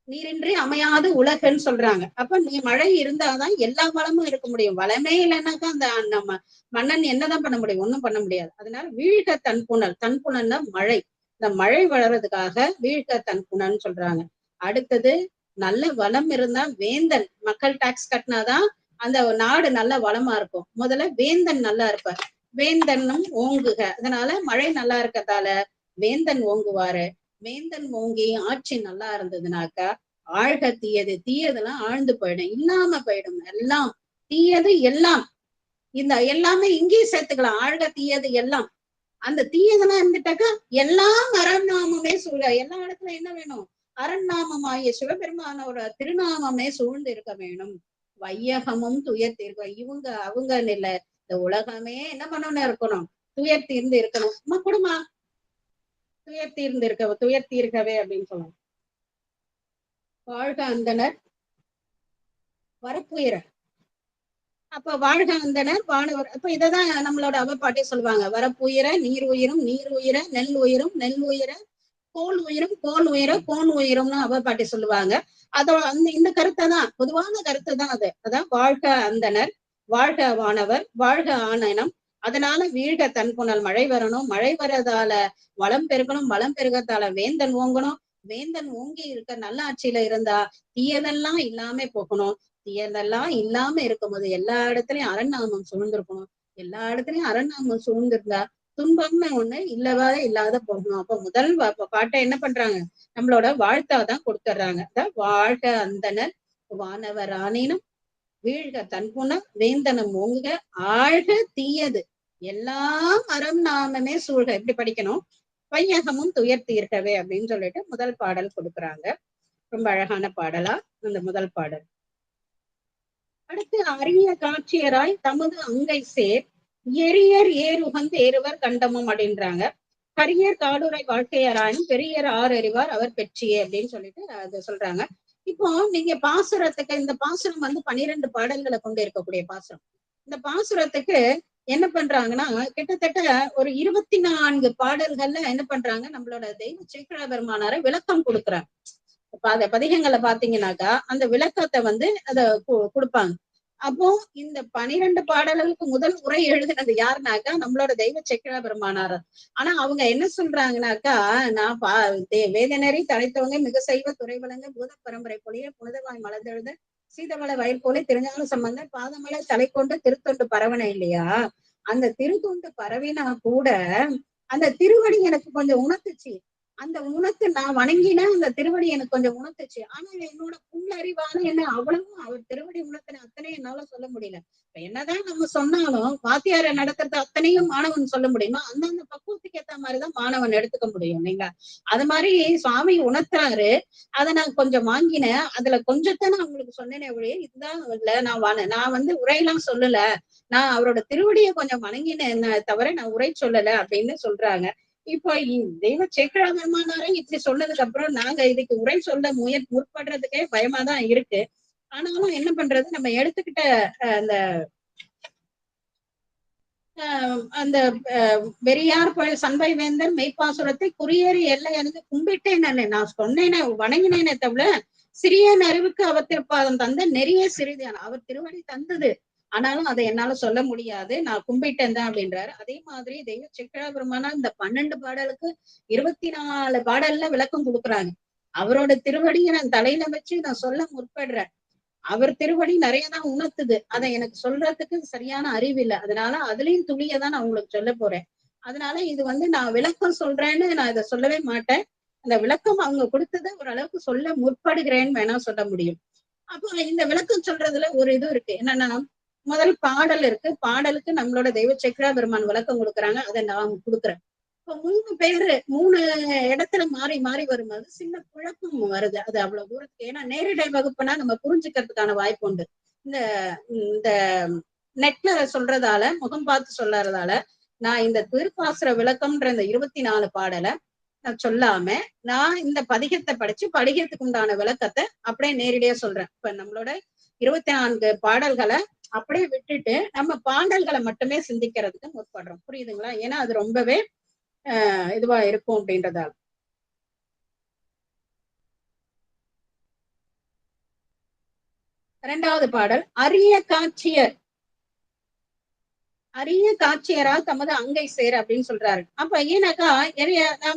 நீரின்றி அமையாது உலகுன்னு சொல்றாங்க. அப்ப மழை இருந்தாதான் எல்லா வளமும் இருக்க முடியும். வளமே இல்லைன்னாக்கா அந்த நம்ம மன்னன் என்னதான் பண்ண முடியும், ஒண்ணும் பண்ண முடியாது. அதனால வீழ்க தன்புணல், தன்புணல்னா மழை, இந்த மழை வளர்றதுக்காக வீழ்க தன்புணன்னு சொல்றாங்க. அடுத்தது நல்ல வளம் இருந்தா வேந்தன், மக்கள் டாக்ஸ் கட்டினாதான் அந்த நாடு நல்ல வளமா இருக்கும். முதல்ல வேந்தன் நல்லா இருப்பார். வேந்தனும் ஓங்குக, அதனால மழை நல்லா இருக்கதால வேந்தன் ஓங்குவாரு. வேந்தன் ஓங்கி ஆட்சி நல்லா இருந்ததுனாக்கா ஆழ்க தீயது, தீயதெல்லாம் ஆழ்ந்து போயிடும், இல்லாம போயிடும். எல்லாம் தீயது எல்லாம், இந்த எல்லாமே இங்கேயும் சேர்த்துக்கலாம். ஆழ்க தீயது எல்லாம், அந்த தீயதெல்லாம் இருந்துட்டாக்கா எல்லாம் அரண்நாமமே சூழ. எல்லா இடத்துல என்ன வேணும், அரண்நாமமாகிய சிவபெருமானோட திருநாமமே சூழ்ந்து இருக்க வேணும். வையகமும் துயர் தீர்க்க, இவங்க அவங்கன்னு இல்ல, இந்த உலகமே என்ன பண்ணணும்னு இருக்கணும், துயர் தீர்ந்து இருக்கணும். அம்மா கொடுமா, துயர் தீர்ந்து இருக்க, துயர் தீர்க்கவே அப்படின்னு சொல்லணும். வாழ்க அந்தனர் வரப்புயர. அப்ப வாழ்க அந்தனர் வானவர். அப்ப இததான் நம்மளோட அவப்பாட்டே சொல்லுவாங்க. வரப்புயர நீர் உயிரும், நீர் உயிர நெல் உயிரும், நெல் உயிர கோல் உயிரும், கோல் உயிர கோன் உயிரும்னு அவப்பாட்டி சொல்லுவாங்க. அதோட இந்த கருத்தை தான், பொதுவான கருத்தை தான் அது. அதான் வாழ்க அந்தனர், வாழ்க வானவர், வாழ்க ஆனனம். அதனால வீழ்க தன்புணல், மழை வரணும், மழை வரதால வளம் பெருகணும், வளம் பெருகத்தால வேந்தன் ஓங்கணும், வேந்தன் ஓங்கி இருக்க நல்ல ஆட்சியில இருந்தா தீயதெல்லாம் இல்லாம போகணும். தீயதெல்லாம் இல்லாம இருக்கும்போது எல்லா இடத்துலயும் அரண்நாமம் சூழ்ந்திருக்கணும். எல்லா இடத்துலயும் அரண்நாமம் சூழ்ந்திருந்தா துன்பம்னு ஒண்ணு இல்லவா இல்லாத போகணும். அப்ப முதல் பாட்டை என்ன பண்றாங்க, நம்மளோட வாழ்த்தாதான் கொடுத்துட்றாங்க. வாழ்க அந்தனர் வானவர் ஆனீனம் வீழ்க தன்புணர் வேந்தனம் ஓங்குக ஆழ்க தீயது எல்லாம் அறம் நாமமே சூழ்க. எப்படி படிக்கணும், வையகமும் துயர் தீர்க்கவே அப்படின்னு சொல்லிட்டு முதல் பாடல் கொடுக்குறாங்க. ரொம்ப அழகான பாடலா அந்த முதல் பாடல். அடுத்து அரிய காட்சியராய் தமது அங்கை சேர் எரியர் ஏறுகந்து ஏறுவர் கண்டமும் அப்படின்றாங்க. கரியர் காடுரை வாழ்க்கையராயும் பெரியர் ஆறு அறிவார் அவர் பெற்றியே அப்படின்னு சொல்லிட்டு அது சொல்றாங்க. இப்போ நீங்க பாசுரத்துக்கு இந்த பாசுரம் 12 பாடல்களை கொண்டு இருக்கக்கூடிய பாசுரம். இந்த பாசுரத்துக்கு என்ன பண்றாங்கன்னா கிட்டத்தட்ட ஒரு 24 பாடல்கள்ல என்ன பண்றாங்க, நம்மளோட தெய்வ சேக்கிழார் பெருமானார விளக்கம் கொடுக்குறாங்க. இப்ப அத பதிகங்களை பாத்தீங்கன்னாக்கா அந்த விளக்கத்தை அத கொடுப்பாங்க. அப்போ இந்த 12 பாடல்களுக்கு முதல் உரை எழுதினது யாருனாக்கா நம்மளோட தெய்வ சேக்கிழார் பெருமானார். ஆனா அவங்க என்ன சொல்றாங்கன்னாக்கா, நான் வேதநெறி தழைத்தவங்க மிக செய்வ துறை வழங்க பூத பரம்பரை பொழிய புனிதவாய் மலர்ந்தெழுத சீதமல வயல் போல திருஞான சம்பந்த பாதமலை தலை கொண்டு திருத்தொண்டு பரவன இல்லையா, அந்த திருத்தொண்டு பரவினா கூட அந்த திருவடி எனக்கு கொஞ்சம் உணர்த்துச்சு. அந்த உணர்த்து நான் வணங்கினா அந்த திருவடி எனக்கு கொஞ்சம் உணர்த்துச்சு. ஆனா என்னோட புல்லறிவான என்ன அவ்வளவும் அவர் திருவடி உணர்த்தின அத்தனையும் என்னால சொல்ல முடியல. இப்ப என்னதான் நம்ம சொன்னாலும் வாத்தியார நடத்துறது அத்தனையும் மாணவன் சொல்ல முடியுமா? அந்தந்த பக்குவத்துக்கு ஏத்த மாதிரிதான் மாணவன் எடுத்துக்க முடியும் இல்லைங்களா? அது மாதிரி சுவாமி உணர்த்துறாரு, அதை நான் கொஞ்சம் வாங்கினேன். அதுல கொஞ்சத்தை நான் உங்களுக்கு சொன்னேனே ஒழிய இதுதான் இல்ல, நான் உரையெல்லாம் சொல்லல, நான் அவரோட திருவடியை கொஞ்சம் வணங்கினேன் தவிர நான் உரை சொல்லல அப்படின்னு சொல்றாங்க. இப்போ தெய்வ சேக்கிழார் பெருமானாரே இப்படி சொன்னதுக்கு அப்புறம் நாங்க இதுக்கு உரை சொல்ல முற்படுறதுக்கே பயமாதான் இருக்கு. ஆனாலும் என்ன பண்றது, நம்ம எடுத்துக்கிட்ட அந்த அந்த வெறியார் சண்பை வேந்தர் மெய்ப்பாசுரத்தை குறியேறி எல்லை எனக்கு கும்பிட்டேன், நான் சொன்னேனே வணங்கினேனே தவிர சிறிய அறிவுக்கு அவர் திருப்பாதம் தந்த நெறிய சிறிதான அவர் திருவடி தந்தது, ஆனாலும் அதை என்னால சொல்ல முடியாது, நான் கும்பிட்டேன் தான் அப்படின்றாரு. அதே மாதிரி தெய்வ சேக்கிழார் பெருமானா இந்த 12 பாடலுக்கு 24 பாடல்ல விளக்கம் கொடுக்குறாங்க. அவரோட திருவடியை நான் தலையில வச்சு நான் சொல்ல முற்படுறேன். அவர் திருவடி நிறையதான் உணர்த்துது, அதை எனக்கு சொல்றதுக்கு சரியான அறிவு இல்லை. அதனால அதுலயும் துளியதான் நான் உங்களுக்கு சொல்ல போறேன். அதனால இது நான் விளக்கம் சொல்றேன்னு நான் இதை சொல்லவே மாட்டேன். அந்த விளக்கம் அவங்க கொடுத்ததை ஓரளவுக்கு சொல்ல முற்படுகிறேன்னு வேணா சொல்ல முடியும். அப்போ இந்த விளக்கம் சொல்றதுல ஒரு இது இருக்கு என்னன்னா, முதல் பாடல் இருக்கு, பாடலுக்கு நம்மளோட தெய்வ சேக்கிழார் பெருமான் விளக்கம் கொடுக்குறாங்க, அதை நான் கொடுக்குறேன். இப்ப 3 பேரு 3 இடத்துல மாறி மாறி வரும்போது சின்ன குழப்பம் வருது. அது அவ்வளவு தூரத்துக்கு, ஏன்னா நேரடி வகுப்புனா நம்ம புரிஞ்சுக்கிறதுக்கான வாய்ப்பு உண்டு. இந்த இந்த நெட்ல சொல்றதால முகம் பார்த்து சொல்றதால நான் இந்த திருப்பாசுர விளக்கம்ன்ற இந்த 24 பாடலை நான் சொல்லாம நான் இந்த பதிகத்தை படிச்சு படிகத்துக்கு உண்டான விளக்கத்தை அப்படியே நேரடியா சொல்றேன். இப்ப நம்மளோட 24 பாடல்களை அப்படியே விட்டுட்டு நம்ம பாடல்களை மட்டுமே சிந்திக்கிறதுக்கு முற்படுறோம். புரியுதுங்களா? ஏன்னா அது ரொம்பவே இதுவா இருக்கும் அப்படின்றதால. இரண்டாவது பாடல், அரிய காட்சியரா தமது அங்கை சேர் அப்படின்னு சொல்றாரு. அப்ப ஏன்னாக்கா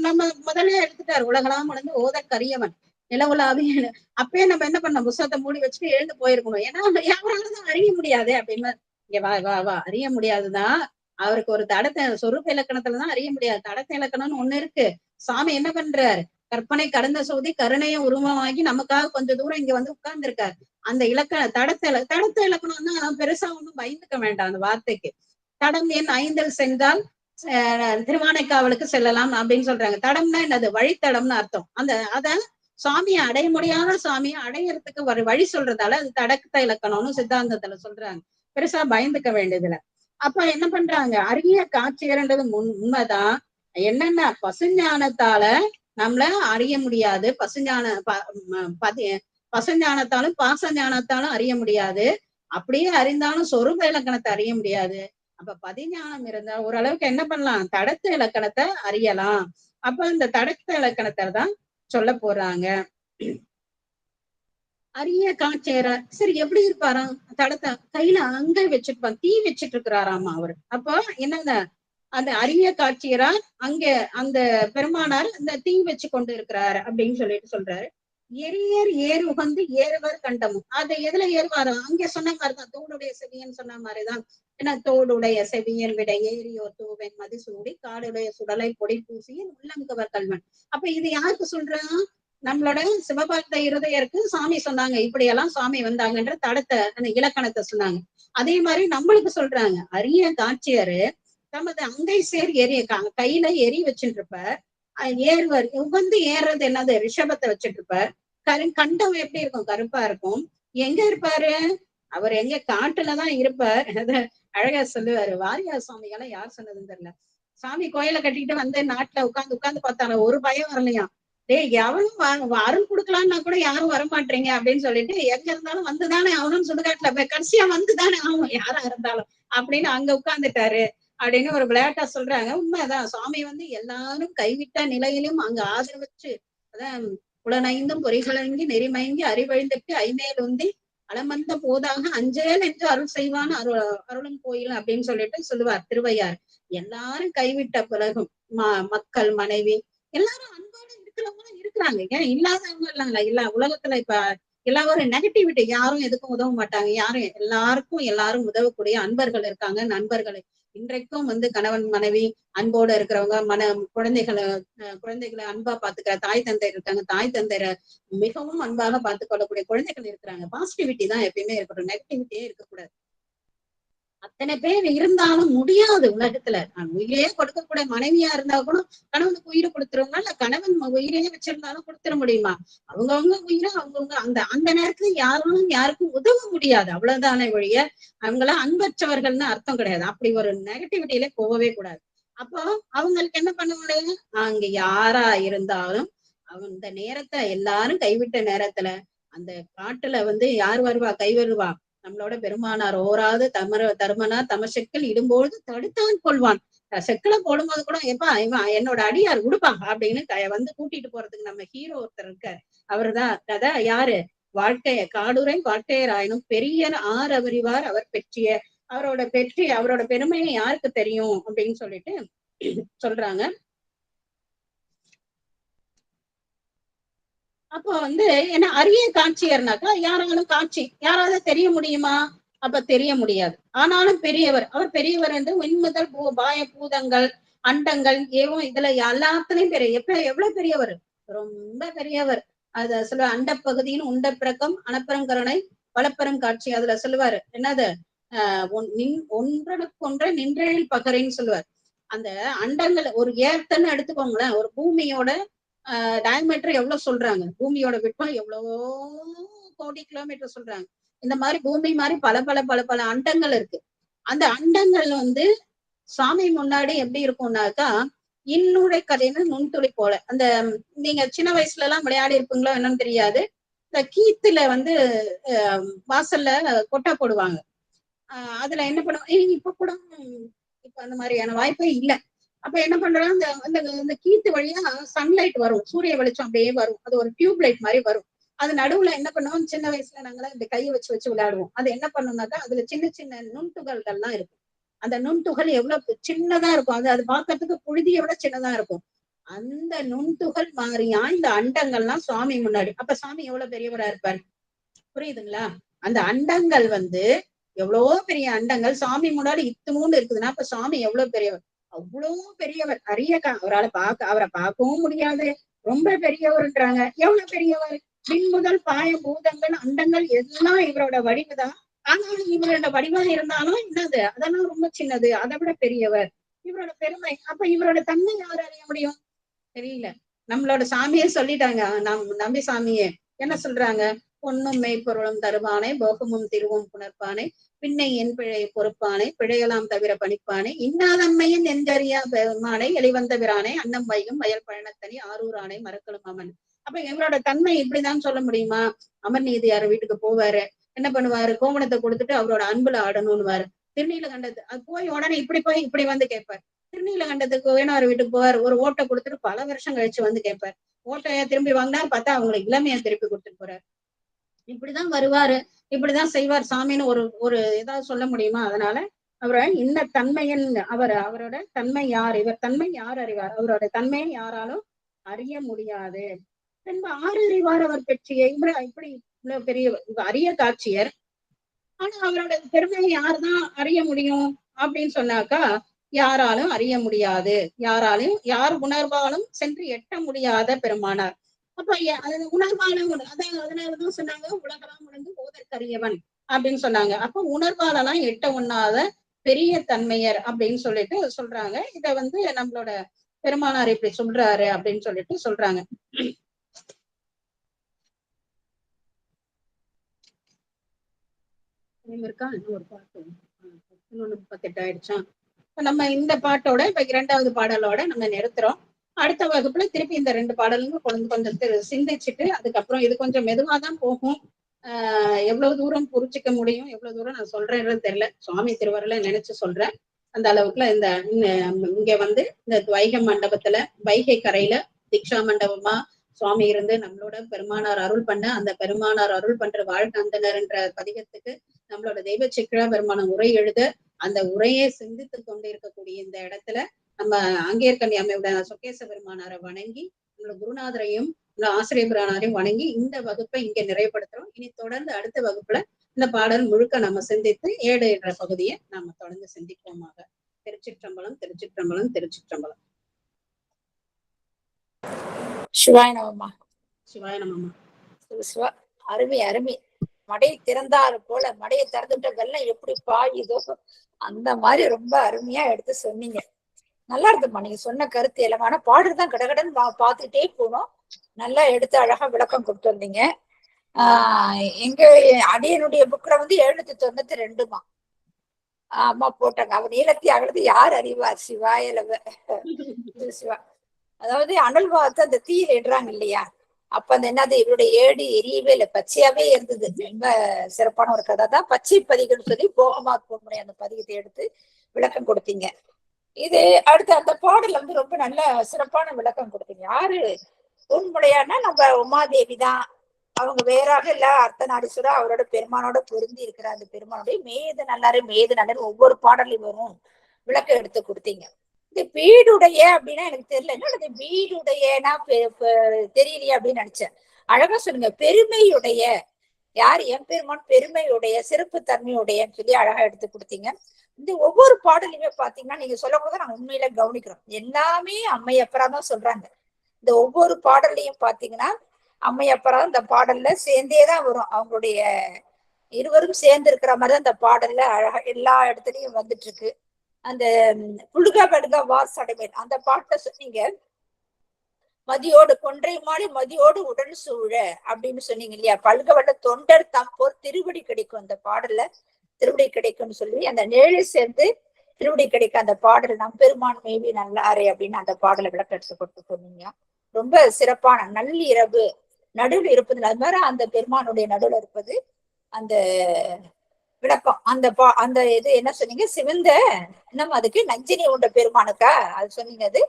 நம்ம முதல்ல எடுத்துட்டாரு, உலகலாம் உணர்ந்து ஓத கரியவன் நிலவுலாவிய. அப்பயே நம்ம என்ன பண்ணோம், புத்தகத்தை மூடி வச்சுட்டு எழுந்து போயிருக்கணும். ஏன்னா யாராலதான் அறிய முடியாது அப்படின்னு. இங்க வா வா வா, அறிய முடியாதுதான். அவருக்கு ஒரு தடத்தை சொரூப இலக்கணத்துலதான் அறிய முடியாது. தடத்த இலக்கணம்னு ஒண்ணு இருக்கு. சாமி என்ன பண்றாரு, கற்பனை கடந்த சோதி கருணைய உருவமாகி நமக்காக கொஞ்சம் தூரம் இங்க உட்கார்ந்து இருக்காரு. அந்த தடத்த இலக்கணம் தான் பெருசா ஒண்ணும் பயந்துக்க வேண்டாம் அந்த வார்த்தைக்கு. தடம் எண் 5 சென்றால் திருவானைக்காவலுக்கு செல்லலாம் அப்படின்னு சொல்றாங்க. தடம்னா என்னது, வழித்தடம்னு அர்த்தம். அத சுவாமியை அடைய முடியாத சுவாமியை அடையறதுக்கு ஒரு வழி சொல்றதால அது தடத்த இலக்கணம்னு சித்தாந்தத்துல சொல்றாங்க. பெருசா பயந்துக்க வேண்டியதுல. அப்ப என்ன பண்றாங்க, அரிய காட்சியர்ன்றது உண்மைதான். என்னென்ன பசுஞானத்தால நம்மள அறிய முடியாது, பசுஞானத்தாலும் பாசஞானத்தாலும் அறிய முடியாது. அப்படியே அறிந்தாலும் சொரூப இலக்கணத்தை அறிய முடியாது. அப்ப பதிஞானம் இருந்தா ஓரளவுக்கு என்ன பண்ணலாம், தடத்த இலக்கணத்தை அறியலாம். அப்ப இந்த தடத்த இலக்கணத்தை தான் சொல்ல போறாங்க. அரிய காட்சியர சரி எப்படி இருப்பாராம், தடத்தை கையில அங்க வச்சிருப்பான், தீ வச்சிட்டு இருக்கிறாராமா அவரு. அப்போ என்னங்க அந்த அரிய காட்சியரா அங்க அந்த பெருமானார் அந்த தீ வச்சு கொண்டு இருக்கிறாரு அப்படின்னு சொல்றாரு. எரியர் ஏறு உகந்து ஏறுவர் கண்டமும், அதை எதுல ஏறுவாராம், அங்க சொன்ன மாதிரிதான் தோடுடைய செவியன் சொன்ன மாதிரிதான். ஏன்னா தோடுடைய செவியன் விட ஏரியோர் தூவன் மதிசூடி காடுடைய சுடலை பொடி பூசியின் உள்ளங்கவர் கல்வன். அப்ப இது யாருக்கு சொல்றான், நம்மளோட சிவபக்த இருதயருக்கு சாமி சொன்னாங்க, இப்படியெல்லாம் சுவாமி வந்தாங்கன்ற தடத்தை அந்த இலக்கணத்தை சொன்னாங்க. அதே மாதிரி நம்மளுக்கு சொல்றாங்க, அரிய காட்சியரு தமது அங்கை சேர் கையில எரி வச்சுட்டு இருப்ப, ஏறுவர் உகந்து ஏறுறது என்னது, ரிஷபத்தை வச்சுட்டு இருப்ப. கண்டம் எப்படி இருக்கும், கருப்பா இருக்கும். எங்க இருப்பாரு, அவர் எங்க காட்டுலதான் இருப்பார். அழகா சொல்லுவாரு. வாரியார் சுவாமிகளை யார் சொன்னதுன்னு தெரியல. சாமி கோயிலை கட்டிட்டு நாட்டுல உட்கார்ந்து பார்த்தாங்க, ஒரு பயம் வரலையாம். எவனும் அருள் கொடுக்கலாம்னா கூட யாரும் வரமாட்டீங்க அப்படின்னு சொல்லிட்டு எங்க இருந்தாலும் வந்துதானே ஆகணும்னு சுடுகாட்டுல கடைசியா வந்துதானே ஆகும் யாரா இருந்தாலும் அப்படின்னு அங்க உட்கார்ந்துட்டாரு அப்படின்னு ஒரு விளையாட்டா சொல்றாங்க. உண்மைதான். சுவாமி எல்லாரும் கைவிட்ட நிலையிலும் அங்க ஆதரவச்சு அதான் புலனைந்தும் பொறிகளங்கி நெறிமயங்கி அறிவழிந்துட்டு ஐமேல் உந்தி அளமந்த போதாக அஞ்சேல் என்று அருள் செய்வான் அருளும் கோயில் அப்படின்னு சொல்லிட்டு சொல்லுவார் திருவையார். எல்லாரும் கைவிட்ட பிறகும் மக்கள் மனைவி எல்லாரும் அன்போட இருக்கிறவங்களும் இருக்கிறாங்க. ஏன் இல்லாதவங்க இல்லைங்களா? இல்ல உலகத்துல இப்ப எல்லாரும் நெகட்டிவிட்டி, யாரும் எதுக்கும் உதவ மாட்டாங்க. யாரும் எல்லாரும் உதவக்கூடிய அன்பர்கள் இருக்காங்க. நண்பர்கள் இன்றைக்கும் கணவன் மனைவி அன்போட இருக்கிறவங்க, குழந்தைகளை அன்பா பாத்துக்கிற தாய் தந்தை இருக்காங்க. தாய் தந்தையரை மிகவும் அன்பாக பார்த்துக் கொள்ளக்கூடிய குழந்தைகள் இருக்கிறாங்க. பாசிட்டிவிட்டி தான் எப்பயுமே இருக்கட்டும், நெகட்டிவிட்டியே இருக்கக்கூடாது. அத்தனை பேர் இருந்தாலும் முடியாது உலகத்துல. உயிரே கொடுக்கக்கூடிய மனைவியா இருந்தா கூட கணவனுக்கு உயிரை கொடுத்துருவாங்க. இல்ல கணவன் உயிரையே வச்சிருந்தாலும் கொடுத்துட முடியுமா? அவங்கவுங்க உயிரை அவங்கவுங்க அந்த நேரத்துல யாருக்கும் உதவ முடியாது. அவ்வளவுதானே ஒழிய அவங்களாம் அன்பற்றவர்கள்னு அர்த்தம் கிடையாது. அப்படி ஒரு நெகட்டிவிட்டியில போகவே கூடாது. அப்போ அவங்களுக்கு என்ன பண்ண முடியும்? அங்க யாரா இருந்தாலும் அந்த நேரத்தை எல்லாரும் கைவிட்ட நேரத்துல அந்த காட்டுல யார் வருவா? கை வருவா? நம்மளோட பெருமானார் ஓராது தருமனார் தமசெக்கில் இடும்போது தடுத்தான் கொள்வான். செக்கில போடும்போது கூட எப்பா இவன் என்னோட அடியார் உடுப்பாங்க அப்படின்னு கூட்டிட்டு போறதுக்கு நம்ம ஹீரோ ஒருத்தர் இருக்காரு. அவர்தான் கதை. யாரு? காடுரை வாழ்க்கையராயினும் பெரிய ஆரவறிவார் அவர் பெற்றிய. அவரோட பெருமையை யாருக்கு தெரியும் அப்படின்னு சொல்லிட்டு சொல்றாங்க. அப்போ என்ன அரிய காட்சியர்னாக்கா யாராலும் யாராவது தெரிய முடியுமா? அப்ப தெரிய முடியாது. ஆனாலும் பெரியவர். அவர் பெரியவர் உண்முதல் பாய பூதங்கள் அண்டங்கள் இதுல எல்லாத்துலயும் எவ்வளவு பெரியவர்? ரொம்ப பெரியவர். அத சொல்ல அண்ட பகுதியின் உண்ட பிறக்கம் அனப்பரங்கருணை வளப்பெரும் காட்சி. அதுல சொல்லுவாரு என்னது? ஒன்றனுக்கொன்ற நின்றழில் பகரின்னு சொல்லுவார். அந்த அண்டங்கள் ஒரு ஏர்த்தன்னு எடுத்துக்கோங்களேன். ஒரு பூமியோட டயமீட்டர் எவ்வளவு சொல்றாங்க? பூமியோட விட்டம் எவ்வளவோ கோடி கிலோமீட்டர் சொல்றாங்க. இந்த மாதிரி பூமி மாதிரி பல பல பல பல அண்டங்கள் இருக்கு. அந்த அண்டங்கள் சுவாமி முன்னாடி எப்படி இருக்கும்னாக்கா இன்னுடைய கதைன்னு நுண்துளி போல. அந்த நீங்க சின்ன வயசுல எல்லாம் விளையாடி இருப்பீங்களோ என்னன்னு தெரியாது. இந்த கீத்துல வாசல்ல கொட்டை போடுவாங்க. அதுல என்ன பண்ணுவாங்க? இப்ப கூட இப்ப அந்த மாதிரியான வாய்ப்பே இல்லை. அப்ப என்ன பண்றாங்க? அந்த கீத்து வழியா சன்லைட் வரும், சூரிய வெளிச்சம் அப்படியே வரும். அது ஒரு டியூப் லைட் மாதிரி வரும். அது நடுவுல என்ன பண்ணுவோம்? சின்ன வயசுல நாங்களாம் இந்த கையை வச்சு விளையாடுவோம். அது என்ன பண்ணுனாக்கா அதுல சின்ன சின்ன நுண்துகள்கள்லாம் இருக்கும். அந்த நுண்துகள் எவ்வளவு சின்னதா இருக்கும். அது பார்க்கறதுக்கு புழுதியை விட சின்னதா இருக்கும். அந்த நுண்துகள் மாறியா இந்த அண்டங்கள்லாம் சுவாமி முன்னாடி. அப்ப சுவாமி எவ்வளவு பெரியவரா இருப்பார்? புரியுதுங்களா? அந்த அண்டங்கள் எவ்வளவோ பெரிய அண்டங்கள் சாமி முன்னாடி இத்துணூண்டு இருக்குதுன்னா அப்ப சுவாமி எவ்வளவு பெரியவர்? அவ்வளவு பெரியவர். அவரை பார்க்கவும் முடியாது. ரொம்ப பெரியவர்ன்றாங்க. எவ்வளவு பெரியவர்? மின் முதல் பாய பூதங்கள் அண்டங்கள் எல்லாம் இவரோட வடிவுதான். ஆனாலும் இவரோட வடிவம் இருந்தாலும் என்னது? அதெல்லாம் ரொம்ப சின்னது. அதை விட பெரியவர். இவரோட பெருமை. அப்ப இவரோட தன்மை யார் அறிய முடியும்? தெரியல. நம்மளோட சாமியே சொல்லிட்டாங்க. நம்பி சாமியே என்ன சொல்றாங்க? பொன்னும் மெய்ப்பொருளும் தருவானே போகமும் திருவும் புணர்ப்பானே பின்னை என் பிழை பொறுப்பானே பிழையெல்லாம் தவிர பணிப்பானே இன்னாதன்மையின் நெஞ்சறியா பெருமானை எளிவந்த பிரானே அன்னம் வைகும் வயல் பழனத்தனி ஆரூரானை மறக்கலும் அமன். அப்ப இவரோட தன்மை இப்படிதான் சொல்ல முடியுமா? அமர்நீதியார் வீட்டுக்கு போவாரு. என்ன பண்ணுவாரு? கோவணத்தை கொடுத்துட்டு அவரோட அன்புல ஆடணும்னுவாரு. திருநீலகண்டத்து அது போய் உடனே இப்படி போய் இப்படி கேட்பார். திருநீலகண்டத்துக்கு வேணாரு வீட்டுக்கு போவார். ஒரு ஓட்டை கொடுத்துட்டு பல வருஷம் கழிச்சு கேட்பார். ஓட்டைய திரும்பி வாங்கினார். பார்த்தா அவங்களுக்கு இளமையா திருப்பி கொடுத்துட்டு போறாரு. இப்படிதான் வருவாரு, இப்படிதான் செய்வார் சாமின்னு ஒரு ஏதாவது சொல்ல முடியுமா? அதனால அவரை இந்த தன்மையின் அவரோட தன்மை யார்? இவர் தன்மை யார் அறிவார்? அவரோட தன்மையை யாராலும் அறிய முடியாது. பின்பு ஆறு அறிவார் அவர் பெற்றிய இப்படி இவ்வளவு பெரிய அரிய காட்சியர். ஆனா அவரோட பெருமையை யாருதான் அறிய முடியும் அப்படின்னு சொன்னாக்கா யாராலும் அறிய முடியாது. யார் உணர்வாலும் சென்று எட்ட முடியாத பெருமானார். அப்ப உணர்வான அதனாலதான் சொன்னாங்க உலகெல்லாம் உணர்ந்து ஓதற்கரியவன் அப்படின்னு சொன்னாங்க. அப்ப உணர்வாலெல்லாம் எட்ட உண்ணாத பெரிய தன்மையர் அப்படின்னு சொல்லிட்டு சொல்றாங்க. இத நம்மளோட பெருமானார் இப்படி சொல்றாரு அப்படின்னு சொல்லிட்டு சொல்றாங்க. இருக்கா? இன்னொரு பாட்டு 38 ஆயிடுச்சா? நம்ம இந்த பாட்டோட இப்ப 2வது பாடலோட நம்ம நிறுத்துறோம். அடுத்த வகுப்புல திருப்பி இந்த 2 பாடலும் கொஞ்சம் சிந்திச்சுட்டு அதுக்கப்புறம் இது கொஞ்சம் மெதுவாதான் போகும். எவ்வளவு தூரம் புரிஞ்சுக்க முடியும், எவ்வளவு தூரம் நான் சொல்றேன்னு தெரியல. சுவாமி திருவருளை நினைச்சு சொல்றேன். அந்த அளவுக்குல இங்க வந்து இந்த வைகை மண்டபத்துல, வைகை கரையில தீக்ஷா மண்டபமா சுவாமி இருந்து நம்மளோட பெருமானார் அருள் பண்ண அந்த பெருமானார் அருள் பண்ற வாழ்கந்தனர் என்ற பதிகத்துக்கு நம்மளோட தெய்வ சிக்கிழா பெருமானம் உரை எழுத அந்த உரையை சிந்தித்து கொண்டு இருக்கக்கூடிய இந்த இடத்துல நம்ம ஆங்கேற்கண்டி அம்மையோட சொக்கேச பெருமானாரை வணங்கி நம்மளோட குருநாதரையும் ஆசிரியர் பிரானாரையும் வணங்கி இந்த வகுப்பை இங்க நிறைவுபடுத்துறோம். இனி தொடர்ந்து அடுத்த வகுப்புல இந்த பாடல் முழுக்க நம்ம சிந்தித்து 7 என்ற பகுதியை நாம தொடர்ந்து சிந்திப்போமாக. திருச்சிற்றம்பலம், திருச்சிற்றம்பலம், திருச்சிற்றம்பலம். சிவாய நமமா. சிவாய நமமா. சிவா, அருமை அருமை. மடையை திறந்தாரு போல, மடையை திறந்துட்ட வெள்ளம் எப்படி பாயுதோ அந்த மாதிரி ரொம்ப அருமையா எடுத்து சொன்னீங்க. நல்லா இருக்குமா நீங்க சொன்ன கருத்து எல்லாம். ஆனா பாடுறதுதான் கடகடன் பார்த்துட்டே போனோம். நல்லா எடுத்து அழகா விளக்கம் கொடுத்து வந்தீங்க. எங்க அடியனுடைய புக்ல வந்து 792மா அம்மா போட்டாங்க. அவ நீளத்தி அகலத்து யார் அறிவார்? சிவாயலவ சிவா. அதாவது அனல் வார்த்தை அந்த தீயில இடுறாங்க இல்லையா, அப்ப அந்த என்னது இவருடைய ஏடு எரியவே இல்லை, பச்சையாவே இருந்தது. ரொம்ப சிறப்பான ஒரு கதை தான். பச்சை பதிகள்னு சொல்லி போகமா போகக்கூடிய அந்த பதிகத்தை எடுத்து விளக்கம் கொடுத்தீங்க. இது அடுத்து அந்த பாடல் வந்து ரொம்ப நல்ல சிறப்பான விளக்கம் கொடுத்தீங்க. யாரு உண்முடையானா நம்ம உமாதேவி தான். அவங்க வேறாக இல்ல, அர்த்தநாரீஸ்வரர் அவரோட பெருமானோட பொருந்தி இருக்கிற அந்த பெருமானுடைய மேது நல்லாரு மேது நல்லாரு ஒவ்வொரு பாடலையும் வரும் விளக்கம் எடுத்து கொடுத்தீங்க. இந்த வீடுடைய அப்படின்னா எனக்கு தெரியல, என்ன வீடுடையனா தெரியலையே அப்படின்னு நினைச்சேன். அழகா சொல்லுங்க. பெருமையுடைய யார்? எம்பெருமான் பெருமையுடைய சிறப்பு தன்மையுடையன்னு சொல்லி அழகா எடுத்து கொடுத்தீங்க. இந்த ஒவ்வொரு பாடலையுமே பாத்தீங்கன்னா நீங்க சொல்லக்கூட நாங்க உண்மையில கவனிக்கிறோம். எல்லாமே அம்மையப்பரா தான் சொல்றாங்க. இந்த ஒவ்வொரு பாடல்லையும் பாத்தீங்கன்னா அம்மையப்பரா இந்த பாடல்ல சேர்ந்தேதான் வரும். அவங்களுடைய இருவரும் சேர்ந்து இருக்கிற மாதிரிதான் இந்த பாடல்ல அழகா எல்லா இடத்துலயும் வந்துட்டு இருக்கு. அந்த புழுக படுக வாசடைமேல் அந்த பாட்டை சொன்னீங்க. மதியோடு கொன்றை மாடி மதியோடு உடன் சூழ அப்படின்னு சொன்னீங்க இல்லையா. பல்க வட்ட தொண்டர் தம்போர் திருவடி கிடைக்கும் அந்த பாடல்ல, திருவடி கிடைக்கும்னு சொல்லி அந்த நேழி சேர்ந்து திருவடி கிடைக்கும் அந்த பாடல் நம் பெருமான் மேவி நல்லாரே அப்படின்னு அந்த பாடலை விளக்க எடுத்து கொடுத்து சொன்னீங்க. ரொம்ப சிறப்பான நள்ளிரவு நடுவில் இருப்பது, அது மாதிரி அந்த பெருமானுடைய நடுவில் இருப்பது அந்த விளக்கம். அந்த இது என்ன சொன்னீங்க? சிவந்த நம்ம அதுக்கு நஞ்சினி உண்ட பெருமானுக்கா அது சொன்னீங்க. அது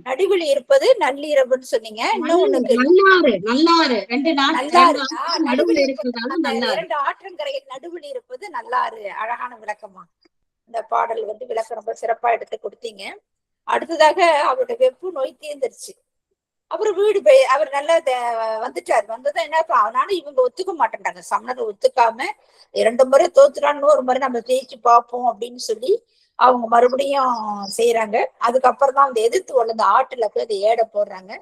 நடுவில் இருப்பது நள்ளிரவுன்னு சொன்னீங்க. இன்னொன்னு நல்லாறு 2 ஆற்றங்கரையில் நடுவில் இருப்பது நல்லாறு. அழகான விளக்கமா இந்த பாடல் வந்து விளக்கம் ரொம்ப சிறப்பா எடுத்து கொடுத்தீங்க. அடுத்ததாக அவருடைய வெப்பு நோய் தீர்ந்துருச்சு. அப்புறம் வீடு போய் அவர் நல்லா வந்துட்டாரு. வந்ததான் என்ன ஆனாலும் இவங்க ஒத்துக்க மாட்டேன்றாங்க. சமணர் ஒத்துக்காம 2 முறை தோத்துறான்னு ஒரு முறை நம்ம ஜெயிச்சு பார்ப்போம் அப்படின்னு சொல்லி அவங்க மறுபடியும் செய்யறாங்க. அதுக்கப்புறம் தான் அந்த எதிர்த்து வளர்ந்த ஆட்டுல போய் அதை ஏடை போடுறாங்க.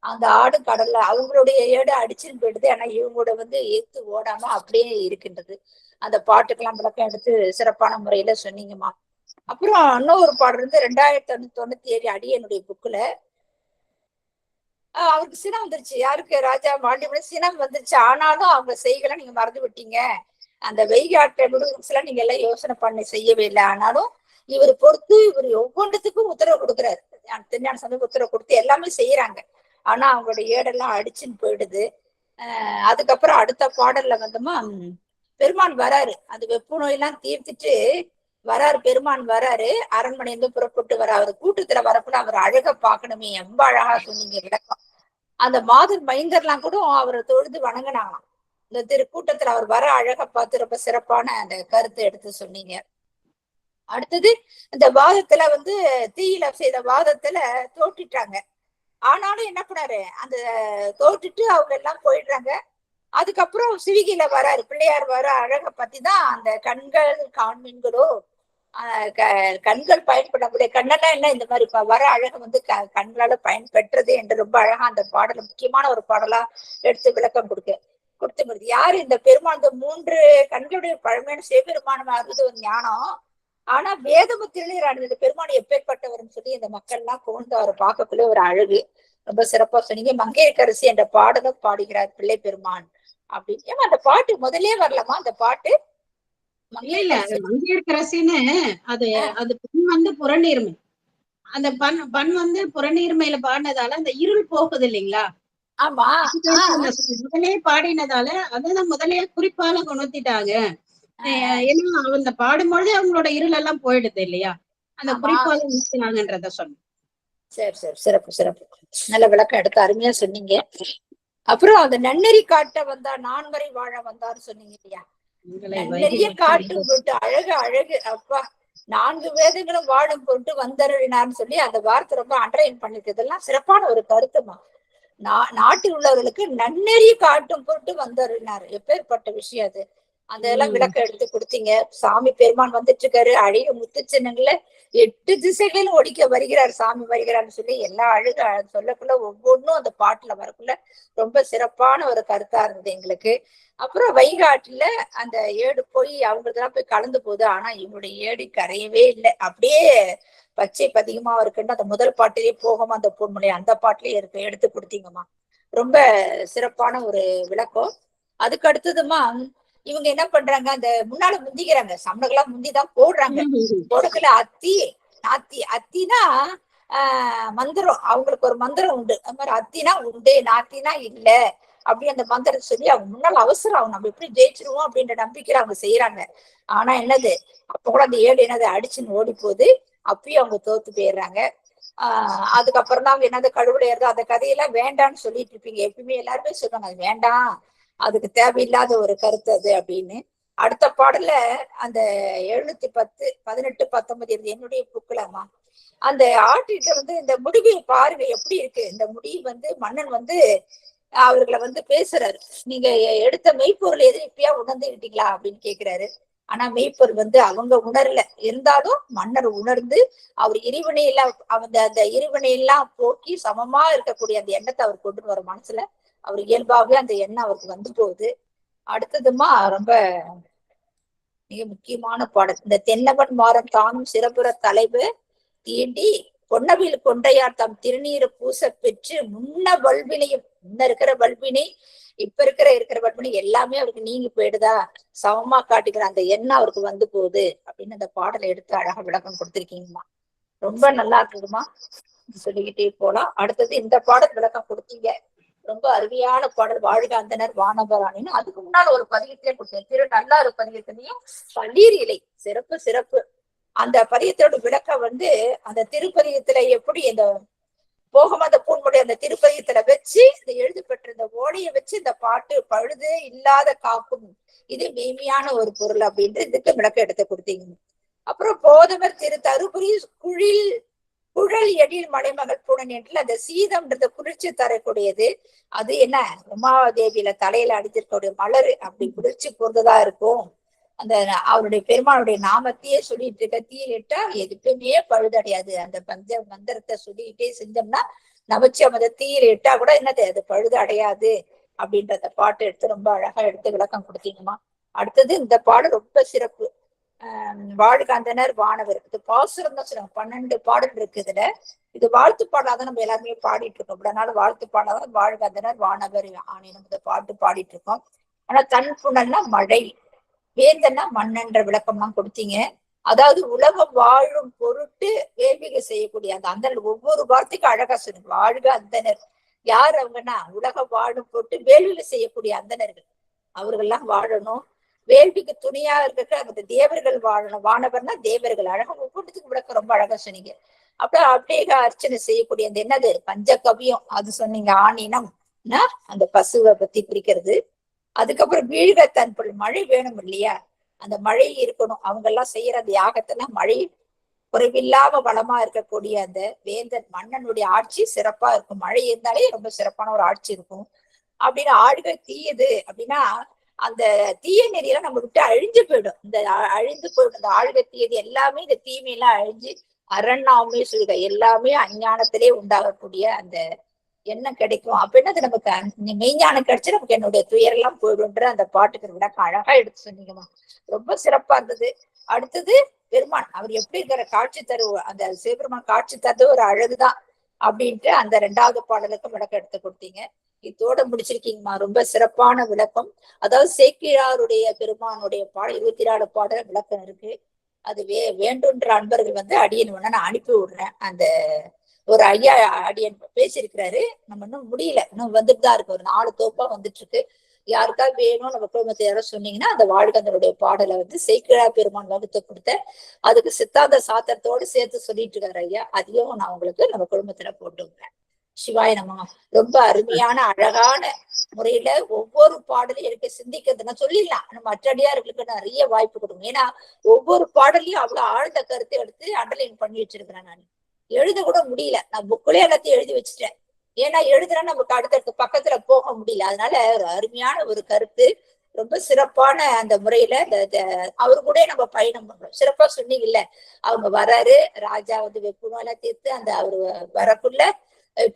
அந்த ஆடு கடல்ல அவங்களுடைய ஏடு அடிச்சுன்னு போயிடுது. ஆனா இவங்களோட வந்து எதிர்த்து ஓடாம அப்படியே இருக்கின்றது. அந்த பாட்டுக்கெல்லாம் விளக்கம் எடுத்து சிறப்பான முறையில சொன்னீங்கம்மா. அப்புறம் இன்னொரு பாடல் இருந்து 2097 அடியனுடைய புக்குல அவருக்கு சினம் வந்துருச்சு. யாருக்கு? ராஜா மாண்டியபுரம் சினம் வந்துருச்சு. ஆனாலும் அவங்க செய்களை நீங்க மறந்து விட்டீங்க. அந்த வைகாட்டை விடுதலை நீங்க எல்லாம் யோசனை பண்ணி செய்யவே இல்லை. ஆனாலும் இவர் பொறுத்து இவர் ஒவ்வொன்றத்துக்கும் உத்தரவு கொடுக்குறாரு. திருஞான சம்பந்தர் உத்தரவு கொடுத்து எல்லாமே செய்யறாங்க. ஆனா அவங்களோட ஏடெல்லாம் அடிச்சுன்னு போயிடுது. அதுக்கப்புறம் அடுத்த பாடல்ல வந்தோமா பெருமான் வராரு. அந்த வெப்பு நோயெல்லாம் தீர்த்துட்டு வராரு. பெருமான் வராரு. அரண்மனையிலிருந்து புறப்பட்டு வர அவர் கூட்டத்துல வரப்பட அவர் அழக பாக்கணுமே. ரொம்ப அழகா சொன்னீங்க விளக்கம். அந்த மாதர் மைந்தர்லாம் கூட அவரை தொழுது வணங்கினாங்களாம். இந்த கூட்டத்துல அவர் வர அழக பார்த்து ரொம்ப சிறப்பான அந்த கருத்தை எடுத்து சொன்னீங்க. அடுத்தது இந்த வாதத்துல வந்து தீயில செய்த வாதத்துல தோற்றிட்டாங்க. ஆனாலும் என்ன பண்ணாரு, அந்த தோற்றுட்டு அவங்க எல்லாம் போயிடுறாங்க. அதுக்கப்புறம் சிவிகையில வராரு. பிள்ளையார் வர அழக பத்தி தான் அந்த கண்கள் காண்மீன்களோ கண்கள் பயன்படக்கூடிய கண்ணெல்லாம் என்ன இந்த மாதிரி வர அழக வந்து கண்களால பயன்பெற்றது என்று ரொம்ப அழகா அந்த பாடல முக்கியமான ஒரு பாடலா எடுத்து விளக்கம் கொடுத்து யாரு இந்த பெருமான் இந்த 3 கண்களுடைய பழமையான சிவபெருமானமாகுது ஒரு ஞானம். ஆனா வேதமுத்திரையில இந்த பெருமான் எப்பேற்பட்டவர்னு சொல்லி இந்த மக்கள் எல்லாம் கோந்து அவரை பார்க்கக்குள்ள ஒரு அழகு ரொம்ப சிறப்பா சொன்னீங்க. மங்கையர்க்கரசி என்ற பாடலும் பாடுகிறார் பிள்ளை பெருமான் அப்படின்னு. ஏமா அந்த பாட்டு முதலே வரலாமா? அந்த பாட்டு மங்கையர்க்கரசின்னு அது பெண் வந்து புறநீர்மை. அந்த பண் வந்து புறநீர்மையில பாடினதால அந்த இருள் போகுது இல்லைங்களா? ஆமா. முதலே பாடினதால அதான் முதலே குறிப்பால உணர்த்திட்டாங்க. ஏன்னா அவங்க பாடும்பொழுது அவங்களோட இருள் எல்லாம் போயிடுது இல்லையா? அந்த குறிப்பால உணர்த்தினாங்கன்றத சொன்னேன். சரி சரி, சிறப்பு சிறப்பு, நல்ல விளக்கம் எடுத்து அருமையா சொன்னீங்க. அப்புறம் அந்த நன்னெறி காட்ட வந்தா நான்மறை வாழ வந்தான்னு சொன்னீங்க இல்லையா? நன்னெறிய காட்டும் பொருட்டு அழகு அழகு, அப்பா 4 வேதங்களும் வாழும் பொருட்டு வந்தருளினார்னு சொல்லி அந்த வார்த்தை ரொம்ப அண்டர்லைன் பண்ணிருக்கு. இதெல்லாம் சிறப்பான ஒரு கருத்துமா. நாட்டில் உள்ளவர்களுக்கு நன்னெறி காட்டும் பொருட்டு வந்தருளினார். எப்பேற்பட்ட விஷயம் அது. அந்த எல்லாம் விளக்கம் எடுத்து கொடுத்தீங்க. சாமி பெருமான் வந்துட்டு இருக்காரு, அழகிய முத்து சின்னங்கள 8 திசைகளிலும் ஒடிக்க வருகிறார், சாமி வருகிறார்னு சொல்லி எல்லா அழுக சொல்லக்குள்ள ஒவ்வொன்றும் அந்த பாட்டுல வரக்குள்ள ரொம்ப சிறப்பான ஒரு கருத்தா இருந்தது எங்களுக்கு. அப்புறம் வைகாட்டுல அந்த ஏடு போய் அவங்களுக்குதான் போய் கலந்து போகுது. ஆனா இவங்களுடைய ஏடு கரையவே இல்லை, அப்படியே பச்சை பதிகமா இருக்குன்னு அந்த முதல் பாட்டிலேயே போகாம அந்த பொன்முனை அந்த பாட்டிலேயே இருக்கு, எடுத்து கொடுத்தீங்கம்மா. ரொம்ப சிறப்பான ஒரு விளக்கம். அதுக்கு அடுத்ததுமா இவங்க என்ன பண்றாங்க, அந்த முன்னால முந்திக்கிறாங்க, சமணர்களா முந்திதான் போடுறாங்க. கொடுக்கல அத்தி நாத்தி, அத்தினா மந்திரம், அவங்களுக்கு ஒரு மந்திரம் உண்டு. அது மாதிரி அத்தினா உண்டு, நாத்தினா இல்ல அப்படி அந்த மந்திரம் சொல்லி அவங்க முன்னால அவசரம், அவங்க நம்ம எப்படி ஜெயிச்சிருவோம் அப்படின்ற நம்பிக்கையில அவங்க செய்யறாங்க. ஆனா என்னது, அப்ப கூட அந்த ஏடு என்னது அடிச்சுன்னு ஓடி போகுது, அப்பயும் அவங்க தோத்து போயிடுறாங்க. அதுக்கப்புறம் தான் அவங்க என்னது கடவுளை ஏறுதோ அந்த கதையெல்லாம் வேண்டான்னு சொல்லிட்டு இருப்பீங்க. எப்பயுமே எல்லாருமே சொல்லுவாங்க அது வேண்டாம், அதுக்கு தேவையில்லாத ஒரு கருத்து அது அப்படின்னு. அடுத்த பாடல அந்த 710, 18, 19 என்னுடைய புக்கலாமா அந்த ஆட்டிட்ட வந்து இந்த முடிவை பாருங்க எப்படி இருக்கு. இந்த முடிவு வந்து மன்னன் வந்து அவர்களை வந்து பேசுறாரு, நீங்க எடுத்த மெய்ப்பொருள் எது இப்பயா உணர்ந்துகிட்டீங்களா அப்படின்னு கேக்குறாரு. ஆனா மெய்ப்பொருள் வந்து அவங்க உணரல, இருந்தாலும் மன்னர் உணர்ந்து அவர் இறைவனை எல்லாம் அந்த இறைவனை எல்லாம் போக்கி சமமா இருக்கக்கூடிய அந்த எண்ணத்தை அவர் கொண்டு வர மனசுல அவர் இயல்பாகவே அந்த எண்ணம் அவருக்கு வந்து போகுது. அடுத்ததுமா ரொம்ப மிக முக்கியமான பாடல், இந்த தென்னவன் மாறன் தானும் சிறப்புற தலைவு தீண்டி பொன்னவில் கொண்டையார் தம் திருநீரை பூச பெற்று முன்ன வல்வினையும், முன்ன இருக்கிற வல்வினை இப்ப இருக்கிற வல்வினை எல்லாமே அவருக்கு நீங்கி போயிடுதா, சமமா காட்டுகிற அந்த எண்ணம் அவருக்கு வந்து போகுது அப்படின்னு அந்த பாடலை எடுத்து அழகா விளக்கம் கொடுத்திருக்கீங்கம்மா. ரொம்ப நல்லா இருக்குதுமா, சொல்லிக்கிட்டே போலாம். அடுத்தது இந்த பாடல் விளக்கம் கொடுத்தீங்க, ரொம்ப அருமையான பாடல். வாழ்க அந்தனர் வானவராணின்னு அதுக்கு முன்னால ஒரு பதிகத்திலே கொடுத்தேன், திரு நல்லாறு பதிகத்திலையும் பள்ளீர் இலை, சிறப்பு சிறப்பு. அந்த பதியத்தோட விளக்கம் வந்து அந்த திருப்பதியத்துல எப்படி இந்த போகம் அந்த பூன்முடி அந்த திருப்பதியத்துல வச்சு இந்த எழுது பெற்ற இந்த ஓடையை வச்சு இந்த பாட்டு பழுது இல்லாத காக்கும் இது மெய்மையான ஒரு பொருள் அப்படின்ட்டு இதுக்கு விளக்கம் எடுத்து கொடுத்தீங்க. அப்புறம் போதவர் திரு தருபுரி குழல் எழில் மலைமகள் புடன் என்று அந்த சீதம்ன்றது குளிர்ச்சி தரக்கூடியது. அது என்ன உமாதேவியில தலையில அடிச்சிருக்கக்கூடிய மலர் அப்படி குளிர்ச்சி பொருந்ததா இருக்கும். அந்த அவருடைய பெருமாளுடைய நாமத்தையே சொல்லிட்டு இருக்க தீயிட்டா எதுக்குமே பழுதடையாது. அந்த பஞ்ச மந்திரத்தை சொல்லிக்கிட்டே செஞ்சோம்னா நமச்சியம் அந்த தீயில இட்டா கூட என்னது அது பழுது அடையாது அப்படின்றத பாட்டு எடுத்து ரொம்ப அழகா எடுத்து விளக்கம் கொடுத்தீங்கம்மா. அடுத்தது இந்த பாடல் ரொம்ப சிறப்பு, வாழ்க அந்தனர் வானவர். இது பாசுரம் தான் சொல்லுவாங்க, 12 பாடல் இருக்கு இதுல. இது வாழ்த்து பாடலாதான் நம்ம எல்லாருமே பாடிட்டு இருக்கோம். இவ்வளவு நாள் வாழ்த்து பாடலாம் வாழ்க அந்தனர் வானவர் ஆணினம் இந்த பாட்டு பாடிட்டு இருக்கோம். ஆனா தன் புனல்னா மழை, வேந்தன்னா மன்னன்ற விளக்கம்லாம் கொடுத்தீங்க. அதாவது உலகம் வாழும் பொருட்டு வேள்விகை செய்யக்கூடிய அந்த அந்தனர் ஒவ்வொரு வார்த்தைக்கும் அழகா சொல்லுங்க. வாழ்க அந்தனர், யார் அவங்கன்னா உலகம் வாழும் பொருட்டு வேள்விகை செய்யக்கூடிய அந்தனர்கள், அவர்கள்லாம் வாழணும். வேள்விக்கு துணியா இருக்க அந்த தேவர்கள் வாழணும், வானவர்னா தேவர்கள். அழகா ஒவ்வொன்றுத்துக்கும் விளக்கம் ரொம்ப அழகா சொன்னீங்க. அப்புறம் அபிஷேக அர்ச்சனை செய்யக்கூடிய அந்த என்னது பஞ்சகவியம் அது சொன்னீங்க. ஆணினம்னா அந்த பசுவை பத்தி குறிக்கிறது. அதுக்கப்புறம் வீழ்க தன்பொருள், மழை வேணும் இல்லையா, அந்த மழை இருக்கணும். அவங்க எல்லாம் செய்யற அந்த யாகத்துல மழை குறைவில்லாம வளமா இருக்கக்கூடிய அந்த வேந்தன் மன்னனுடைய ஆட்சி சிறப்பா இருக்கும். மழை இருந்தாலே ரொம்ப சிறப்பான ஒரு ஆட்சி இருக்கும் அப்படின்னு. ஆழ்க தீயது அப்படின்னா அந்த தீய நெறியெல்லாம் நம்ம விட்டு அழிஞ்சு போயிடும். இந்த அழிந்து போயிடும் இந்த ஆழ்க தீயது எல்லாமே, இந்த தீமையெல்லாம் அழிஞ்சு அரண்நாமே சொல்க எல்லாமே அஞ்ஞானத்திலே உண்டாகக்கூடிய அந்த எண்ணம் கிடைக்கும். அப்ப என்னது நமக்கு மெய்ஞானம் கிடைச்சு நமக்கு என்னுடைய துயரெல்லாம் போயிடும்ன்ற அந்த பாட்டுக்கு விளக்கம் அழகா எடுத்து சொன்னீங்கம்மா, ரொம்ப சிறப்பா இருந்தது. அடுத்தது பெருமான் அவர் எப்படி இருக்கிற காட்சி அந்த சிவபெருமான் காட்சி தருவது ஒரு அழகுதான் அப்படின்ட்டு அந்த 2வது பாடலுக்கு விளக்கம் எடுத்து கொடுத்தீங்க. இதோட முடிச்சிருக்கீங்கம்மா, ரொம்ப சிறப்பான விளக்கம். அதாவது சேக்கிழாருடைய பெருமானுடைய பாடல் 24 பாடல் விளக்கம் இருக்கு. அது வேண்டுன்ற அன்பர்கள் வந்து அடியன் வேணா நான் அனுப்பி விடுறேன். அந்த ஒரு ஐயா அடியன் பேசியிருக்கிறாரு. நம்ம இன்னும் முடியல, இன்னும் வந்துட்டு தான் இருக்கு. ஒரு 4 தொகுப்பா வந்துட்டு இருக்கு. யாருக்காவது வேணும் நம்ம குடும்பத்தை யாரோ சொன்னீங்கன்னா அந்த வாழ்கந்தனுடைய பாடலை வந்து சேக்கிழா பெருமான் வகுத்து கொடுத்த அதுக்கு சித்தாந்த சாத்திரத்தோடு சேர்த்து சொல்லிட்டு இருக்காரு ஐயா. அதையும் நான் உங்களுக்கு நம்ம குடும்பத்துல போட்டுக்கிறேன். சிவாய நம்ம ரொம்ப அருமையான அழகான முறையில ஒவ்வொரு பாடலையும் எனக்கு சிந்திக்கிறது நான் சொல்லிடலாம். நம்ம மற்றடியார்களுக்கு நிறைய வாய்ப்பு கொடுக்கும். ஏன்னா ஒவ்வொரு பாடலையும் அவ்வளவு ஆழ்ந்த கருத்தை எடுத்து அண்டர்லைன் பண்ணி வச்சிருக்கிறேன். நான் எழுத கூட முடியல, நான் புக்குலயே எல்லாத்தையும் எழுதி வச்சுட்டேன். ஏன்னா எழுதுனா நமக்கு அடுத்தடுத்த பக்கத்துல போக முடியல. அதனால ஒரு அருமையான ஒரு கருத்து, ரொம்ப சிறப்பான அந்த முறையில அவரு கூட நம்ம பயணம் பண்றோம். சிறப்பா சொன்னீங்கல்ல, அவங்க வராரு, ராஜா வந்து வெப்பணும் எல்லாம் தீர்த்து அந்த அவரு வரக்குள்ள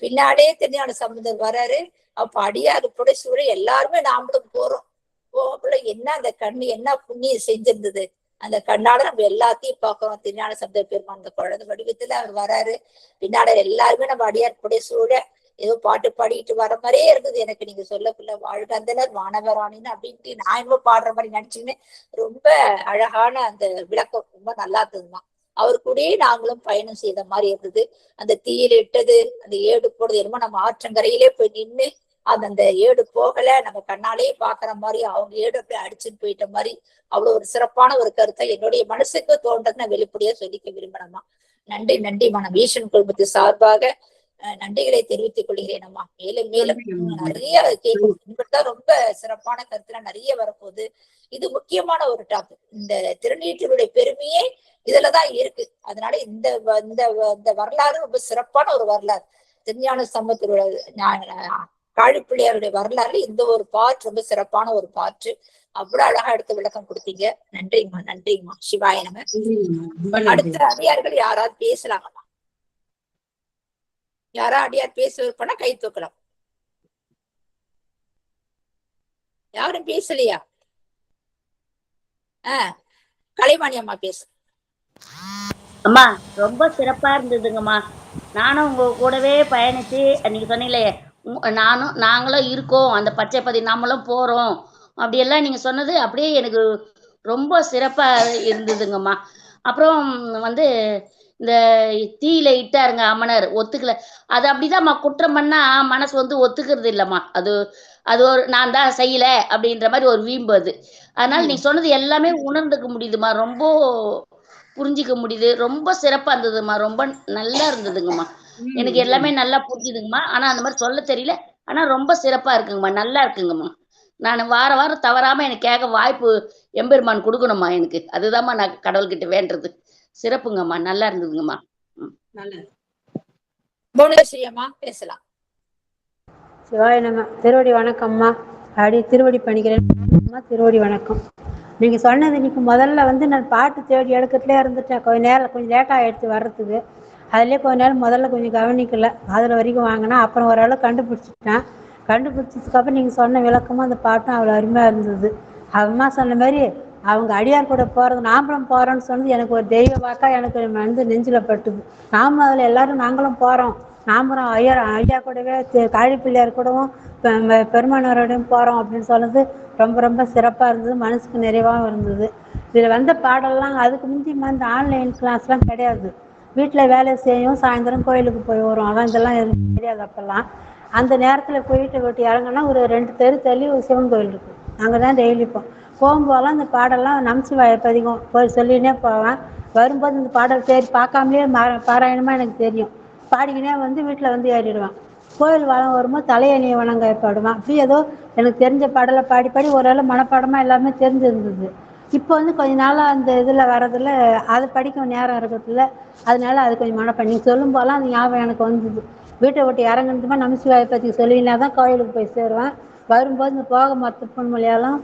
பின்னாடியே திருஞான சம்பந்தர் வராரு. அப்ப அடியாரு புடைசூழ எல்லாருமே நாமளும் போறோம். போகக்குள்ள என்ன அந்த கண்ணு என்ன புண்ணியம் செஞ்சிருந்தது, அந்த கண்ணால நம்ம எல்லாத்தையும் பார்க்கிறோம். திருஞான சம்பந்தர் பெருமான் அந்த குழந்தை வடிவத்துல அவர் வராரு. பின்னாடி எல்லாருமே நம்ம அடியார் புடைசூழ ஏதோ பாட்டு பாடிட்டு வர மாதிரியே இருந்தது எனக்கு. நீங்க சொல்லக்குள்ள வாழ்கந்தனர் வானவராணின்னு அப்படின்ட்டு நான் என்னமோ பாடுற மாதிரி நினைச்சுன்னு ரொம்ப அழகான அந்த விளக்கம் ரொம்ப நல்லா இருந்ததுதான். அவர் கூடயே நாங்களும் பயணம் செய்த மாதிரி இருந்தது. அந்த தீயில இட்டது, அந்த ஏடு போடுறது, என்னமோ நம்ம ஆற்றங்கரையிலே போய் நின்று அந்த ஏடு போகல, நம்ம கண்ணாலேயே பாக்குற மாதிரி அவங்க ஏடு அப்படியே அடிச்சுட்டு போயிட்ட மாதிரி அவ்வளவு ஒரு சிறப்பான ஒரு கருத்தை என்னுடைய மனசுக்கு தோன்றது நான் வெளிப்படையா சொல்லிக்க விரும்பினம்மா. நன்றி நன்றிமா. நம்ம ஈஸ்வரன் குடும்பத்து சார்பாக நன்றிகளை தெரிவித்துக் கொள்கிறேன் அம்மா. மேலும் மேலும் நிறைய கேட்கணும். ரொம்ப சிறப்பான கருத்துல நிறைய வரப்போகுது. இது முக்கியமான ஒரு டாபிக். இந்த திருநீற்றினுடைய பெருமையே இதுலதான் இருக்கு. அதனால இந்த வரலாறு ரொம்ப சிறப்பான ஒரு வரலாறு. திருஞான சம்பந்தருடைய காழிப்பிள்ளையாருடைய வரலாறுல இந்த ஒரு பாட்டு ரொம்ப சிறப்பான ஒரு பாட்டு. அவ்வளவு அழகா எடுத்து விளக்கம் கொடுத்தீங்க. நன்றிங்கம்மா, நன்றிங்கம்மா. சிவாய நம. அடுத்த அடியார்கள் யாராவது பேசலாங்கம்மா? யாரா அடியார் பேச விருப்பம்னா கை தூக்கலாம். யாரும் பேசலையா? கலைவாணி அம்மா பேசு. அம்மா ரொம்ப சிறப்பா இருந்ததுங்கம்மா. நானும் உங்க கூடவே பயணிச்சு நீங்க சொன்னீங்களே, நாங்களும் இருக்கோம் அந்த பச்சைப்பதி, நாமளும் போறோம் அப்படியெல்லாம் நீங்க சொன்னது அப்படியே எனக்கு ரொம்ப சிறப்பா இருந்ததுங்கம்மா. அப்புறம் வந்து இந்த தீயில இட்டாருங்க அமனர், ஒத்துக்கல. அது அப்படிதான்மா, குற்றம் பண்ணா மனசு வந்து ஒத்துக்கிறது இல்லம்மா. அது அது ஒரு நான் தான் செய்யல அப்படின்ற மாதிரி ஒரு வீம்பு அது. அதனால நீ சொன்னது எல்லாமே உணர்ந்துக்க முடியுதுமா, ரொம்ப புரிஞ்சிக்க முடியுது. ரொம்ப சிறப்பா இருந்ததுமா, ரொம்ப நல்லா இருந்ததுங்கம்மா. எனக்கு எல்லாமே நல்லா புரிஞ்சுதுங்கம்மா. ஆனா அந்த மாதிரி சொல்ல தெரியல. ஆனா ரொம்ப சிறப்பா இருக்குங்கம்மா, நல்லா இருக்குங்கம்மா. நான் வாரம் தவறாம எனக்கு கேட்க வாய்ப்பு எம்பெருமான் கொடுக்கணும்மா எனக்கு. அதுதான்மா நான் கடவுள்கிட்ட வேண்டது. சிறப்புங்கம்மா, நல்லா இருந்ததுங்கம்மா. பேசலாம். சிவாய நம்ம. திருவடி வணக்கம்மா. அப்படி திருவடி பண்ணிக்கிறேன். திருவடி வணக்கம். நீங்க சொன்னது இன்னைக்கு முதல்ல வந்து நான் பாட்டு தேடி எடுக்கிறதுலே இருந்துட்டேன். கொஞ்சம் லேட்டாக எடுத்து வர்றதுக்கு. அதுலேயே கொஞ்ச நேரம் முதல்ல கொஞ்சம் கவனிக்கல. அதில் வரைக்கும் வாங்கினா அப்புறம் ஓரளவு கண்டுபிடிச்சிட்டேன். கண்டுபிடிச்சதுக்கப்புறம் நீங்கள் சொன்ன விளக்கமும் அந்த பாட்டும் அவ்வளோ அருமையாக இருந்தது. அம்மா சொன்ன மாதிரி அவங்க அடியார் கூட போகிறது, நாமளும் போகிறோன்னு சொன்னது எனக்கு ஒரு தெய்வ வாக்கா எனக்கு வந்து நெஞ்சில் பட்டுது. நாமளும் அதில் எல்லாரும் நாங்களும் போகிறோம், நாமளும் ஐயா கூடவே காழிப்பிள்ளையார் கூடவும் பெருமானவரோடையும் போகிறோம் அப்படின்னு சொன்னது ரொம்ப ரொம்ப சிறப்பாக இருந்தது. மனசுக்கு நிறைவாகவும் இருந்தது. இதில் வந்த பாடலாம் அதுக்கு முந்தி இந்த ஆன்லைன் கிளாஸ்லாம் கிடையாது. வீட்டில் வேலை செய்யும், சாயந்தரம் கோயிலுக்கு போய் வரும். அதான் இதெல்லாம் எதுவும் தெரியாது அப்போல்லாம். அந்த நேரத்தில் போயிட்டு விட்டு இறங்கினா ஒரு 2 தெரு தள்ளி ஒரு சிவன் கோயில் இருக்கும். அங்கே தான் டெய்லி போகும்போதெல்லாம் இந்த பாடெல்லாம் நமச்சிவாய பதிகம் போய் சொல்லினே போவேன். வரும்போது இந்த பாடல் சரி பார்க்காமலே பாராயணமாக எனக்கு தெரியும். பாடிக்கினே வந்து வீட்டில் வந்து ஏறிடுவேன். கோயில் வளம் வரும்போது தலையணியை வணங்க பாடுவேன். அப்படி ஏதோ எனக்கு தெரிஞ்ச பாடலை பாடி பாடி ஓரளவு மனப்பாடமாக எல்லாமே தெரிஞ்சிருந்தது. இப்போ வந்து கொஞ்ச நாளாக அந்த இதில் வரதில் அதை படிக்க நேரம் இருக்கிறதுல, அதனால அது கொஞ்சம் மனப்பாடம். நீங்கள் சொல்லும் போதெல்லாம் அது ஞாபகம் எனக்கு வந்தது. வீட்டை விட்டு இறங்குனதுமா நமச்சிவாய பற்றி சொல்லினா தான் கோயிலுக்கு போய் சேருவேன். வரும்போது இந்த போக மற்ற பொன்மொழியெல்லாம்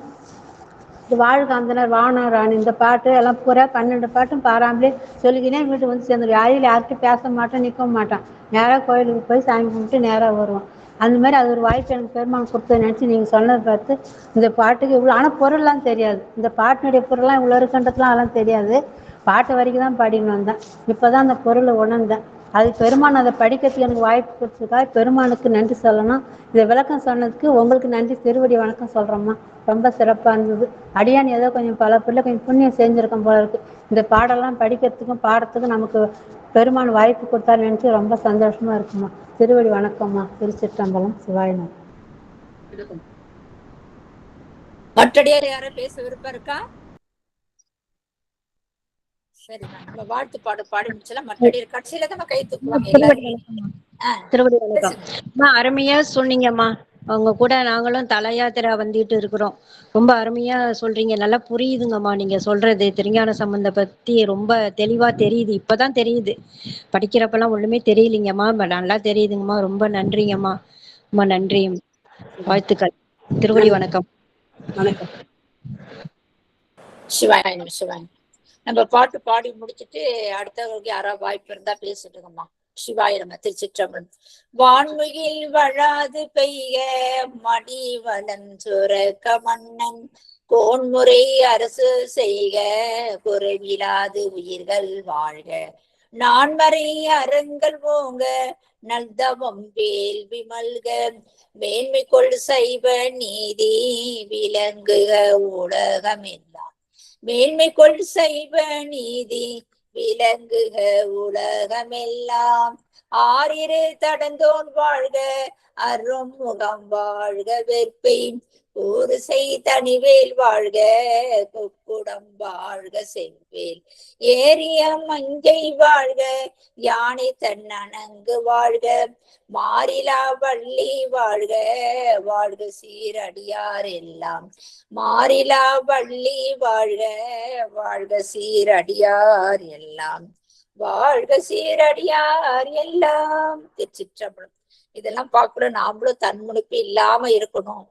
இது வாழ்காந்தனர் வானராணி இந்த பாட்டு எல்லாம் பூரா 12 பாட்டும் பாராமலே சொல்லிக்கினே வீட்டுக்கு வந்து சேர்ந்துடும். யார்கிட்டையும் பேச மாட்டேன், நிற்க மாட்டேன். நேராக கோயிலுக்கு போய் சாமி கும்பிட்டு நேராக வருவோம். அந்த மாதிரி அது ஒரு வாய்ப்பு எனக்கு பெருமான் கொடுத்து நினச்சி நீங்கள் சொன்னதை பார்த்து இந்த பாட்டுக்கு இவ்வளோ, ஆனால் பொருள்லாம் தெரியாது. இந்த பாட்டினுடைய பொருள்லாம் இவ்வளோ இருக்குன்றதுலாம் அதெல்லாம் தெரியாது. பாட்டு வரைக்கும் தான் பாடின்னு வந்தேன். இப்போ தான் அந்த பொருளை உணர்ந்தேன். அது பெருமான் அதை படிக்கிறதுக்கு எனக்கு வாய்ப்பு கொடுத்ததுக்காக பெருமானுக்கு நன்றி சொல்லணும். இதை விளக்கம் சொன்னதுக்கு உங்களுக்கு நன்றி, திருவடி வணக்கம் சொல்கிறோம்மா. ரொம்ப சிறப்பாக இருந்தது. அடியான் ஏதோ கொஞ்சம் பல பிள்ளை கொஞ்சம் புண்ணியம் செஞ்சுருக்கோம் போல இருக்கு. இந்த பாடெல்லாம் படிக்கிறதுக்கும் பாடத்துக்கும் நமக்கு பெருமான் வாய்ப்பு கொடுத்தாரு நினச்சி ரொம்ப சந்தோஷமா இருக்குமா. திருவடி வணக்கம்மா. திருச்சிற்றம்பலம். சிவாயினம். மற்றடியார் யாரும் பேச விருப்பம் இருக்கா? சரிம்மா, நம்ம வாழ்த்து பாடி முடிச்சலாம். மற்றடியார் கட்சியில தான் கை தூக்குவாங்க எல்லாரும். திருவடி வணக்கம். அருமையா சொன்னீங்கம்மா. அவங்க கூட நாங்களும் தலையாத்திரை வந்துட்டு இருக்கிறோம். ரொம்ப அருமையா சொல்றீங்க, நல்லா புரியுதுங்கம்மா. நீங்க சொல்றது திருஞான சம்பந்த பத்தி ரொம்ப தெளிவா தெரியுது. இப்பதான் தெரியுது, படிக்கிறப்பெல்லாம் ஒண்ணுமே தெரியலீங்கம்மா. நல்லா தெரியுதுங்கம்மா. ரொம்ப நன்றிங்கம்மா. ரொம்ப நன்றி, வாழ்த்துக்கள். திருவடி வணக்கம். வணக்கம். சிவாயினம் சிவாயினம். நம்ம பாட்டு பாடி முடிச்சுட்டு அடுத்தவங்களுக்கு யாராவது வாய்ப்பு இருந்தா பேசிட்டுங்கம்மா. சிவாயிரம். திருச்சிற்றம்பலம். வான்முகில் வழாது பெய்க மடி வளஞ்சுரக்க மன்னன் கோன்முறை அரசு செய்க குறைவிலாது உயிர்கள் வாழ்க நான்மறை அறங்கள் ஓங்க நல்தவம் வேள்வி மல்க மேன்மை கொள் சைவ நீதி விளங்குக உலகமெல்லாம் மேன்மை கொள் சைவ நீதி விளங்குக உலகமெல்லாம் ஆறிரு தடந்தோன் வாழ்க அரும் முகம் வாழ்க வெற்பை ஒரு செய் தனிவேல் வாழ்க குக்குடம் வாழ்க செவ்வேல் ஏரிய மங்கை வாழ்க யானை தன்னணங்கு வாழ்க மாறிலா வள்ளி வாழ்க வாழ்க சீரடியார் எல்லாம் மாறிலா வள்ளி வாழ்க வாழ்க சீரடியார் எல்லாம் வாழ்க சீரடியார் எல்லாம். திருச்சிற்றம்பலம். இதெல்லாம் பார்க்கணும். நாமளும் தன்முனைப்பு இல்லாம இருக்கணும்.